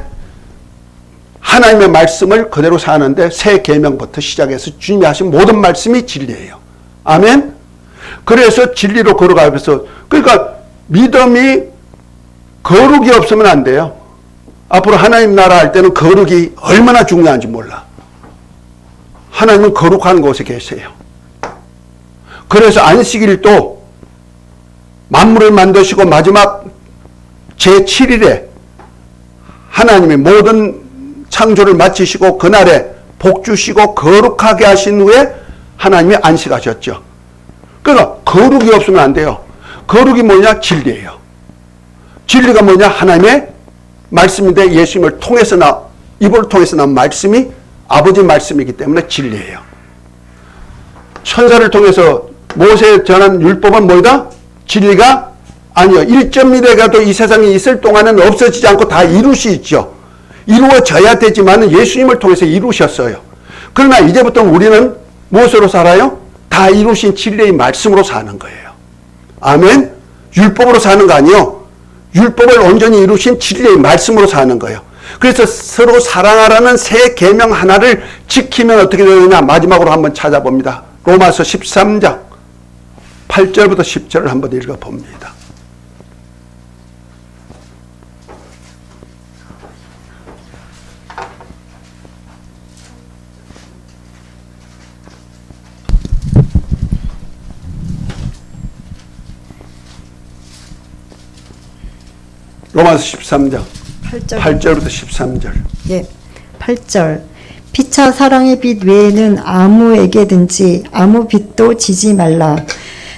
하나님의 말씀을 그대로 사는데 새 계명부터 시작해서 주님이 하신 모든 말씀이 진리예요. 아멘. 그래서 진리로 걸어가면서, 그러니까 믿음이 거룩이 없으면 안 돼요. 앞으로 하나님 나라 할 때는 거룩이 얼마나 중요한지 몰라. 하나님은 거룩한 곳에 계세요. 그래서 안식일도 만물을 만드시고 마지막 제7일에 하나님이 모든 창조를 마치시고 그날에 복 주시고 거룩하게 하신 후에 하나님이 안식하셨죠. 그러니까 거룩이 없으면 안 돼요. 거룩이 뭐냐? 진리예요. 진리가 뭐냐? 하나님의 말씀인데 예수님을 통해서 입을 통해서 나온 말씀이 아버지 말씀이기 때문에 진리예요. 천사를 통해서 모세에 전한 율법은 뭐다? 진리가 아니요. 1.1회가도 이 세상에 있을 동안은 없어지지 않고 다 이루시죠. 이루어져야 되지만 예수님을 통해서 이루셨어요. 그러나 이제부터 우리는 무엇으로 살아요? 다 이루신 진리의 말씀으로 사는 거예요. 아멘. 율법으로 사는 거 아니요. 율법을 온전히 이루신 진리의 말씀으로 사는 거예요. 그래서 서로 사랑하라는 새 계명 하나를 지키면 어떻게 되느냐 마지막으로 한번 찾아봅니다. 로마서 13장 8절부터 10절을 한번 읽어봅니다. 로마서 13장 8절부터 13절. 예, 8절. 피차 사랑의 빛 외에는 아무에게든지 아무 빛도 지지 말라.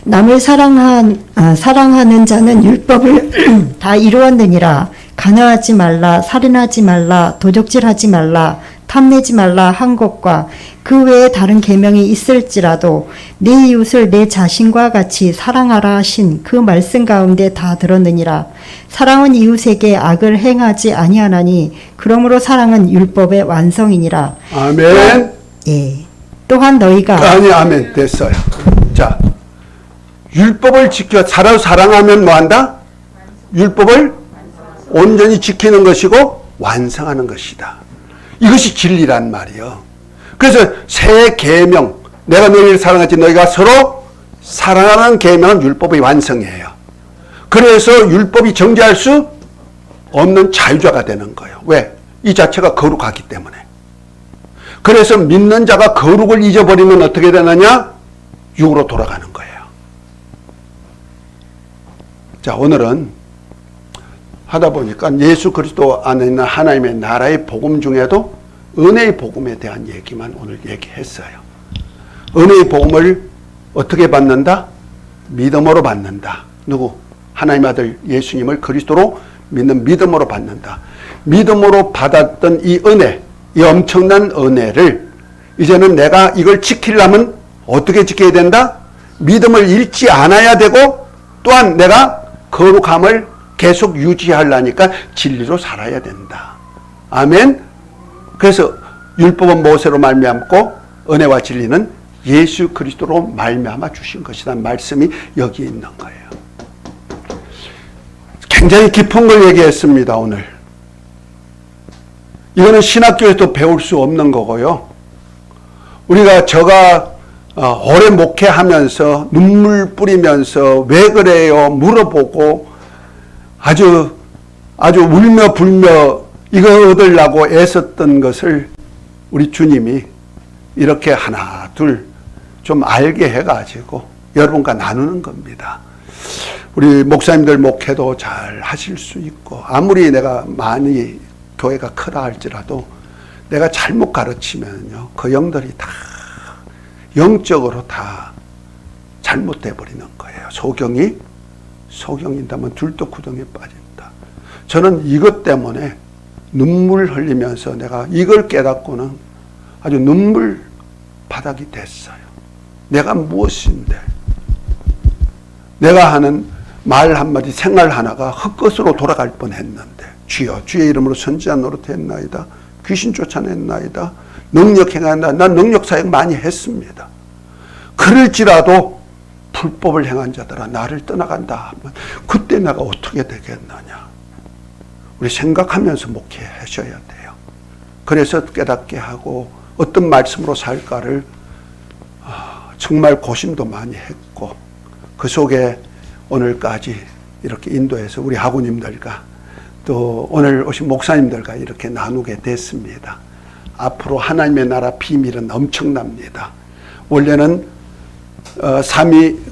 남을 사랑하는 자는 율법을 다 이루었느니라. 간음하지 말라, 살인하지 말라, 도적질하지 말라, 탐내지 말라 한 것과 그 외에 다른 계명이 있을지라도 내 이웃을 내 자신과 같이 사랑하라 하신 그 말씀 가운데 다 들었느니라. 사랑은 이웃에게 악을 행하지 아니하나니 그러므로 사랑은 율법의 완성이니라. 아멘. 예. 또한 너희가 아니 아멘 됐어요. 자, 율법을 지켜 사랑하면 뭐한다? 율법을 온전히 지키는 것이고 완성하는 것이다. 이것이 진리란 말이요. 그래서 새 계명, 내가 너희를 사랑하지 너희가 서로 사랑하는 계명은 율법의 완성이에요. 그래서 율법이 정죄할 수 없는 자유자가 되는 거예요. 왜? 이 자체가 거룩하기 때문에. 그래서 믿는 자가 거룩을 잊어버리면 어떻게 되느냐? 육으로 돌아가는 거예요. 자, 오늘은 하다 보니까 예수 그리스도 안에 있는 하나님의 나라의 복음 중에도 은혜의 복음에 대한 얘기만 오늘 얘기했어요. 은혜의 복음을 어떻게 받는다? 믿음으로 받는다. 누구? 하나님의 아들 예수님을 그리스도로 믿는 믿음으로 받는다. 믿음으로 받았던 이 은혜, 이 엄청난 은혜를 이제는 내가 이걸 지키려면 어떻게 지켜야 된다? 믿음을 잃지 않아야 되고 또한 내가 거룩함을 계속 유지하려니까 진리로 살아야 된다. 아멘. 그래서 율법은 모세로 말미암고 은혜와 진리는 예수 그리스도로 말미암아 주신 것이라는 말씀이 여기에 있는 거예요. 굉장히 깊은 걸 얘기했습니다. 오늘. 이거는 신학교에도 배울 수 없는 거고요. 우리가 제가 오래 목회하면서 눈물 뿌리면서 왜 그래요 물어보고 아주 울며 불며 이거 얻으려고 애썼던 것을 우리 주님이 이렇게 하나 둘 좀 알게 해가지고 여러분과 나누는 겁니다. 우리 목사님들 목회도 잘 하실 수 있고 아무리 내가 많이 교회가 크다 할지라도 내가 잘못 가르치면요 그 영들이 다 영적으로 다 잘못돼 버리는 거예요. 소경인다면 둘도 구덩이에 빠진다. 저는 이것 때문에 눈물 흘리면서 내가 이걸 깨닫고는 아주 눈물 바닥이 됐어요. 내가 무엇인데 내가 하는 말 한마디 생활 하나가 헛것으로 돌아갈 뻔했는데 주여 주의 이름으로 선지자 노릇했나이다. 귀신 쫓아냈나이다. 능력 행한다. 난 능력 사역 많이 했습니다. 그럴지라도 불법을 행한 자들아 나를 떠나간다 하면 그때 내가 어떻게 되겠느냐. 우리 생각하면서 목회하셔야 돼요. 그래서 깨닫게 하고 어떤 말씀으로 살까를 정말 고심도 많이 했고 그 속에 오늘까지 이렇게 인도해서 우리 학우님들과 또 오늘 오신 목사님들과 이렇게 나누게 됐습니다. 앞으로 하나님의 나라 비밀은 엄청납니다. 원래는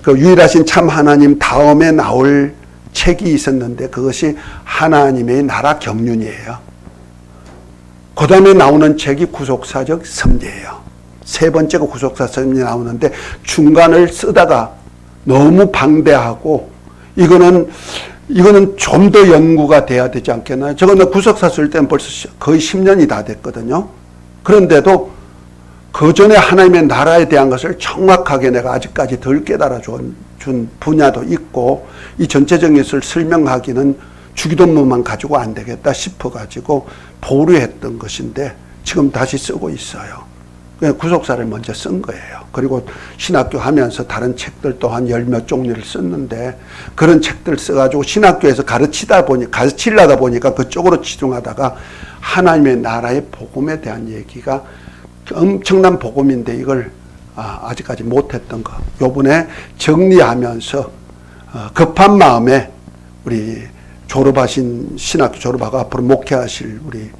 그 유일하신 참 하나님 다음에 나올 책이 있었는데 그것이 하나님의 나라 경륜이에요. 그 다음에 나오는 책이 구속사적 섭리예요. 세 번째가 구속사 섭리 나오는데 중간을 쓰다가 너무 방대하고 이거는 좀 더 연구가 돼야 되지 않겠나요? 저거는 구속사 쓸 때는 벌써 거의 10년이 다 됐거든요. 그런데도 그 전에 하나님의 나라에 대한 것을 정확하게 내가 아직까지 덜 깨달아 준 분야도 있고 이 전체적인 것을 설명하기는 주기도문만 가지고 안 되겠다 싶어가지고 보류했던 것인데 지금 다시 쓰고 있어요. 구속사를 먼저 쓴 거예요. 그리고 신학교 하면서 다른 책들 또한 10몇 종류를 썼는데 그런 책들 써가지고 신학교에서 가르치려다 보니까 그쪽으로 치중하다가 하나님의 나라의 복음에 대한 얘기가 엄청난 복음인데 이걸 아직까지 못했던 거. 요번에 정리하면서 급한 마음에 우리 졸업하신 신학교 졸업하고 앞으로 목회하실 우리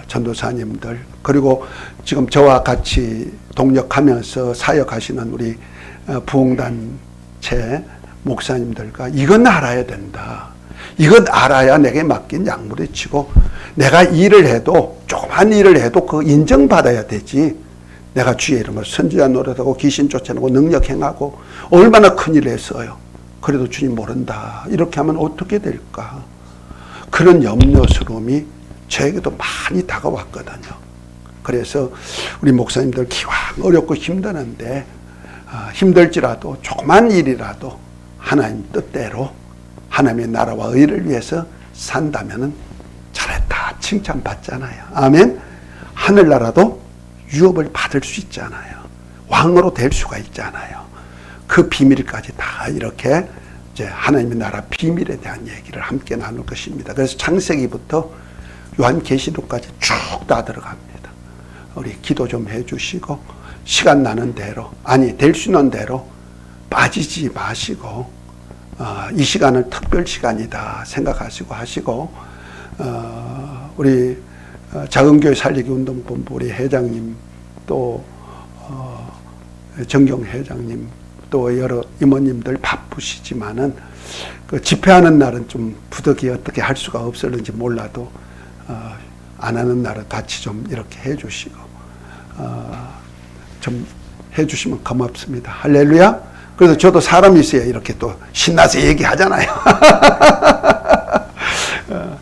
전도사님들 그리고 지금 저와 같이 동력하면서 사역하시는 우리 부흥단체 목사님들과 이건 알아야 된다. 이건 알아야 내게 맡긴 약물에 치고 내가 일을 해도 조그만 일을 해도 그 인정받아야 되지. 내가 주의 이름으로 선지자 노릇하고 귀신 쫓아내고 능력 행하고 얼마나 큰일을 했어요. 그래도 주님 모른다. 이렇게 하면 어떻게 될까? 그런 염려스러움이 저에게도 많이 다가왔거든요. 그래서 우리 목사님들 기왕 어렵고 힘드는데 힘들지라도 조그만 일이라도 하나님 뜻대로 하나님의 나라와 의를 위해서 산다면 잘했다 칭찬받잖아요. 아멘. 하늘나라도 유업을 받을 수 있잖아요. 왕으로 될 수가 있잖아요. 그 비밀까지 다 이렇게 이제 하나님의 나라 비밀에 대한 얘기를 함께 나눌 것입니다. 그래서 창세기부터 요한계시록까지 쭉 다 들어갑니다. 우리 기도 좀 해주시고 시간 나는 대로 될 수 있는 대로 빠지지 마시고 이 시간을 특별 시간이다 생각하시고 하시고 우리 작은교회 살리기 운동본부 우리 회장님 또 정경 회장님 또 여러 이모님들 바쁘시지만은 그 집회하는 날은 좀 부득이 어떻게 할 수가 없었는지 몰라도 안 하는 날은 같이 좀 이렇게 해주시고 좀 해주시면 고맙습니다. 할렐루야. 그래서 저도 사람이 있어야 이렇게 또 신나서 얘기하잖아요.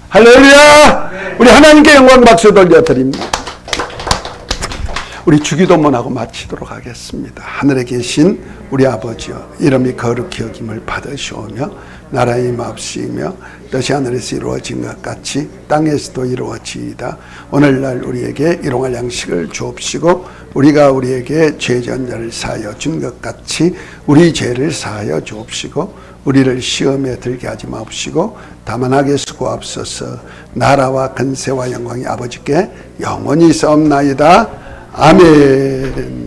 할렐루야. 우리 하나님께 영광 박수 돌려드립니다. 우리 주기도문하고 마치도록 하겠습니다. 하늘에 계신 우리 아버지여 이름이 거룩히 여김을 받으시오며 나라의 마옵시며 뜻이 하늘에서 이루어진 것 같이 땅에서도 이루어지이다. 오늘날 우리에게 일용할 양식을 주옵시고 우리가 우리에게 죄지은 자를 사하여 준 것 같이 우리 죄를 사하여 주옵시고 우리를 시험에 들게 하지 마옵시고 다만 하게 수고하옵소서. 나라와 근세와 영광이 아버지께 영원히 있사옵나이다. 아멘.